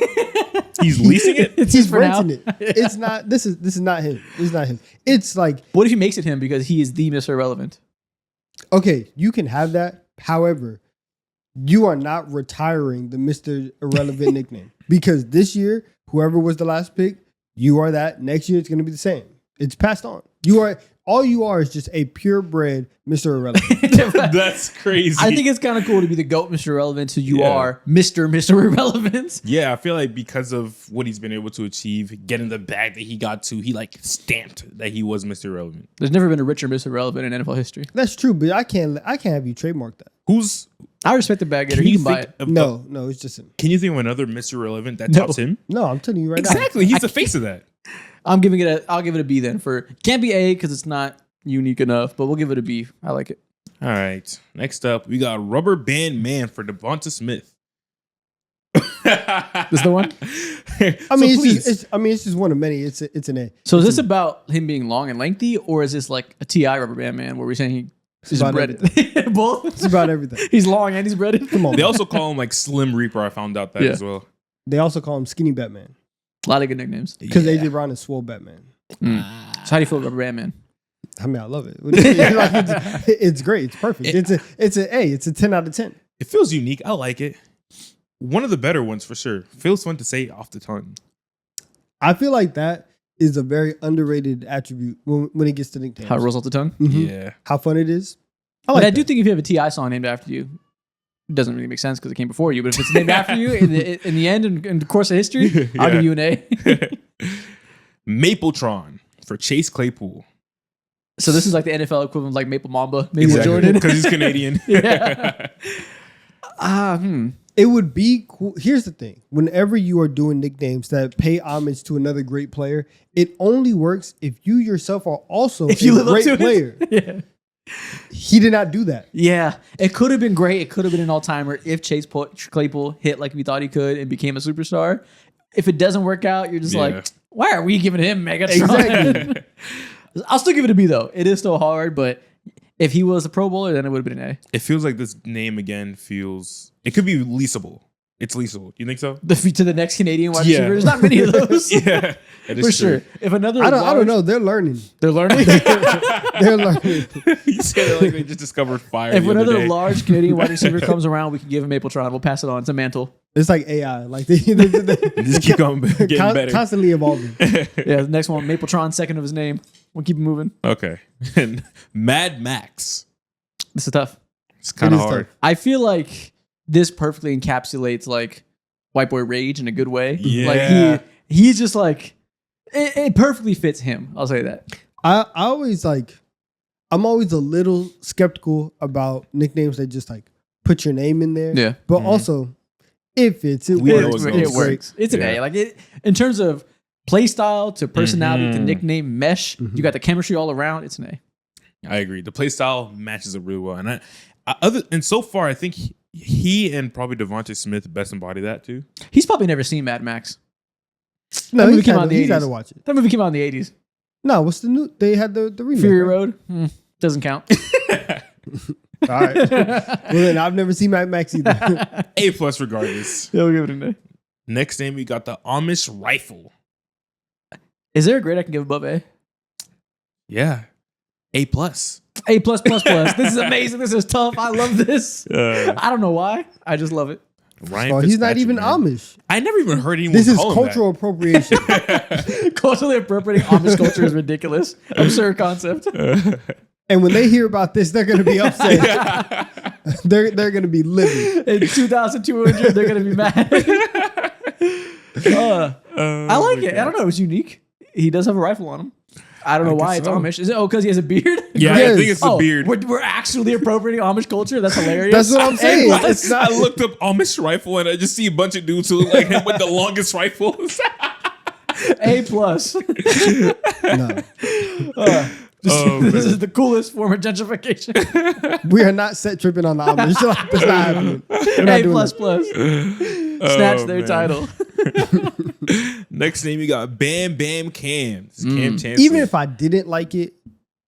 He's leasing it.
He's renting it. It's not. This is not him. It's not him. It's like,
what if he makes it him because he is the Mr. Irrelevant?
okay, you can have that. However, you are not retiring the Mr. Irrelevant nickname, because this year, whoever was the last pick, you are that. Next year, it's going to be the same. It's passed on. All you are is just a purebred Mr. Irrelevant.
That's crazy.
I think it's kind of cool to be the GOAT Mr. Irrelevant, so you are Mr. Irrelevant.
Yeah, I feel like because of what he's been able to achieve, getting the bag that he got to, he like stamped that he was Mr. Irrelevant.
There's never been a richer Mr. Irrelevant in NFL history.
That's true, but I can't have you trademark that.
I respect the bag getter. He can buy it.
No, it's just him.
Can you think of another Mr. Irrelevant that tops him?
No, I'm telling you right now.
Exactly. He's the face of that.
I'll give it a B then. Can't be A because it's not unique enough, but we'll give it a B. I like it.
All right. Next up, we got Rubber Band Man for Devonta Smith.
This the one?
It's just one of many. It's an A.
So is this about him being long and lengthy, or is this like a T.I. Rubber Band Man where we're saying he's breaded? Both.
It's about everything.
He's long and he's breaded.
Come on.
They also call him like Slim Reaper. I found out that as well.
They also call him Skinny Batman.
A lot of good nicknames.
Because AJ Brown is Swole Batman.
So how do you feel about Rubber Band Man?
I mean, I love it. It's great. It's perfect. It's an A. It's a 10 out of 10.
It feels unique. I like it. One of the better ones for sure. Feels fun to say off the tongue.
I feel like that is a very underrated attribute when it gets to nicknames.
How it rolls off the tongue?
Mm-hmm.
Yeah.
How fun it is.
I do think if you have a T.I. song named after you, it doesn't really make sense because it came before you. But if it's named after you in the end, in the course of history, I'll give you an A.
Mapletron for Chase Claypool.
So this is like the NFL equivalent of like Maple Mamba, Maple Jordan.
Because he's Canadian.
Yeah.
It would be cool. Here's the thing. Whenever you are doing nicknames that pay homage to another great player, it only works if you yourself are also a great player.
Yeah.
He did not do that.
Yeah. It could have been great. It could have been an all-timer if Chase Claypool hit like we thought he could and became a superstar. If it doesn't work out, you're just like, why are we giving him Megatron?
Exactly.
I'll still give it a B though. It is still hard, but if he was a Pro Bowler, then it would have been an A.
It feels like this name again feels... It could be leasable. It's leasable. You think so?
To the next Canadian wide receiver. There's not many of those.
Yeah.
For sure. If another
I don't know. They're learning.
They're learning?
They're learning.
You said it like they just discovered fire.
If another large Canadian wide receiver comes around, we can give him Mapletron. We'll pass it on. It's a mantle.
It's like AI. Like they
just keep on getting better.
Constantly evolving.
Yeah, the next one, Mapletron, second of his name. We'll keep it moving.
Okay. And Mad Max.
This is tough.
It's kind of hard.
Tough. I feel like this perfectly encapsulates like white boy rage in a good way.
Yeah.
Like he's just like it perfectly fits him. I'll say that.
I'm always a little skeptical about nicknames that just like put your name in there.
Yeah.
But also it fits. It
works. It's an A. Like it in terms of play style to personality to nickname mesh, you got the chemistry all around. It's an A.
I agree. The play style matches up really well. And so far I think he and probably Devonta Smith best embody that too.
He's probably never seen Mad Max.
No, he's got to watch it.
That movie came out in the 80s.
No, what's the new? They had the remake.
Fury Road? Doesn't count.
All right. Well, then I've never seen Mad Max either.
A+ regardless.
Yeah, we'll give it an A.
Next name, we got the Amish Rifle.
Is there a grade I can give above A?
Yeah. A+.
A+++. This is amazing. This is tough. I love this. I don't know why. I just love it.
Ryan
he's not even Amish.
I never even heard anyone
This is
call him
cultural appropriation.
Culturally appropriating Amish culture is ridiculous. Absurd concept.
And when they hear about this, they're going to be upset. They're going to be livid.
In 2,200, they're going to be mad. I like it. I don't know. It's unique. He does have a rifle on him. I don't know why it's Amish. Is it because he has a beard?
Yeah, I think it's the beard.
We're actually appropriating Amish culture? That's hilarious.
That's what I'm saying.
I looked up Amish rifle and I just see a bunch of dudes who look like him with the longest rifles.
A+.
No.
This is the coolest form of gentrification.
We are not set tripping on the Amish. That's not happening.
A++. Snatch their title.
Next name, you got Bam Bam Cam. This is Cam Chancellor.
Even if I didn't like it,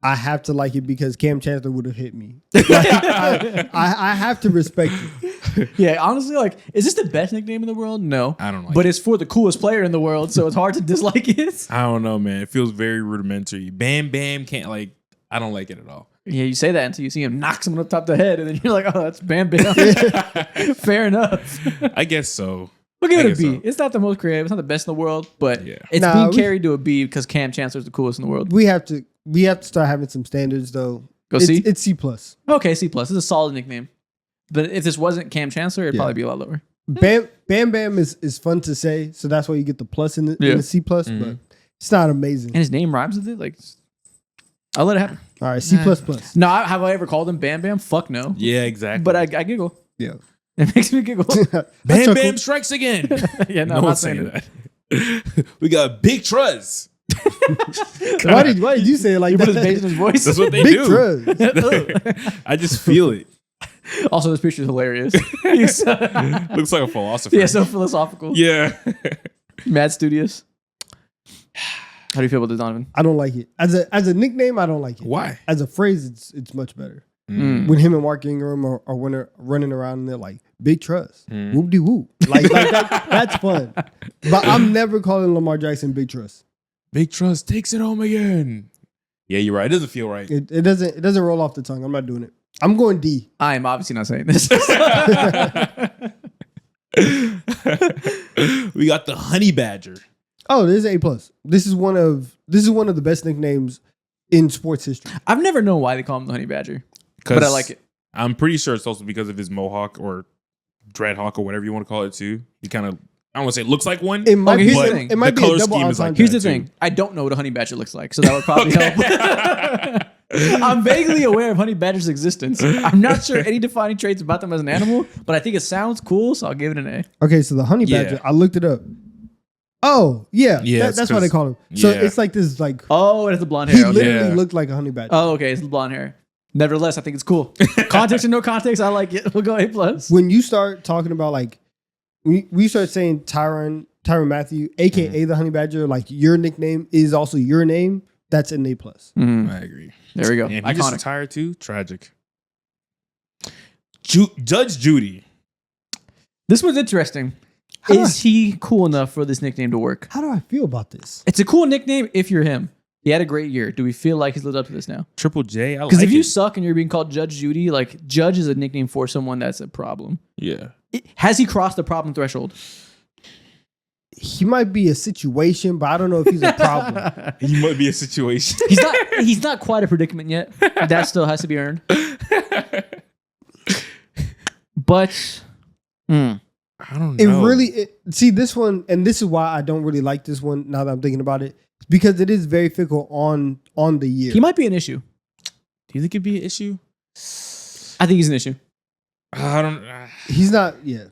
I have to like it because Cam Chancellor would have hit me. Like, I have to respect it.
Yeah, honestly, like, is this the best nickname in the world? No.
I don't like
but
it.
it's for the coolest player in the world, so it's hard to dislike it.
I don't know, man. It feels very rudimentary. Bam Bam can't like. I don't like it at all.
Yeah, you say that until you see him knock someone up top of the head, and then you're like, oh, that's Bam Bam. Fair enough.
I guess so.
We'll give
I
it a
guess
B.
so.
It's not the most creative. It's not the best in the world, but
Yeah.
it's
Nah,
being
we-
carried to a B because Cam Chancellor's the coolest in the world.
We have to start having some standards though.
Go C?
It's C plus.
Okay, C+. It's a solid nickname. But if this wasn't Cam Chancellor, it'd
Yeah.
probably be a lot lower.
Bam Bam is fun to say, so that's why you get the plus in the C plus,
Mhm.
but it's not amazing.
And his name rhymes with it. Like, I'll let it happen.
All right, C plus plus.
No, have I ever called him Bam Bam? Fuck no.
Yeah, exactly.
But I giggle.
Yeah.
It makes me giggle.
Bam Bam strikes again.
Yeah, no,
No
I'm not
one's
saying
saying
it.
that. We got Big Truz.
Why did you say it like
You
that?
put his bass in his voice.
That's what they
Big
do.
trust.
I just feel it.
Also, this picture is hilarious. He's,
Looks like a philosopher.
yeah, so philosophical.
Yeah.
Mad studious. How do you feel about this, Donovan?
I don't like it. As a nickname, I don't like it.
Why?
As a phrase, it's much better.
Mm.
When him and Mark Ingram are when they're running around and they're like, big trust.
Mm.
Whoop de whoop. Like that's fun. But I'm never calling Lamar Jackson big trust.
Big Truz takes it home again. Yeah, you're right. It doesn't feel right.
It doesn't roll off the tongue. I'm not doing it. I'm going D.
I am obviously not saying this.
We got the Honey Badger.
Oh, this is A plus. This is one of the best nicknames in sports history.
I've never known why they call him the Honey Badger, but I like it.
I'm pretty sure it's also because of his mohawk or dreadhawk or whatever you want to call it too. He kind of, I don't want to say it looks like one.
It might
Okay,
be
here's the
a-
thing.
it might
The
be a
color
double
scheme is like
entendre.
Here's the
too.
thing. I don't know what a honey badger looks like, so that would probably help. I'm vaguely aware of honey badger's existence. I'm not sure any defining traits about them as an animal, but I think it sounds cool, so I'll give it an A.
Okay, so the honey
Yeah.
badger, I looked it up. Oh, yeah.
Yeah,
that's why they call him. So
yeah.
it's like this, like,
Oh, it has the blonde
he
hair. Okay.
literally
Yeah.
looked like a honey badger.
Oh, okay, it's the blonde hair. Nevertheless, I think it's cool. Context or no context, I like it. We'll go A plus.
When you start talking about, like, we start saying Tyrann Matthew, a.k.a. the honey badger, like, your nickname is also your name, that's an A plus.
Mhm.
I agree.
There we go.
And he just
Iconic.
retired too. Tragic. Judge Judy.
This one's interesting.
How do
Is he cool enough for this nickname to work?
How do I feel about this?
It's a cool nickname if you're him. He had a great year. Do we feel like he's lived up to this now?
Triple J. I like
Because if you
it.
suck and you're being called Judge Judy, like Judge is a nickname for someone that's a problem.
Yeah.
Has he crossed the problem threshold?
He might be a situation, but I don't know if he's a problem.
He might be a situation.
He's not quite a predicament yet. That still has to be earned. But
I don't know.
See this one, and this is why I don't really like this one now that I'm thinking about it, because it is very fickle on the year.
he might be an issue.
Do you think it'd be an issue?
I think he's an issue.
I don't.
He's not, yeah.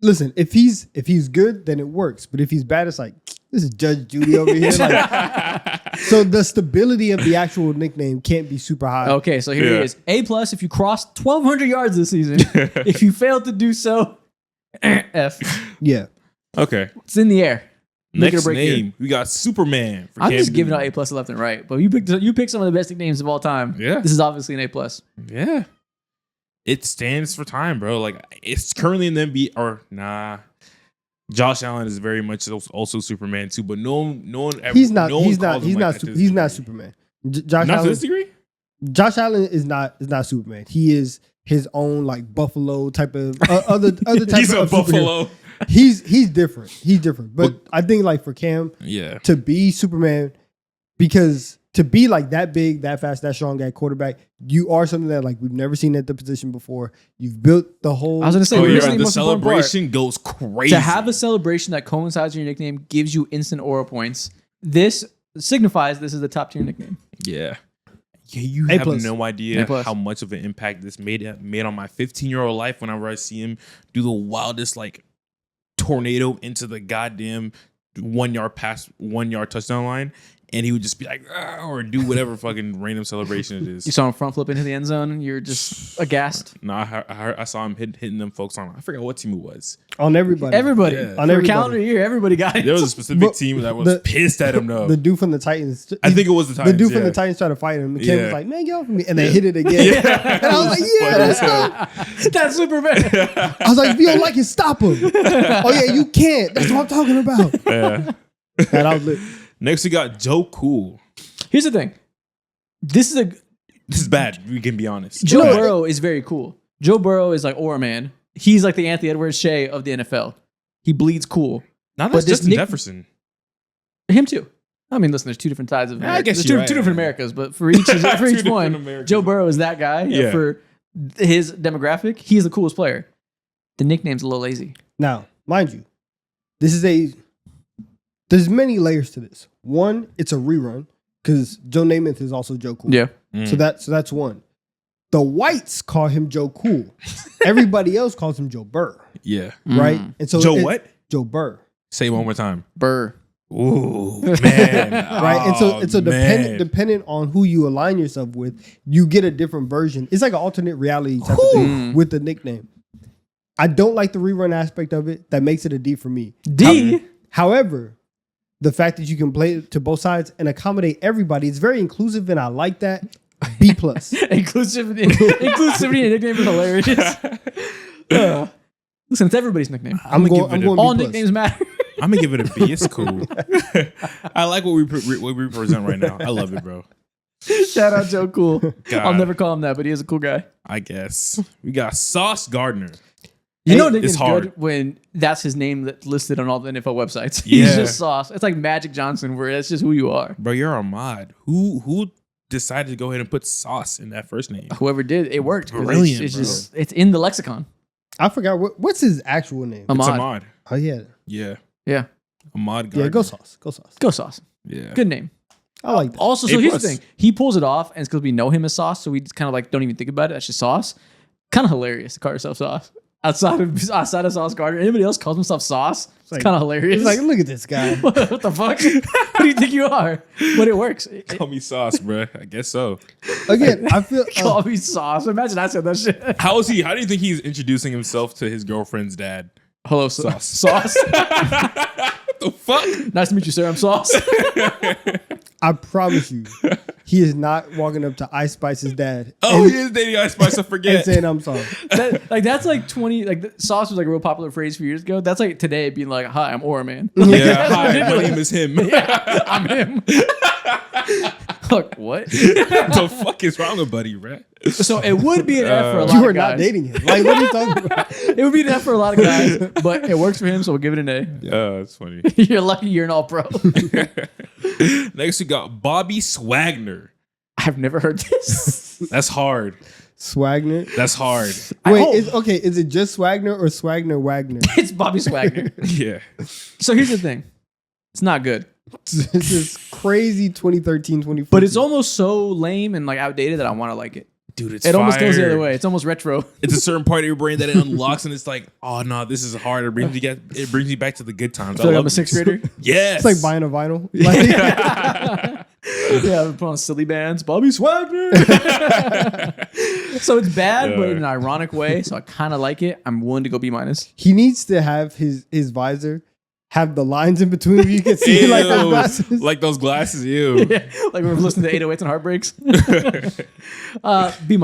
Listen, if he's good, then it works. But if he's bad, it's like, this is Judge Judy over here. Like, so the stability of the actual nickname can't be super high.
Okay, so here
Yeah.
he is. A plus if you crossed 1,200 yards this season. If you failed to do so, F.
Yeah.
Okay.
It's in the air. Make it or
Next
break it.
name, we got Superman. For
I'm
Cam
just giving out
Newton.
A plus left and right. But you picked some of the best nicknames of all time.
Yeah.
This is obviously an A plus.
Yeah. It stands for time, bro. Like it's currently in the NBA or nah. Josh Allen is very much also Superman too, but no one ever.
He's not.
no one
He's not.
calls him
He's
like
not.
that to this
He's not
degree.
Superman. Josh
Not to
Allen.
this degree.
Josh Allen is not Superman. He is his own like Buffalo type of other type
He's a
of superhero.
Buffalo.
He's different. He's different. But I think like for Cam
Yeah.
to be Superman, because to be like that big, that fast, that strong, that quarterback, you are something that like we've never seen at the position before. You've built the whole.
I was going to say,
Oh,
we're
yeah.
missing
The
most important part.
celebration goes crazy.
To have a celebration that coincides with your nickname gives you instant aura points. This signifies this is the top tier nickname.
Yeah. Yeah, you
A
have
plus.
no idea
A plus.
how much of an impact this made on my 15-year-old life whenever I see him do the wildest like tornado into the goddamn 1 yard touchdown line. and he would just be like, or do whatever fucking random celebration it is.
You saw him front flip into the end zone, and you're just aghast.
No, I saw him hitting them folks on. I forgot what team it was.
On everybody.
Everybody.
Yeah.
On every calendar year, everybody got it.
There was a specific team that was pissed at him, though.
The dude from the Titans.
I think it was the Titans.
The dude from the Titans tried to fight him. Ken was like, man, get off of me. And they hit it again. And I was like,
That's super bad.
I was like, if you don't like it, stop him. Oh, yeah, you can't. That's what I'm talking about.
Yeah.
And I was like,
Next, we got Joe Cool.
Here's the thing. This
is bad. We can be honest.
Joe Burrow is very cool. Joe Burrow is like Aura Man. He's like the Anthony Edwards Shea of the NFL. He bleeds cool.
Not that's Justin Jefferson.
Him too. I mean, listen, there's two different sides of America.
I guess
there's
you're
two different Americas, but for each one,
Americas.
Joe Burrow is that guy.
Yeah.
For his demographic, he's the coolest player. The nickname's a little lazy.
now, mind you, there's many layers to this. One, it's a rerun because Joe Namath is also Joe Cool.
Yeah.
So that's one. The whites call him Joe Cool. Everybody else calls him Joe Burr.
Yeah.
Right? And so
Joe what?
Joe Burr.
Say it one more time.
Burr.
Ooh, man.
Right? And so dependent on who you align yourself with, you get a different version. It's like an alternate reality type of thing with the nickname. I don't like the rerun aspect of it. That makes it a D for me.
D?
However, the fact that you can play to both sides and accommodate everybody, it's very inclusive, and I like that. B plus.
Inclusivity and nickname is hilarious. Listen, it's everybody's nickname.
I'm going
All
B+.
nicknames matter.
I'm gonna give it a B. It's cool. I like what we present right now. I love it, bro.
Shout out Joe Cool.
God.
I'll never call him that, but he is a cool guy.
I guess we got Sauce Gardner.
You know,
it's
nickname's
hard
good when that's his name that's listed on all the NFL websites.
Yeah.
He's just Sauce. It's like Magic Johnson, where that's just who you are.
Bro, you're a mod. Who decided to go ahead and put Sauce in that first name?
Whoever did, it worked.
Brilliant,
it's in the lexicon.
I forgot what's his actual name.
It's Ahmad.
Oh yeah,
Yeah.
Ahmad Gardner.
yeah. Go Sauce.
Go Sauce.
Yeah.
Good name.
I like that.
Also, so here's the thing. He pulls it off, and it's because we know him as Sauce, so we just kind of like don't even think about it. That's just Sauce. Kind of hilarious to call yourself Sauce. Outside of Sauce Gardner, anybody else calls himself Sauce? It's kind of hilarious.
It's like, look at this guy.
What the fuck? Who do you think you are? But it works.
Call me Sauce, bro. I guess so.
Again, I feel
Call me Sauce. Imagine I said that shit.
How do you think he's introducing himself to his girlfriend's dad?
Hello,
Sauce.
Sauce.
What the fuck?
Nice to meet you, sir. I'm Sauce.
I promise you, he is not walking up to Ice Spice's dad.
Oh, he is dating Ice Spice. I forget.
And saying I'm sorry.
That's like 20. Like Sauce was like a real popular phrase a few years ago. That's like today being like, "Hi, I'm Aura Man."
Yeah, hi, my name is him.
Yeah, I'm him. Look, what?
The fuck is wrong with Buddy, right?
So it would be an F for a lot
You
of
are
guys.
not dating him. Like, what are you talking about?
It would be an F for a lot of guys, but it works for him, so we'll give it an A.
That's funny.
You're lucky you're an All-Pro.
Next, we got Bobby Swagner.
I've never heard this.
That's hard.
Swagner.
That's hard.
Wait, is it just Swagner or Swagner Wagner?
It's Bobby Swagner.
Yeah.
So here's the thing. It's not good.
This is crazy 2013, 2014.
But it's almost so lame and like outdated that I want to like it.
Dude, it's
It almost goes the
fire.
other way. It's almost retro.
It's a certain part of your brain that it unlocks, and it's like, oh no, this is hard. It brings me back to the good times.
I feel like
love
I'm a sixth
this.
grader.
Yes,
It's like buying a vinyl. Like,
Yeah, we put on silly bands. Bobby Swagner. So it's bad, but in an ironic way. So I kind of like it. I'm willing to go B-.
he needs to have his visor have the lines in between where you can see like those glasses.
Like those glasses. Ew.
Yeah, like we're listening to 808s and Heartbreaks. B-.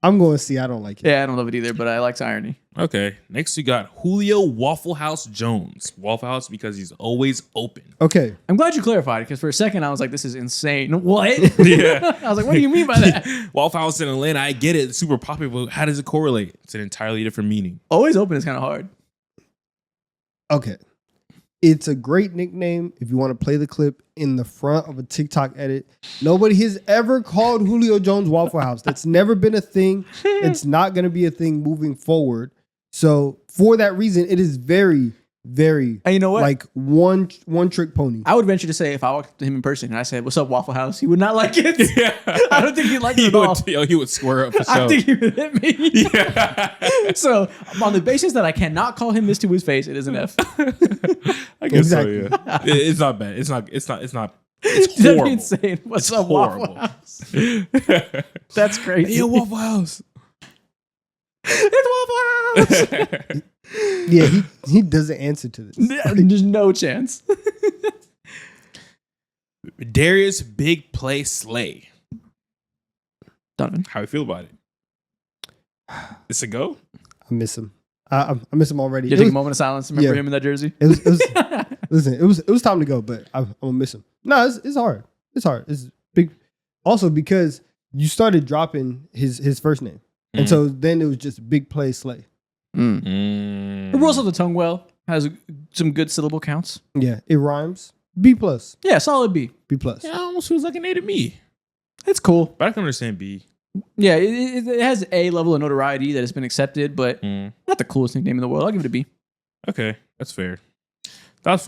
I'm going to see. I don't like it.
Yeah, I don't love it either, but I like irony.
Okay. Next, we got Julio Waffle House Jones. Waffle House because he's always open.
Okay.
I'm glad you clarified because for a second I was like, this is insane. What?
Yeah.
I was like, what do you mean by that?
Waffle House in Atlanta, I get it. It's super popular, but how does it correlate? It's an entirely different meaning.
Always open is kind of hard.
Okay. It's a great nickname if you want to play the clip in the front of a TikTok edit. Nobody has ever called Julio Jones Waffle House. That's never been a thing. It's not going to be a thing moving forward. So for that reason, it is very, very
And you know what?
like one trick pony.
I would venture to say if I walked up to him in person and I said, "What's up, Waffle House?" he would not like it.
Yeah.
I don't think he'd like it at all.
He would square up for sure.
I think he would hit me.
Yeah.
So on the basis that I cannot call him this to his face, it is an F.
I guess
Exactly.
so, yeah. It's not bad. It's not It's
That'd be
horrible.
insane. What's
It's
up, Waffle
horrible.
House? That's crazy.
Hey, yo, Waffle House.
It's Waffle House.
Yeah, he doesn't answer to this.
There's no chance.
Darius Big Play Slay.
Donovan.
How you feel about it? It's a go?
I miss him. I miss him already.
You take a moment of silence. Remember
yeah.
him in that jersey?
It was listen. It was time to go, but I'm gonna miss him. No, it's hard. It's hard. It's big. Also because you started dropping his first name, and so then it was just Big Play Slay.
It rolls off the tongue well. Has some good syllable counts.
Yeah, it rhymes. B plus.
Yeah, solid B.
B plus.
Yeah, it almost feels like an A to me.
It's cool.
But I can understand B.
Yeah, it has a level of notoriety that has been accepted, but not the coolest nickname in the world. I'll give it a B.
Okay, that's fair. That was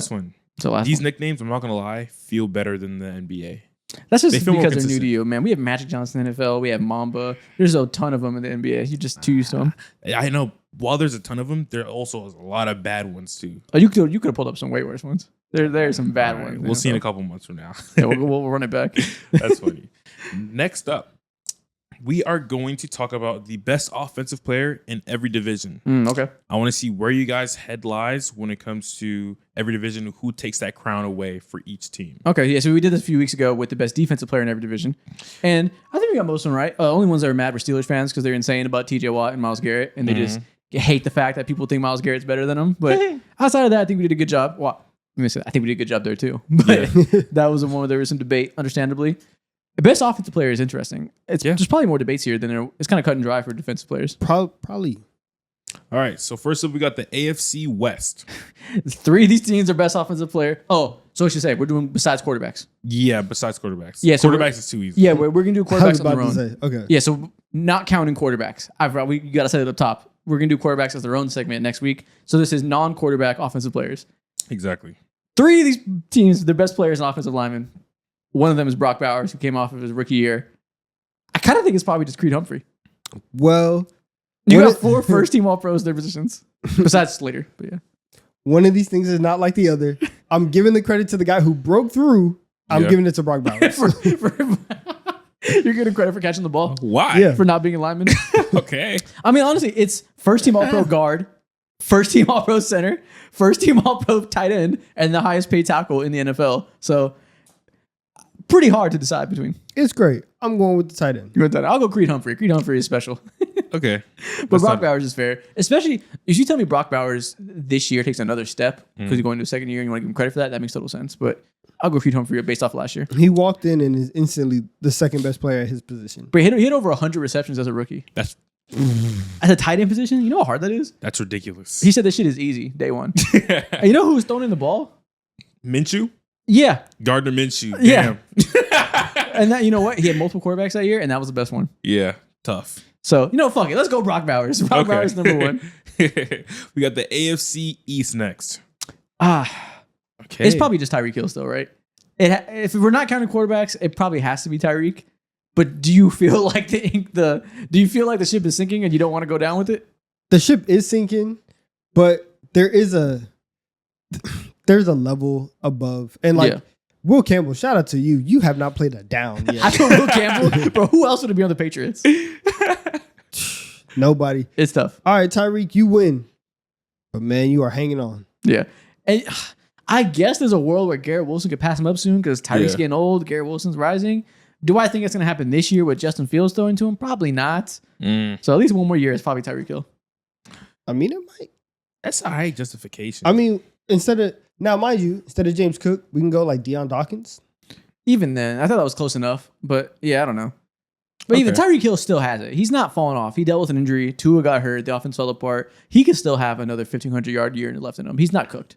fun.
So
These nicknames, I'm not going to lie, feel better than the NBA.
that's just
They feel more
because they're new
consistent.
to you, man. We have Magic Johnson in the NFL. We have Mamba. There's a ton of them in the NBA. You're just too used to them.
I know. While there's a ton of them, there also is a lot of bad ones too.
Oh, you could have pulled up some way worse ones. There are some bad
All right,
ones.
we'll see in a couple months from now.
Yeah, we'll run it back.
That's funny. Next up, we are going to talk about the best offensive player in every division.
Okay.
I want to see where you guys' head lies when it comes to every division, who takes that crown away for each team.
Okay, yeah, so we did this a few weeks ago with the best defensive player in every division. And I think we got most of them right. Only ones that were mad were Steelers fans because they're insane about TJ Watt and Myles Garrett, and they just hate the fact that people think Myles Garrett's better than him. But outside of that, I think we did a good job. Well, I think we did a good job there too. But that was the one where there was some debate, understandably. The best offensive player is interesting. There's probably more debates here than it's kind of cut and dry for defensive players.
Probably.
All right, so first up, we got the AFC West.
3 of these teams are best offensive player. Oh, so I should say, we're doing besides quarterbacks.
Yeah, besides quarterbacks.
Yeah, so
quarterbacks is too easy.
Yeah, we're going to do
I was
quarterbacks on
about
their
to
own.
say. Okay.
Yeah, so not counting quarterbacks. You got to set it up top. We're going to do quarterbacks as their own segment next week. So this is non-quarterback offensive players.
Exactly.
3 of these teams, their best players and offensive linemen. One of them is Brock Bowers, who came off of his rookie year. I kind of think it's probably just Creed Humphrey.
Well,
You got 4 first-team All-Pros in their positions, besides Slater. But yeah,
one of these things is not like the other. I'm giving the credit to the guy who broke through. I'm giving it to Brock Bowers.
You're getting credit for catching the ball.
Why?
Yeah.
For not being a lineman.
Okay.
I mean, honestly, it's first-team All-Pro guard, first-team All-Pro center, first-team All-Pro tight end, and the highest-paid tackle in the NFL. So pretty hard to decide between.
It's great. I'm going with the tight end.
I'll go Creed Humphrey. Creed Humphrey is special.
Okay.
But Brock Bowers is fair. Especially if you tell me Brock Bowers this year takes another step because he's going to a second year and you want to give him credit for that, that makes total sense. But I'll go Creed Humphrey based off last year.
He walked in and is instantly the second best player at his position.
But he hit over 100 receptions as a rookie.
That's
At a tight end position, you know how hard that is?
that's ridiculous.
He said this shit is easy, day one. And you know who was throwing in the ball?
Minshew?
Yeah.
Gardner Minshew.
Yeah.
Damn.
And that, you know what? He had multiple quarterbacks that year, and that was the best one.
Yeah. Tough.
So, fuck it. Let's go Brock Bowers. Brock Bowers number 1.
We got the AFC East next.
Okay.
Okay.
It's probably just Tyreek Hill still, right? If we're not counting quarterbacks, it probably has to be Tyreek. But do you feel like do you feel like the ship is sinking and you don't want to go down with it?
The ship is sinking, but there's a level above. And Will Campbell, shout out to you. You have not played a down yet.
I told Will Campbell, bro, who else would it be on the Patriots?
Nobody.
It's tough.
All right, Tyreek, you win. But man, you are hanging on.
Yeah. And I guess there's a world where Garrett Wilson could pass him up soon because Tyreek's getting old. Garrett Wilson's rising. Do I think it's going to happen this year with Justin Fields throwing to him? Probably not. So at least one more year is probably Tyreek Hill.
I mean, it might.
That's all right justification.
I mean, instead of James Cook, we can go like Deion Dawkins.
Even then, I thought that was close enough. But yeah, I don't know. But even Tyreek Hill still has it. He's not falling off. He dealt with an injury. Tua got hurt. The offense fell apart. He could still have another 1,500-yard year left in him. He's not cooked.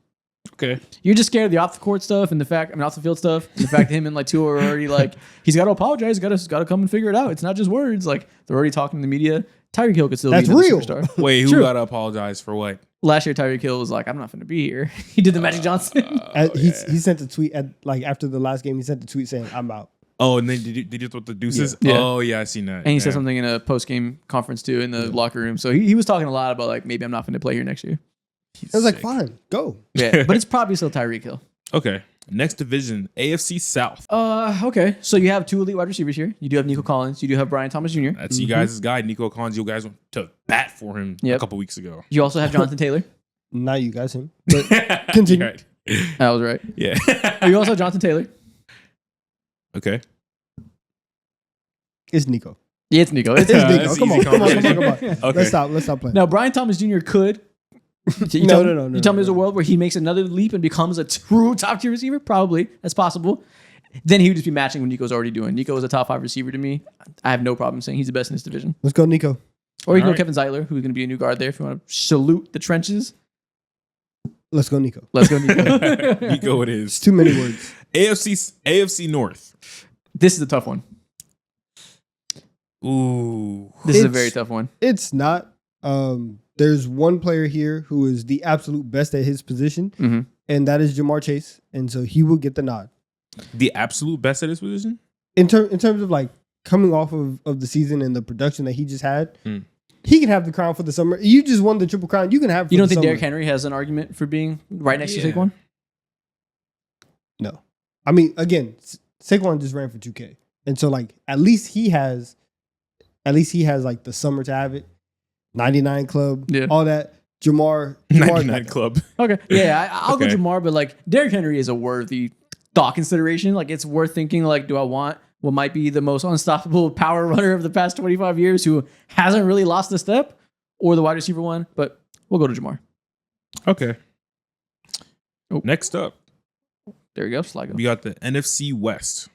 Okay.
You're just scared of the off the court stuff and off the field stuff. And the fact that him and like Tua are already like, he's got to apologize. Got to come and figure it out. It's not just words. Like they're already talking to the media. Tyreek Hill could still
That's
be another
real.
superstar.
Wait, who
True.
got to apologize for what?
Last year, Tyreek Hill was like, I'm not going to be here. He did the Magic Johnson.
He sent a tweet after the last game. He sent a tweet saying, "I'm out."
Oh, and then did you throw the deuces?
Yeah.
Oh, yeah, I seen that.
And he said something in a post-game conference too in the locker room. So he was talking a lot about like, maybe I'm not going to play here next year.
I was like, "Fine, go."
Yeah, but it's probably still Tyreek Hill.
Okay. Next division, AFC South.
Okay. So you have 2 elite wide receivers here. You do have Nico Collins. You do have Brian Thomas Jr.
That's you guys' guy, Nico Collins. You guys went to bat for him a couple weeks ago.
You also have Jonathan Taylor.
Not you guys, him. But continue.
Right.
That was right.
Yeah.
You also have Jonathan Taylor.
Okay.
It's Nico.
Yeah, it's Nico.
It's Nico. Come on.
Okay.
Let's stop playing.
Now, Brian Thomas Jr. could.
No.
You tell me there's a world where he makes another leap and becomes a true top tier receiver? Probably. That's possible. Then he would just be matching what Nico's already doing. Nico is a top 5 receiver to me. I have no problem saying he's the best in this division.
Let's go, Nico.
Or you can go Kevin Zeitler, who's going to be a new guard there if you want to salute the trenches.
Let's go, Nico.
Let's go, Nico.
Nico it
It's
is.
too many words.
AFC North.
This is a tough one.
Ooh.
This is a very tough one.
It's not. There's one player here who is the absolute best at his position, and that is Jamar Chase, and so he will get the nod.
The absolute best at his position?
In terms of like coming off of the season and the production that he just had, he can have the crown for the summer. You just won the Triple Crown. You can have it for
You don't
the
think
summer.
Derrick Henry has an argument for being right next to Saquon?
No. I mean, again, Saquon just ran for 2K. And so like at least he has like the summer to have it. 99 club, all that. Jamar
99 club.
Okay. Yeah, I'll go
Okay.
Jamar, but like Derrick Henry is a worthy thought consideration. Like it's worth thinking, like, do I want what might be the most unstoppable power runner of the past 25 years who hasn't really lost a step, or the wide receiver one? But we'll go to Jamar.
Okay.
Oh.
Next up,
There you go. Sligo.
we got the NFC West.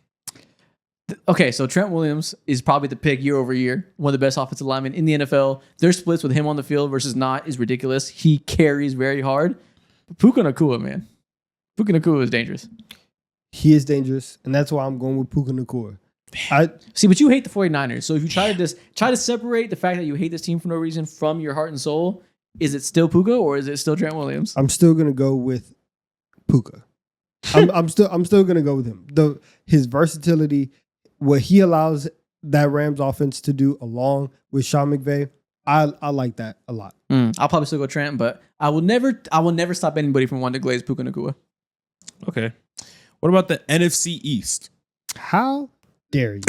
Okay, so Trent Williams is probably the pick year over year, one of the best offensive linemen in the NFL. Their splits with him on the field versus not is ridiculous. He carries very hard. But Puka Nacua, man. Puka Nacua is dangerous.
He is dangerous, and that's why I'm going with Puka Nacua.
See, but you hate the 49ers. So if you try to separate the fact that you hate this team for no reason from your heart and soul, is it still Puka or is it still Trent Williams?
I'm still gonna go with Puka. I'm still gonna go with him. His versatility, what he allows that Rams offense to do along with Sean McVay, I like that a lot.
I'll probably still go Trent, but I will never stop anybody from wanting to glaze Puka Nacua.
Okay. What about the NFC East?
How dare you?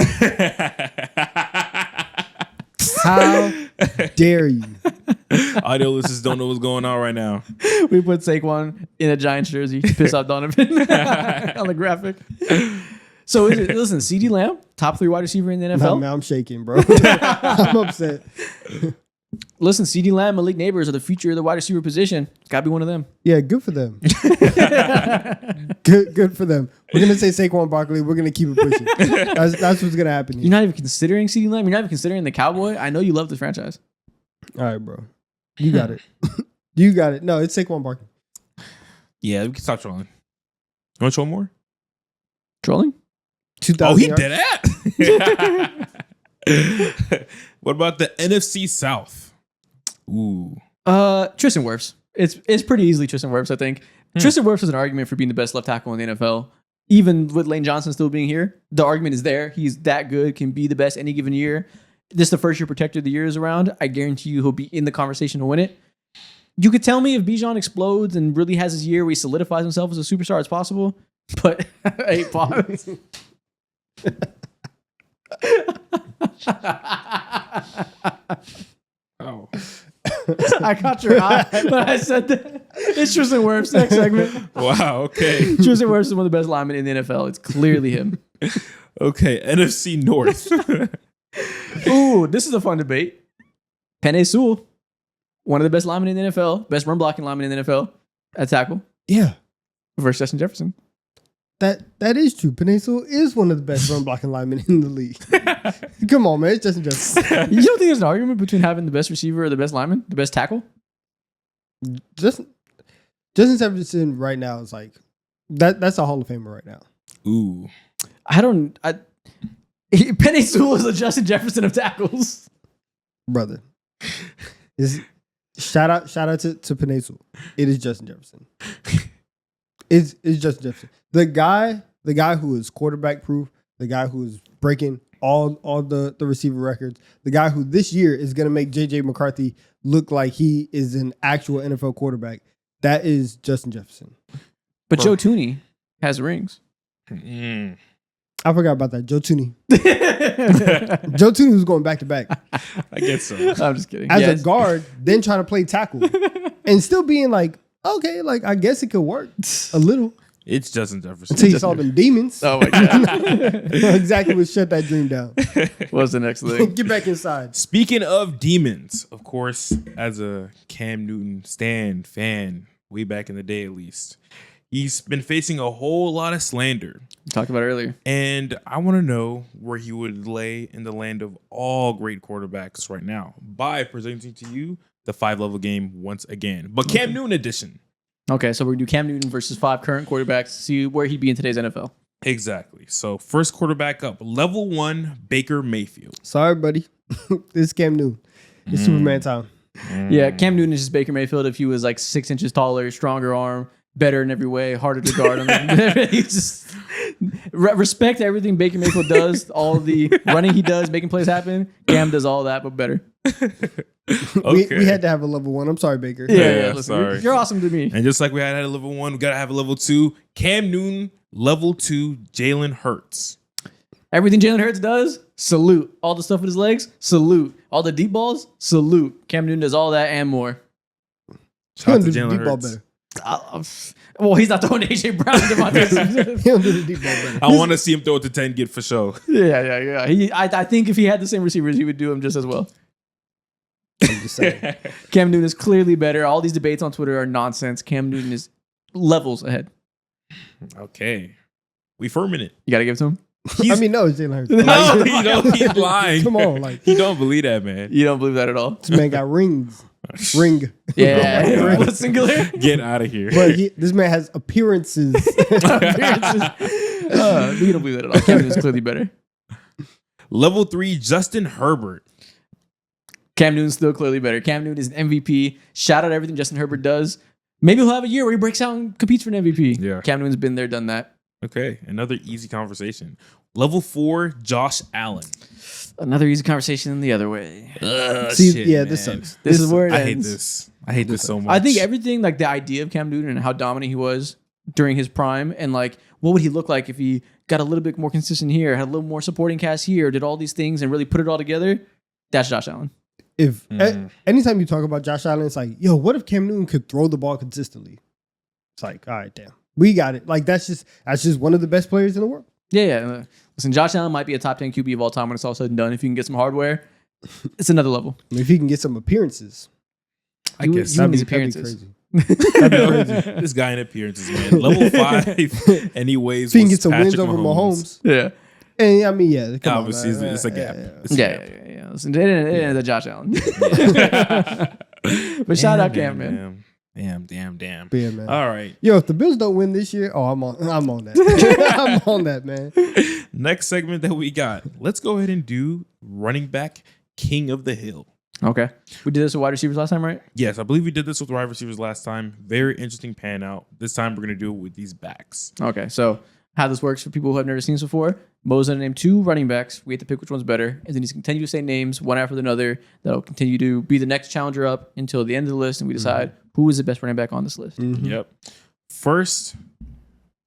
How dare you?
Audio listeners don't know what's going on right now.
We put Saquon in a Giants jersey to piss off Donovan on the graphic. So listen, CeeDee Lamb, top 3 wide receiver in the NFL.
No, man, I'm shaking, bro. I'm upset.
Listen, CeeDee Lamb, Malik Neighbors are the future of the wide receiver position. It's got to be one of them.
Yeah, good for them. good for them. We're gonna say Saquon Barkley. We're gonna keep it pushing. That's what's gonna happen here.
You're not even considering CeeDee Lamb. You're not even considering the Cowboy. I know you love the franchise.
All right, bro. You got it. You got it. No, it's Saquon Barkley.
Yeah, we can stop trolling. You want to troll more?
Trolling?
2,000
Oh, he
yards.
did that. What about the NFC South? Ooh.
Tristan Wirfs. It's pretty easily Tristan Wirfs, I think. Tristan Wirfs is an argument for being the best left tackle in the NFL. Even with Lane Johnson still being here, the argument is there. He's that good, can be the best any given year. This is the first year protector of the year is around. I guarantee you he'll be in the conversation to win it. You could tell me if Bijan explodes and really has his year where he solidifies himself as a superstar, it's possible. But hey, pause.
Oh.
I caught your eye when I said that. It's Tristan Wirfs, next segment.
Wow, okay.
Tristan Wirfs is one of the best linemen in the NFL. It's clearly him.
Okay, NFC North.
Ooh, this is a fun debate. Penei Sewell, one of the best linemen in the NFL, best run blocking lineman in the NFL at tackle
Yeah,
versus Justin Jefferson.
that is true. Penei Sewell is one of the best run blocking linemen in the league. Come on, man. It's Justin Jefferson.
You don't think there's an argument between having the best receiver or the best lineman, the best tackle?
Justin Jefferson right now is like that's a Hall of Famer right now.
Ooh.
Penei Sewell is a Justin Jefferson of tackles.
Brother. Shout out to Penei Sewell. It is Justin Jefferson. It's Justin Jefferson. The guy who is quarterback proof, the guy who is breaking all the receiver records, the guy who this year is going to make JJ McCarthy look like he is an actual NFL quarterback. That is Justin Jefferson.
But Joe Tooney has rings.
I forgot about that. Joe Tooney. Joe Tooney was going back to back.
I guess so.
I'm just kidding.
As a guard, then trying to play tackle. And still being like, okay, like I guess it could work a little.
It's Justin Jefferson.
Until you saw them demons.
Oh my God.
Exactly what shut that dream down.
What's the next thing?
Get back inside.
Speaking of demons, of course, as a Cam Newton fan, way back in the day at least, he's been facing a whole lot of slander.
We talked about it earlier.
And I want to know where he would lay in the land of all great quarterbacks right now by presenting to you the 5-level game once again. But Cam Newton edition.
Okay, so we're going to do Cam Newton versus 5 current quarterbacks, see where he'd be in today's NFL.
Exactly. So first quarterback up, level 1, Baker Mayfield.
Sorry, buddy. This is Cam Newton. It's Superman time.
Yeah, Cam Newton is just Baker Mayfield if he was like 6 inches taller, stronger arm, better in every way, harder to guard. He's just respect everything Baker Mayfield does, all the running he does, making plays happen. Cam does all that, but better.
Okay.
We had to have a level 1. I'm sorry, Baker.
Yeah, listen,
sorry.
you're awesome to me.
And just like we had a level 1, we got to have a level 2. Cam Newton, level 2, Jalen Hurts.
Everything Jalen Hurts does, salute. All the stuff with his legs, salute. All the deep balls, salute. Cam Newton does all that and more.
Shout out to
He don't do the
Jalen
deep ball
Hurts.
better.
Well, he's not throwing to AJ Brown.
He don't do the deep ball better.
I want to see him throw it to 10 get for sure.
Yeah. I think if he had the same receivers, he would do them just as well.
I'm just saying.
Cam Newton is clearly better. All these debates on Twitter are nonsense. Cam Newton is levels ahead.
Okay. We firming it.
You got to give it to him?
I mean, no, it's Jalen Hurts.
No, he's lying.
Come on, like
He don't believe that, man.
You don't believe that at all?
this man got rings. Ring.
Yeah. What's singular?
Get out of here.
But this man has appearances.
You don't believe that at all. Cam Newton is clearly better.
Level 3, Justin Herbert.
Cam Newton's still clearly better. Cam Newton is an MVP. Shout out everything Justin Herbert does. Maybe he'll have a year where he breaks out and competes for an MVP.
Yeah.
Cam Newton's been there, done that.
Okay, another easy conversation. Level 4, Josh Allen.
Another easy conversation the other way.
See,
Shit,
yeah,
man.
this sucks.
This is where it
I hate
ends.
this. I hate this so much.
I think everything, like the idea of Cam Newton and how dominant he was during his prime, and like what would he look like if he got a little bit more consistent here, had a little more supporting cast here, did all these things and really put it all together. That's Josh Allen.
If anytime you talk about Josh Allen, it's like, yo, what if Cam Newton could throw the ball consistently? It's like, all right, damn, we got it. Like that's just one of the best players in the world.
Yeah. Listen, Josh Allen might be a top 10 QB of all time when it's all said and done. If you can get some hardware, it's another level.
I mean, if he can get some appearances,
I guess
you need his
that'd be
appearances.
crazy.
this guy in appearances, man. Level 5, anyways.
If he can
was
get some wins
Patrick
over Mahomes.
Yeah.
And I mean, yeah, come
Obviously,
on,
it's a gap. It's a gap.
Yeah. Listen, it ain't the Josh Allen. But shout out Cam, man.
Damn.
But yeah, man.
All right.
Yo, if the Bills don't win this year, I'm on that. I'm on that, man.
Next segment that we got. Let's go ahead and do running back King of the Hill.
Okay. We did this with wide receivers last time, right?
Yes, I believe we did this with wide receivers last time. Very interesting pan out. This time we're going to do it with these backs.
Okay. So how this works for people who have never seen this before, Mo's going to name 2 running backs. We have to pick which one's better. And then he's continue to say names one after another that'll continue to be the next challenger up until the end of the list. And we decide who is the best running back on this list.
Yep. First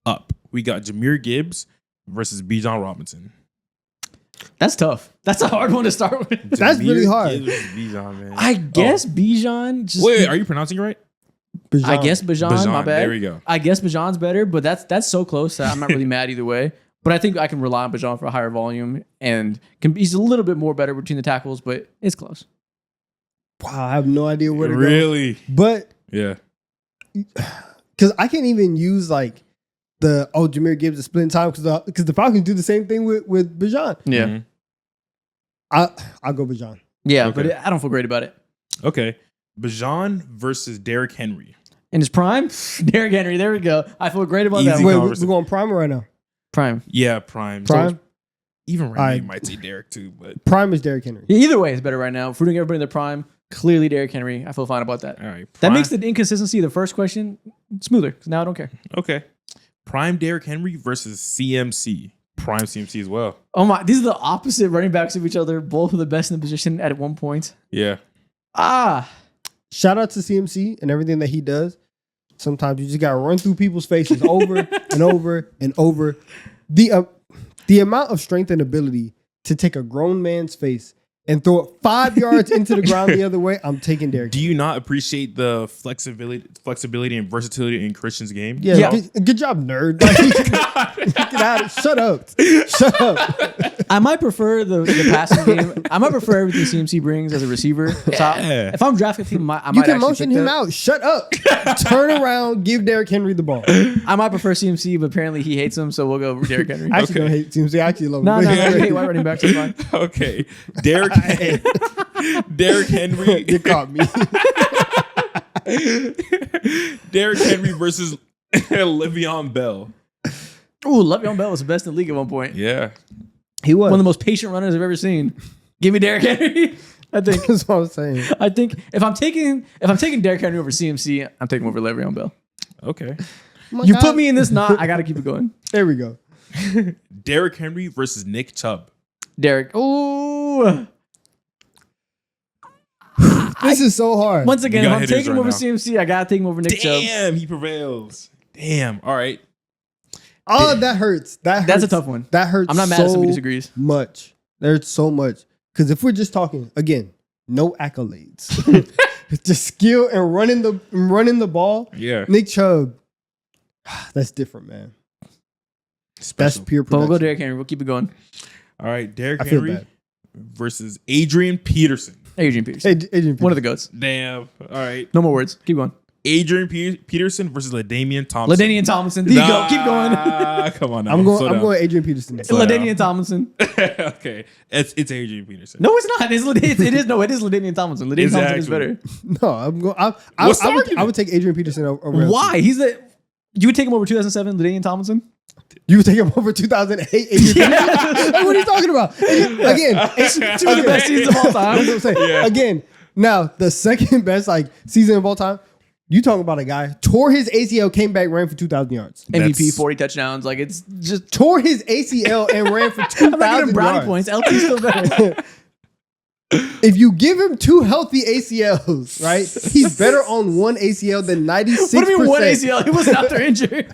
up, we got Jahmyr Gibbs versus Bijan Robinson.
That's tough. That's a hard one to start with.
That's really hard.
Gibbs versus Bijan, man.
I guess Bijan just...
Wait, are you pronouncing it right?
I guess Bijan, my bad.
There we go.
I guess Bijan's better, but that's so close that I'm not really mad either way. But I think I can rely on Bijan for a higher volume, and he's a little bit more better between the tackles, but it's close.
Wow, I have no idea where to go.
Really?
But
Yeah.
because I can't even use like Jahmyr Gibbs is splitting time because the Falcons do the same thing with Bijan.
Yeah.
Mhm.
I'll go Bijan.
Yeah,
Okay.
but I don't feel great about it.
Okay. Bijan versus Derrick Henry.
In his prime, Derrick Henry, there we go. I feel great about that
Easy
one.
Wait,
conversation.
we're going prime right now.
Prime.
Yeah, prime.
Prime.
Even right now,
I-
you might say Derrick too, but
Prime is Derrick Henry.
Yeah, either way, it's better right now. If we're doing everybody in their prime, clearly Derrick Henry. I feel fine about that.
all right.
That
Prime-
makes the inconsistency of the first question smoother, because now I don't care.
Okay. Prime Derrick Henry versus CMC. Prime CMC as well.
Oh my, these are the opposite running backs of each other. Both of the best in the position at one point.
Yeah.
Ah,
Shout out to CMC and everything that he does. Sometimes you just gotta run through people's faces over and over and over. The amount of strength and ability to take a grown man's face and throw it 5 yards into the ground the other way, I'm taking Derrick.
Do you not appreciate the flexibility and versatility in Christian's game?
Yeah. Good job, nerd. Get out of, shut up.
I might prefer the passing game. I might prefer everything CMC brings as a receiver. So if I'm drafting a team, I might
You can
actually
motion
pick
him
that.
out. Shut up. Turn around. Give Derrick Henry the ball.
I might prefer CMC, but apparently he hates him, so we'll go with Derrick Henry.
I actually don't hate teams. I actually love
No,
him.
I hate white running backs. It's fine.
Okay. Derrick Henry.
You caught me.
Derrick Henry versus Le'Veon Bell.
Ooh, Le'Veon Bell was the best in the league at one point.
Yeah.
He was
One of the most patient runners I've ever seen. Give me Derrick Henry. I think
That's what I'm saying.
I think if I'm taking Derrick Henry over CMC, I'm taking him over Le'Veon Bell.
Okay.
You put me in this knot, I got to keep it going.
There we go.
Derrick Henry versus Nick Chubb.
Derrick. Ooh.
This is so hard.
Once again,
You
if
got
I'm
hitters
taking him
right
over
now.
CMC, I got to take him over Nick Chubb.
Damn, he prevails. Damn. All right.
Oh, that hurts.
That's a tough one.
That hurts.
I'm not mad
so
if somebody disagrees.
Much. That hurts so much. Because if we're just talking again, no accolades, just skill and running the ball.
Yeah.
Nick Chubb, that's different, man. That's
Special.
pure
But we'll
production.
go Derrick Henry. We'll keep it going.
All right. Derrick
I feel
Henry
bad.
versus Adrian Peterson.
Adrian Peterson.
Adrian
One of the GOATs.
Damn. All right.
No more words. Keep going.
Adrian Peterson versus LaDainian Thompson.
LaDainian Tomlinson. There you go. Keep going.
Come on now.
I'm
Slow down.
going Adrian Peterson.
Slow down.
LaDainian Tomlinson.
Okay. It's Adrian Peterson.
No, it's not. It is LaDainian Tomlinson. LaDainian Tomlinson is
Exactly.
better.
No, I'm going.
What's the argument?
I would take Adrian Peterson over.
Why? You would take him over 2007, LaDainian Tomlinson?
You would take him over 2008. Adrian Peterson? Like, what are you talking about? Again, it's
Two of the best seasons of all time.
That's what I'm saying.
Yeah.
Again, now the second best season of all time. You talking about a guy tore his ACL, came back, ran for 2,000 yards.
MVP,
That's-
40 touchdowns. Like, it's just.
Tore his ACL and ran for 2,000
I'm not giving brownie
yards.
points. LP's still better.
If you give him 2 healthy ACLs, right, he's better on one ACL than 96%.
What do you mean one ACL? He wasn't out there injured.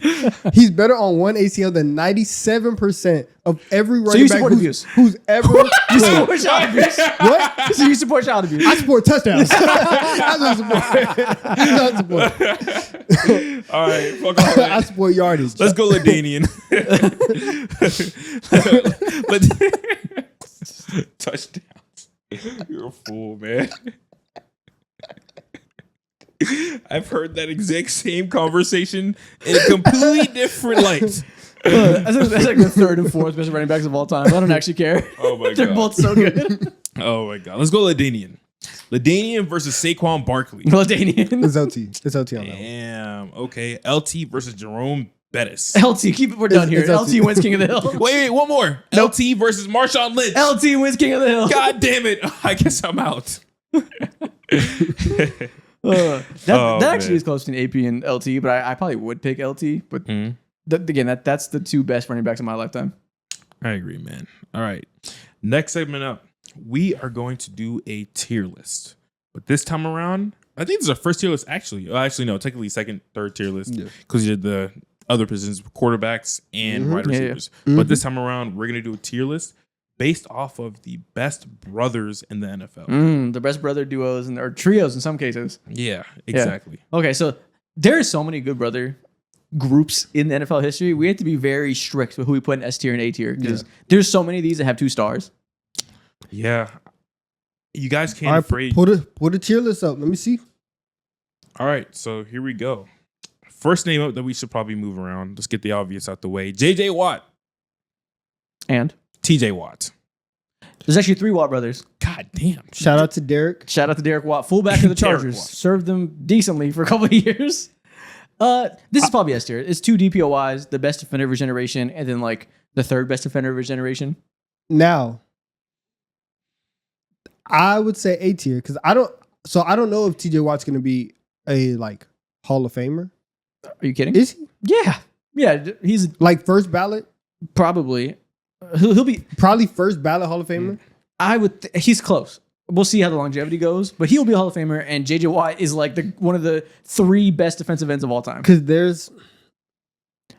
He's better on one ACL than 97% of every running
you
back
support abuse?
who's ever
You
played.
support child abuse.
What?
So you support child abuse.
I support touchdowns. That's what I support. That's what I support.
All right. Fuck all that.
I support yardage.
Let's go LaDainian. Touchdowns. You're a fool, man. I've heard that exact same conversation in a completely different light.
That's like the third and fourth best running backs of all time. I don't actually care.
Oh my
They're
god.
both so good.
Oh my god. Let's go LaDainian. LaDainian versus Saquon Barkley.
LaDainian.
It's LT. It's LT on that one.
Damn. Okay. LT versus Jerome Bettis.
LT, keep it. We're done here.
It's LT.
LT wins King of the Hill.
Wait, one more.
Nope.
LT versus Marshawn Lynch.
LT wins King of the Hill.
God damn it. I guess I'm out.
That
Oh,
actually
man.
is close between AP and LT, but I probably would pick LT. But
Mhm.
again, that's the two best running backs in my lifetime.
I agree, man. All right. Next segment up. We are going to do a tier list. But this time around, I think this is our first tier list, actually. Actually, no, technically second, third tier list.
Yeah.
Because you did the other positions, quarterbacks and wide
Yeah, yeah.
receivers. But this time around, we're going to do a tier list based off of the best brothers in the NFL.
The best brother duos or trios in some cases.
Yeah, exactly.
Okay, so there are so many good brother groups in the NFL history. We have to be very strict with who we put in S tier and A tier because there's so many of these that have 2 stars.
Yeah. You guys can't
All right,
afraid.
put a tier list up. Let me see.
All right, so here we go. First name up that we should probably move around. Let's get the obvious out the way. J.J. Watt.
And
T.J. Watt.
there's actually 3 Watt brothers.
God damn.
Shout out to Derek.
Shout out to Derek Watt, fullback of the
Derek
Chargers.
Watt.
Served them decently for a couple of years. This is probably S tier. It's 2 DPOYs, the best defender of his generation, and then like the third best defender of his generation.
Now, I would say A tier because I don't know if TJ Watt's going to be a Hall of Famer.
Are you kidding?
Is he?
Yeah. He's
First ballot?
probably he'll be.
Probably first ballot Hall of Famer.
He's close. we'll see how the longevity goes, but he'll be a Hall of Famer, and J.J. Watt is like one of the 3 best defensive ends of all time.
Because there's...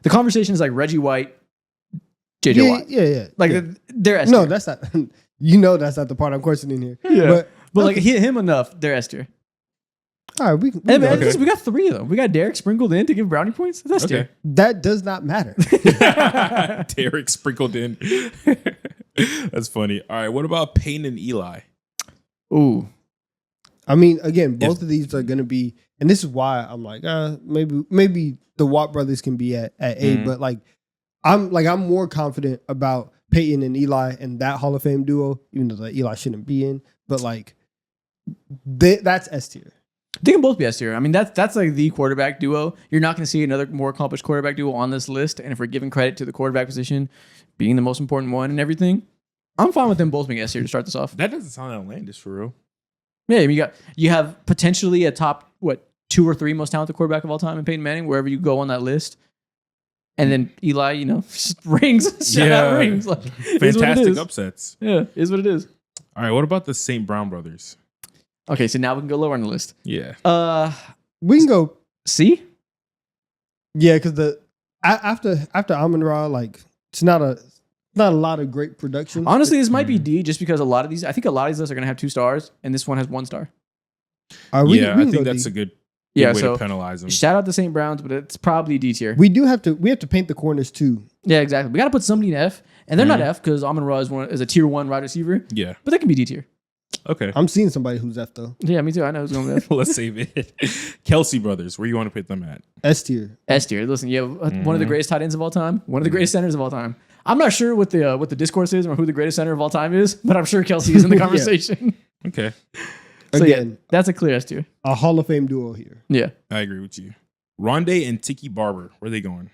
The conversation is like Reggie White, J.J. Watt.
Yeah.
Like, they're S tier.
No, that's not... that's not the part I'm questioning here.
Yeah. But like, him enough, they're S tier.
All right, we
we got 3 of them. We got Derek sprinkled in to give brownie points. That's S tier.
That does not matter.
Derek sprinkled in. That's funny. All right, what about Peyton and Eli?
Ooh.
I mean, again, both of these are going to be, and this is why I'm like, maybe the Watt brothers can be at A, but I'm more confident about Peyton and Eli and that Hall of Fame duo, even though Eli shouldn't be in, but like that's S tier.
They can both be S tier. I mean, that's like the quarterback duo. You're not going to see another more accomplished quarterback duo on this list. And if we're giving credit to the quarterback position being the most important one and everything, I'm fine with them both being S tier to start this off.
That doesn't sound outlandish for real.
Yeah, I mean, you have potentially a top 2 or 3 most talented quarterback of all time in Peyton Manning, wherever you go on that list. And then Eli, just rings. Shout out rings. Like,
fantastic upsets.
Yeah, is what it is.
All right, what about the St. Brown brothers?
Okay, so now we can go lower on the list.
Yeah.
We can go
C?
Yeah, because after Amon-Ra, like it's not a lot of great production.
Honestly, this might be D just because I think a lot of these lists are gonna have 2 stars, and this one has 1 star.
I think that's D. a good way to penalize them.
Shout out to St. Brown's, but it's probably D tier.
We have to paint the corners too.
Yeah, exactly. We got to put somebody in F, and they're not F because Amon-Ra is a tier 1 wide receiver.
Yeah,
but they can be D tier.
Okay,
I'm seeing somebody who's F though.
Yeah, me too. I know who's going to F.
Let's save it. Kelsey brothers, where you want to put them at?
S tier.
S tier. Listen, you have one of the greatest tight ends of all time, one of the greatest centers of all time. I'm not sure what the discourse is or who the greatest center of all time is, but I'm sure Kelsey is in the conversation.
Okay.
So again, that's a clear S tier.
A Hall of Fame duo here.
Yeah,
I agree with you. Rondé and Tiki Barber, where are they going?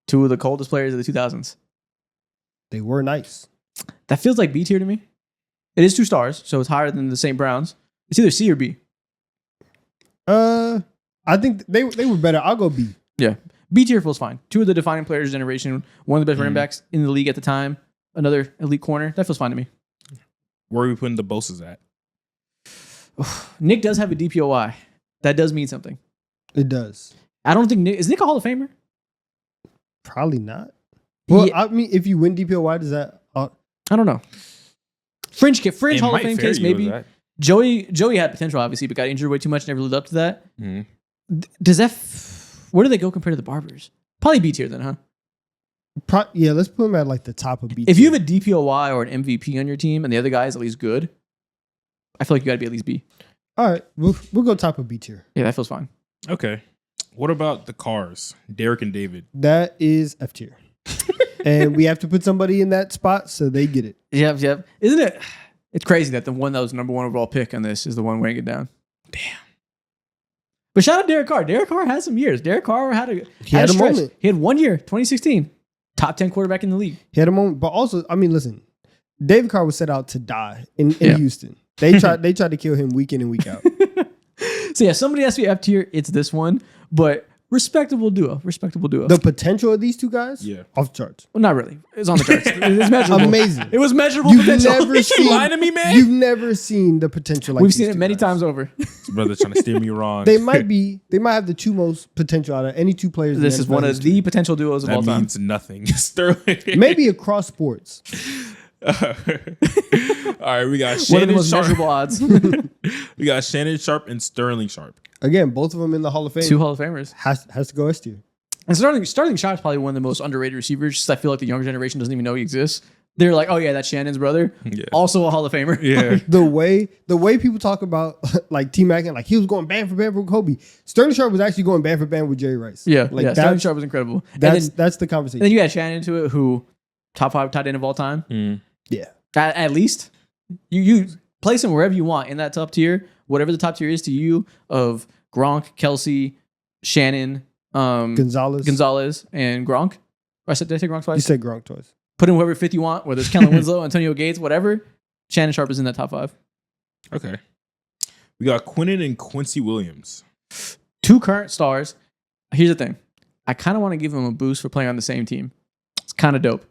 2 of the coldest players of the 2000s.
They were nice.
That feels like B tier to me. It is 2 stars, so it's higher than the St. Browns. It's either C or B.
I think they were better. I'll go B.
Yeah. B tier feels fine. 2 of the defining players of generation, one of the best running backs in the league at the time, another elite corner. That feels fine to me.
Where are we putting the Bosa's at?
Nick does have a DPOI. That does mean something.
It does.
I don't think is Nick a Hall of Famer?
Probably not. Well, I mean, if you win DPOI, does that?
I don't know. Fringe Hall of Fame case, maybe. Joey had potential, obviously, but got injured way too much, never lived up to that. Does that... Where do they go compared to the Barbers? Probably B tier then, huh?
Yeah, let's put them at like the top of B tier.
If you have a DPOY or an MVP on your team and the other guy is at least good, I feel like you got to be at least B.
All right, we'll go top of B tier.
Yeah, that feels fine.
Okay. What about the Cars, Derek and David?
That is F tier. And we have to put somebody in that spot so they get it.
Yep. Isn't it? It's crazy that the one that was number 1 overall pick on this is the one weighing it down. Damn. But shout out Derek Carr. Derek Carr had some years. Derek Carr had a moment. He had 1 year, 2016, top 10 quarterback in the league.
He had a moment, but also, I mean, listen, David Carr was set out to die in Houston. They tried to kill him week in and week out.
So yeah, somebody has to be F tier. It's this one, but respectable duo.
The potential of these 2 guys, off the charts.
Well, not really. It's on the charts. It's measurable.
Amazing.
It was measurable potential.
You lying to me, man?
You've never seen the potential. Like
We've seen it many times over.
This brother's trying to steer me wrong.
They might have the 2 most potential out of any 2 players.
This is one of the potential duos of all time.
That means nothing. Sterling.
Maybe across sports.
All right, we got
one of the most
Shannon
measurable odds.
We got Shannon Sharp and Sterling Sharp.
Again, both of them in the Hall of Fame.
2 Hall of Famers.
Has to go S tier.
And Sterling Sharp is probably one of the most underrated receivers. Just I feel like the younger generation doesn't even know he exists. They're like, oh yeah, that's Shannon's brother. Yeah. Also a Hall of Famer.
Yeah.
the way people talk about like T-Mac and like he was going band for band with Kobe. Sterling Sharp was actually going band for band with Jerry Rice.
Yeah. Sterling Sharp was incredible.
That's the conversation.
And then you had Shannon to it, who top 5 tight end of all time.
Yeah.
At least you place him wherever you want in that top tier, whatever the top tier is to you of Gronk, Kelsey, Shannon, Gonzalez, and Gronk. Did I say Gronk twice?
You said Gronk twice.
Put in whoever fifth you want, whether it's Kellen Winslow, Antonio Gates, whatever. Shannon Sharp is in that top 5.
Okay. We got Quinnen and Quincy Williams.
2 current stars. Here's the thing. I kind of want to give them a boost for playing on the same team. It's kind of dope.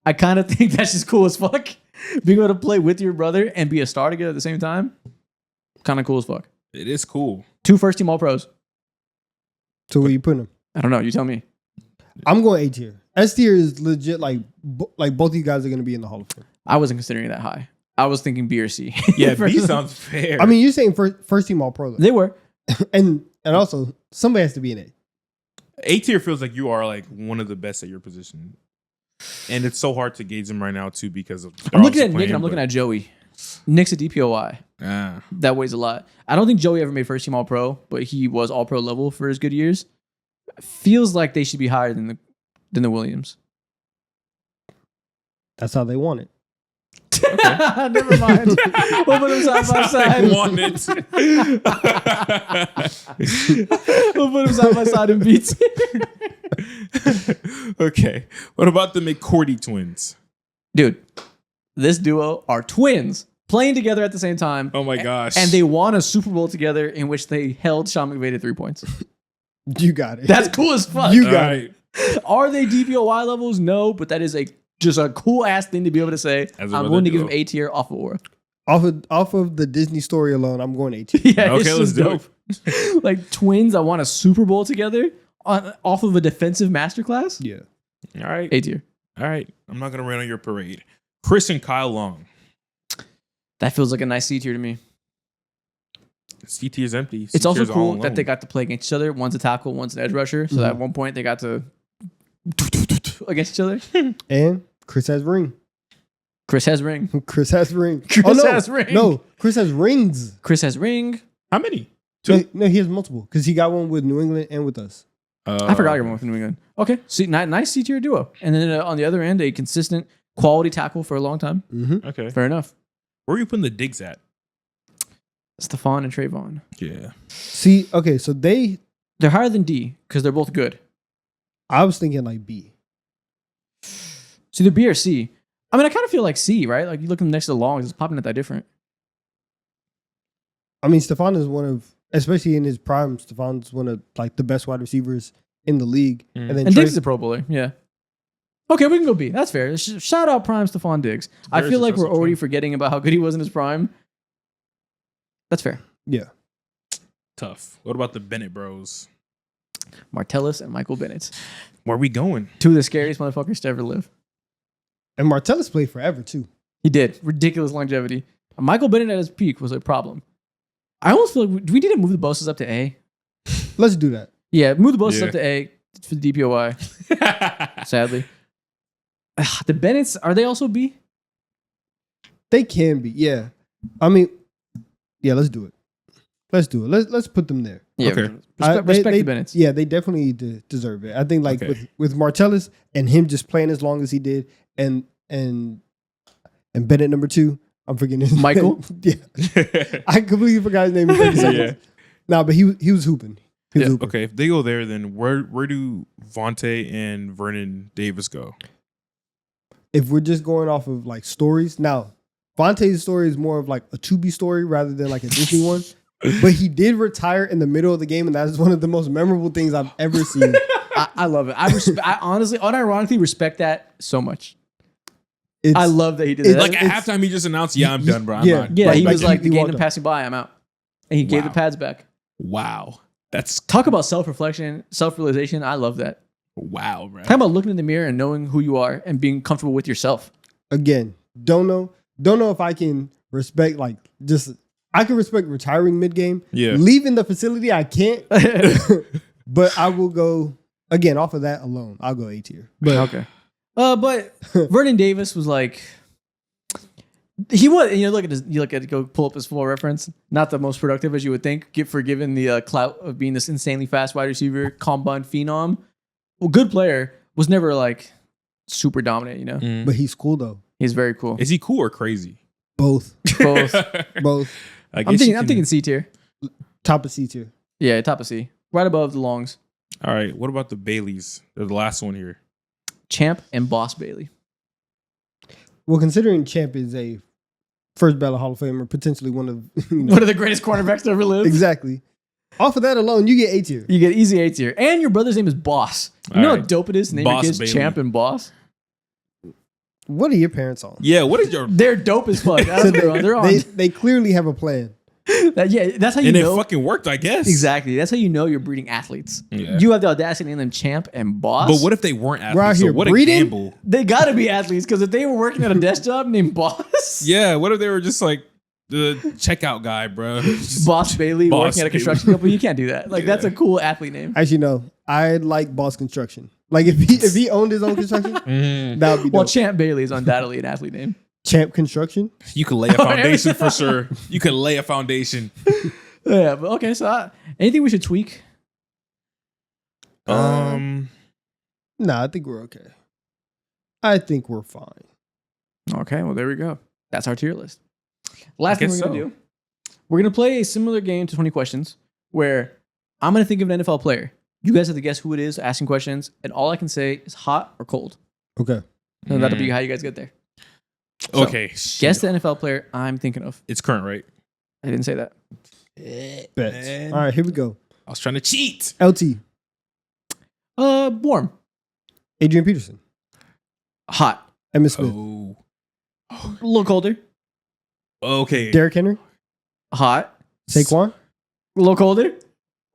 I kind of think that's just cool as fuck. Being able to play with your brother and be a star together at the same time, kind of cool as fuck.
It is cool.
2 first-team All-Pros.
So where you putting them?
I don't know. You tell me.
I'm going A tier. S tier is legit. Like both of you guys are going to be in the Hall of Fame.
I wasn't considering it that high. I was thinking B or C.
Yeah, B sounds fair.
I mean, you're saying first team All Pro.
They were.
and also somebody has to be an A.
A tier feels like you are like one of the best at your position, and it's so hard to gauge them right now too because of.
I'm looking at Nick and I'm looking at Joey. Nick's a DPOI. That weighs a lot. I don't think Joey ever made first team All Pro, but he was All Pro level for his good years. Feels like they should be higher than the Williams.
That's how they want it.
Okay. Never mind. We'll put them side by side. We'll put them side by side in B tier.
Okay. What about the McCourty twins?
Dude, this duo are twins playing together at the same time.
Oh my gosh.
And they won a Super Bowl together in which they held Sean McVay to 3 points.
You got it.
That's cool as fuck.
You got it.
Are they DPOY levels? No, but that is just a cool ass thing to be able to say. I'm willing to give them A tier off of Aura.
Off of the Disney story alone, I'm going A tier.
Yeah,
okay, let's do it.
Like twins that won a Super Bowl together off of a defensive masterclass.
Yeah.
All right.
A tier.
All right. I'm not going to rain on your parade. Chris and Kyle Long.
That feels like a nice C tier to me.
C tier is empty.
It's also cool that they got to play against each other. One's a tackle, one's an edge rusher. So at one point they got to against each other.
And Chris has ring.
Chris has ring.
Chris has ring.
Chris has ring.
No, Chris has rings.
Chris has ring.
How many? 2?
No, he has multiple because he got one with New England and with us.
I forgot your one with New England. Okay, see, nice C tier duo. And then on the other end, a consistent quality tackle for a long time.
Mm-hmm.
Okay.
Fair enough.
Where are you putting the digs at?
Stephon and Trayvon.
Yeah.
See, okay, so they're
higher than D because they're both good.
I was thinking like B.
So either B or C. I mean, I kind of feel like C, right? Like you look next to the Longs, it's popping at that different.
I mean, Stephon is one of, especially in his prime, Stephon's one of like the best wide receivers in the league. And then
Diggs is a Pro Bowler, yeah. Okay, we can go B. That's fair. Shout out prime Stephon Diggs. I feel like we're already forgetting about how good he was in his prime. That's fair.
Yeah.
Tough. What about the Bennett bros?
Martellus and Michael Bennett.
Where are we going?
2 of the scariest motherfuckers to ever live.
And Martellus played forever too.
He did. Ridiculous longevity. Michael Bennett at his peak was a problem. I almost feel like, do we need to move the Bosa's up to A?
Let's do that.
Yeah, move the Bosa's up to A for the DPOY. Sadly. The Bennetts, are they also B?
They can be, yeah. I mean, yeah, let's do it. Let's do it. Let's put them there.
Yeah,
okay.
Respect the Bennetts.
Yeah, they definitely deserve it. I think like with Martellus and him just playing as long as he did, and Bennett number 2, I'm forgetting his
Michael.
Name. Yeah, I completely forgot his name in 30 seconds. Yeah. No, but he was hooping. He was hooping.
Okay, if they go there, then where do Vontae and Vernon Davis go?
If we're just going off of like stories, now Vontae's story is more of like a Tubi story rather than like a Disney one. But he did retire in the middle of the game, and that is one of the most memorable things I've ever seen.
I love it. I honestly, unironically respect that so much. I love that he did that.
Like at halftime, he just announced, "Yeah, I'm done, bro. I'm not."
Yeah, he was like, the game passing by, I'm out, and he gave the pads back.
Wow, that's
talk about self-reflection, self-realization. I love that.
Wow, bro.
Talk about looking in the mirror and knowing who you are and being comfortable with yourself.
Again, don't know if I can respect I can respect retiring mid-game.
Yeah.
Leaving the facility, I can't. But I will go, again, off of that alone, I'll go A tier.
But okay. But Vernon Davis was like, he was, and you look at go pull up his full reference. Not the most productive as you would think, given the clout of being this insanely fast wide receiver, combine phenom. Well, good player, was never like super dominant, you know?
Mm.
But he's cool though.
He's very cool.
Is he cool or crazy?
Both. Both.
I'm thinking C tier.
Top of C tier.
Yeah, top of C. Right above the Longs.
All right. What about the Baileys? They're the last one here.
Champ and Boss Bailey.
Well, considering Champ is a first ballot Hall of Famer, potentially one of
one of the greatest cornerbacks to ever live.
Exactly. Off of that alone, you get A tier.
You get easy A tier. And your brother's name is Boss. You know how dope it is to name your kids
Bailey.
Champ and Boss?
What are your parents on?
Yeah, what is your...
They're dope as fuck. They're on.
They clearly have a plan.
That's how you
and
know.
it fucking worked, I guess.
Exactly. That's how you know you're breeding athletes.
Yeah.
You have the audacity to name them Champ and Boss.
But what if they weren't
We're out
athletes?
here
So what
breeding?
a gamble.
They gotta be athletes because if they were working at a desk job named Boss,
Yeah, what if they were just like the checkout guy, bro?
Boss Bailey
Boss
working at a construction company, you can't do that. Like that's a cool athlete name.
Actually, no. I like Boss Construction. Like if he owned his own construction, that would be dope.
Well, Champ Bailey is undoubtedly an athlete name.
Champ Construction.
You could lay a foundation for sure. You could lay a foundation.
Yeah, but okay. So anything we should tweak?
Nah, I think we're okay. I think we're fine.
Okay, well there we go. That's our tier list. Last thing
guess
we're gonna do, we're gonna play a similar game to 20 questions, where I'm gonna think of an NFL player. You guys have to guess who it is asking questions, and all I can say is hot or cold.
Okay.
And that'll be how you guys get there. So,
Okay.
Guess the NFL player I'm thinking of.
It's current, right?
I didn't say that.
Bet. All right, here we go.
I was trying to cheat.
LT.
Warm.
Adrian Peterson.
Hot.
Emmitt Smith.
Oh.
A little colder.
Okay.
Derrick Henry.
Hot.
Saquon.
A little colder.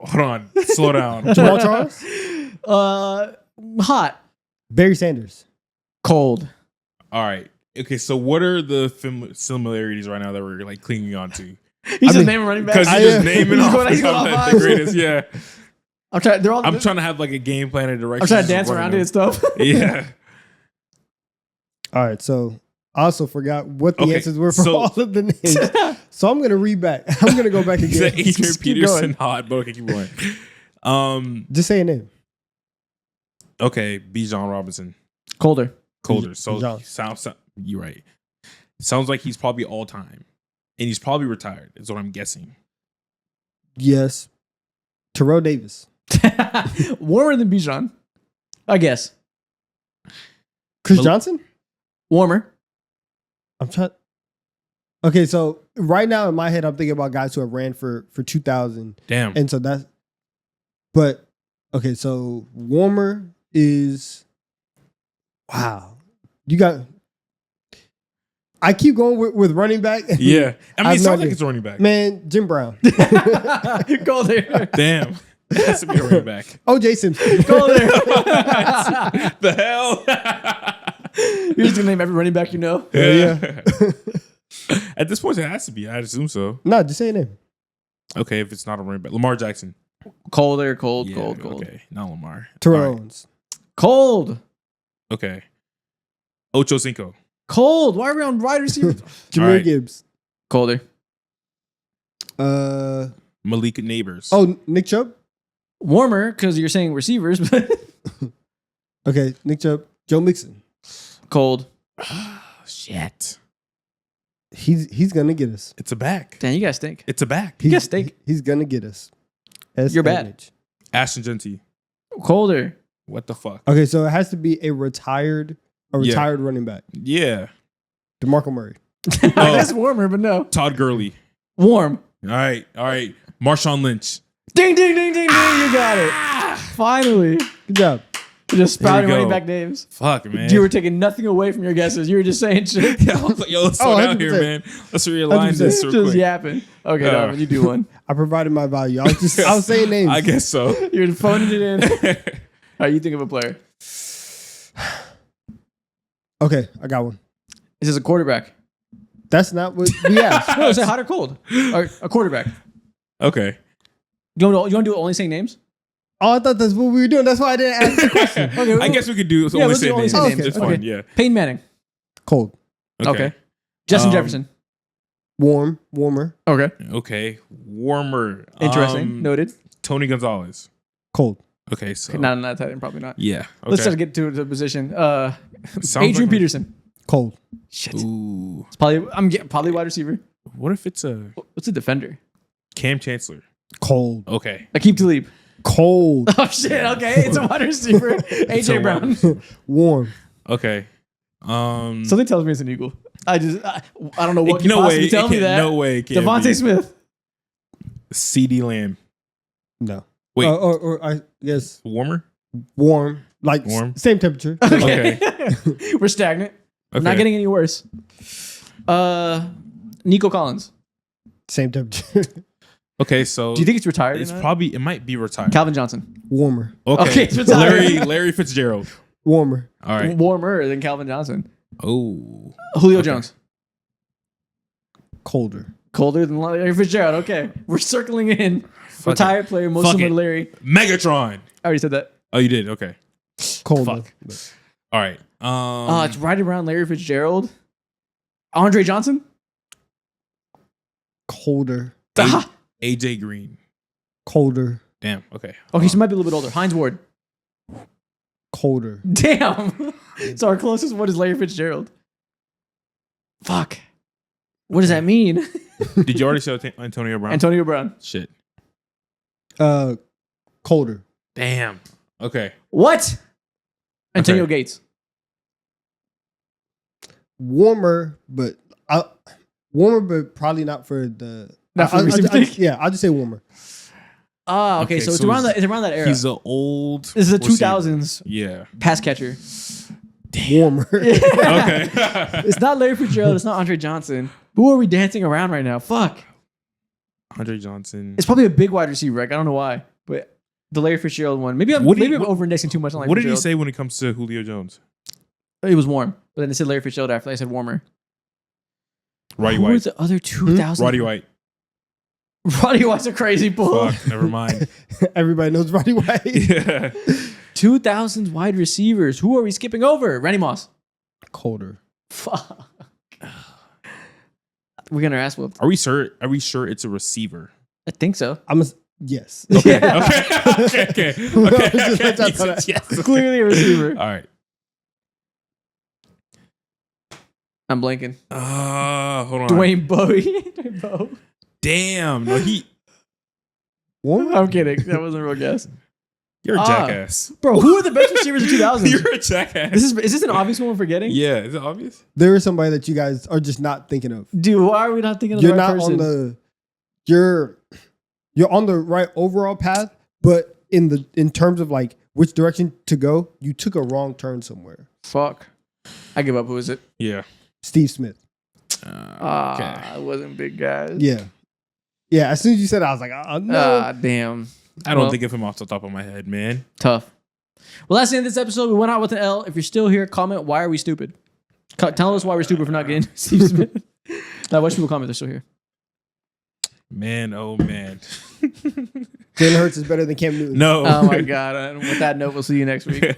Hold on. Slow down.
Jamal Charles.
Hot.
Barry Sanders.
Cold.
All right. Okay, so what are the similarities right now that we're like clinging on to?
He's just naming running back.
Because you're just naming
He's
off
going- he's going off
the
vibes.
greatest. Yeah.
I'm trying. They're all.
I'm trying to have like a game plan and direction.
I'm trying to dance around it and stuff.
Yeah.
All right, so I also forgot what the
Okay,
answers were for
so-
all of the names. So I'm gonna read back. I'm gonna go back
He said
again.
Adrian
Just keep
Peterson
going.
hot, but okay, keep going.
Just say a name.
Okay, Bijan Robinson.
Colder.
Colder. So
Bijan.
sounds you're right. Sounds like he's probably all time. And he's probably retired, is what I'm guessing.
Yes. Terrell Davis.
Warmer than Bijan, I guess.
Chris Johnson?
Warmer.
I'm trying. Okay, so right now in my head, I'm thinking about guys who have ran for 2,000.
Damn.
And so that's, but okay, so warmer is, wow. You got, I keep going with running back.
Yeah. I mean,
I
it
have
sounds
no
like
idea.
it's a running back.
Man, Jim Brown.
Colder.
Damn. It has to be a running back.
OJ Simpson.
Colder.
The hell?
You're just gonna name every running back you know.
Yeah.
At this point, it has to be. I'd assume so.
No, just say a name.
Okay, if it's not a running back. Lamar Jackson.
Colder. Cold.
Yeah,
Cold. Cold.
Okay, not Lamar.
Terrell
All right.
Owens.
Cold.
Okay. Ocho Cinco.
Cold. Why are we on wide receiver?
Jameer
All right.
Gibbs.
Colder.
Malik Neighbors.
Oh, Nick Chubb.
Warmer because you're saying receivers, but
Okay, Nick Chubb. Joe Mixon.
cold.
Shit.
He's gonna get us.
It's a back.
Damn, you guys stink.
It's a back.
You guys stink.
He's gonna get us.
You're bad.
SNH.
Ashton Genty.
Colder.
What the fuck?
Okay, so it has to be a retired running back.
Yeah.
DeMarco Murray.
That's warmer, but no.
Todd Gurley.
Warm.
All right. Marshawn Lynch.
Ding, ding, ding, ding, ding. You got it. Finally.
Good job.
You're just spouting
There we
running
go.
back names.
Fuck, man.
You were taking nothing away from your guesses. You were just saying shit.
Yeah, I was like, yo, let's slow down here,
100%.
man. Let's realign this real
Just
quick.
yapping. Okay, Donovan, you do one.
I provided my value. I was saying names.
I guess so.
You're phoning it in. All right, you think of a player.
Okay, I got one.
Is this a quarterback?
That's not what we asked.
No, is it hot or cold? Or a quarterback.
Okay.
You want to do it only saying names?
Oh, I thought that's what we were doing. That's why I didn't ask the question.
Okay,
I guess we could do
Yeah,
only
let's
say
do only
names.
say
names.
It's
Okay,
fine.
okay.
Yeah.
Peyton Manning.
Cold.
Okay. Justin Jefferson.
Warmer.
Okay.
Okay. Warmer.
Interesting. Noted.
Tony Gonzalez.
Cold.
Okay. So.
Not that tight end, probably not.
Yeah. Okay.
Let's try to get to the position.
Sounds
Adrian
like-
Peterson.
Cold.
Shit.
Ooh.
It's probably wide receiver.
What if it's a
What's a defender?
Cam Chancellor?
Cold.
Okay.
Akeem Talib.
Cold.
Oh shit. Okay, it's a wide receiver. AJ Brown.
Warm.
Okay.
Something tells me it's an Eagle. I don't know what can
no
possibly
way.
tell me that.
No way. it can't
Devontae
be.
Smith.
CD Lamb.
No.
Wait.
Or I guess
Warmer.
warm. Like
Warm?
same temperature.
Okay.
We're stagnant. Not getting any worse. Nico Collins.
Same temperature.
Okay, so
Do you think it's retired?
It might be retired.
Calvin Johnson.
Warmer.
Okay,
it's retired.
Larry Fitzgerald.
Warmer.
All right.
Warmer than Calvin Johnson.
Oh.
Julio Jones.
Colder.
Colder than Larry Fitzgerald. Okay. We're circling in. Retired player, most similar to Larry.
Megatron.
I already said that.
Oh, you did? Okay.
Colder.
All right.
It's right around Larry Fitzgerald. Andre Johnson?
Colder.
AJ Green.
Colder.
Damn. Okay.
Okay, so might be a little bit older. Hines Ward.
Colder.
Damn. So our closest one is Larry Fitzgerald. Fuck. What does that mean?
Did you already say Antonio Brown?
Antonio Brown.
Shit.
Colder.
Damn. Okay.
What? Antonio Gates.
Warmer, but probably not for the.
Not for the receiver thing?
Yeah, I'll just say warmer.
Okay, so it's around that era.
He's an old.
This is a
receiver.
2000s
Yeah.
pass catcher.
Warmer.
Okay.
It's not Larry Fitzgerald. It's not Andre Johnson. Who are we dancing around right now? Fuck.
Andre Johnson.
It's probably a big wide receiver. Like, I don't know why, but the Larry Fitzgerald one. Maybe I'm over-indexing too much on Larry
What did
Fitzgerald.
he say when it comes to Julio Jones?
It was warm, but then it said Larry Fitzgerald after I said warmer.
Roddy
Who
White.
was the other 2000?
Roddy White.
Roddy White's a crazy pull.
Fuck. Never mind.
Everybody knows Roddy White.
Yeah.
2000s wide receivers. Who are we skipping over? Randy Moss.
Colder.
Fuck. We're getting our ass whooped.
Are we sure it's a receiver?
I think so.
Yes.
Okay.
Yeah.
Okay. Yes.
Clearly a receiver.
All right.
I'm blanking.
Hold on.
Dwayne Bowie. Dwayne Bowe.
Damn. No,
Warmer.
I'm kidding. That wasn't a real guess.
You're a jackass.
Bro, who are the best receivers in 2000s?
You're a jackass.
Is this an obvious one we're forgetting?
Yeah. Is it obvious?
There is somebody that you guys are just not thinking of.
Dude, why are we not thinking of
You're
the right
not
person?
on the. You're on the right overall path, but in terms of like which direction to go, you took a wrong turn somewhere.
Fuck. I give up. Who is it?
Yeah.
Steve Smith.
It wasn't big guys.
Yeah. Yeah. As soon as you said it, I was like, no.
Damn.
I don't think of him off the top of my head, man.
Tough. Well, that's the end of this episode. We went out with an L. If you're still here, comment, why are we stupid? Tell us why we're stupid for not getting Steve Smith. Now, watch people comment they're still here.
Man, oh man.
Jalen Hurts is better than Cam Newton.
No.
Oh my God. And with that note, we'll see you next week.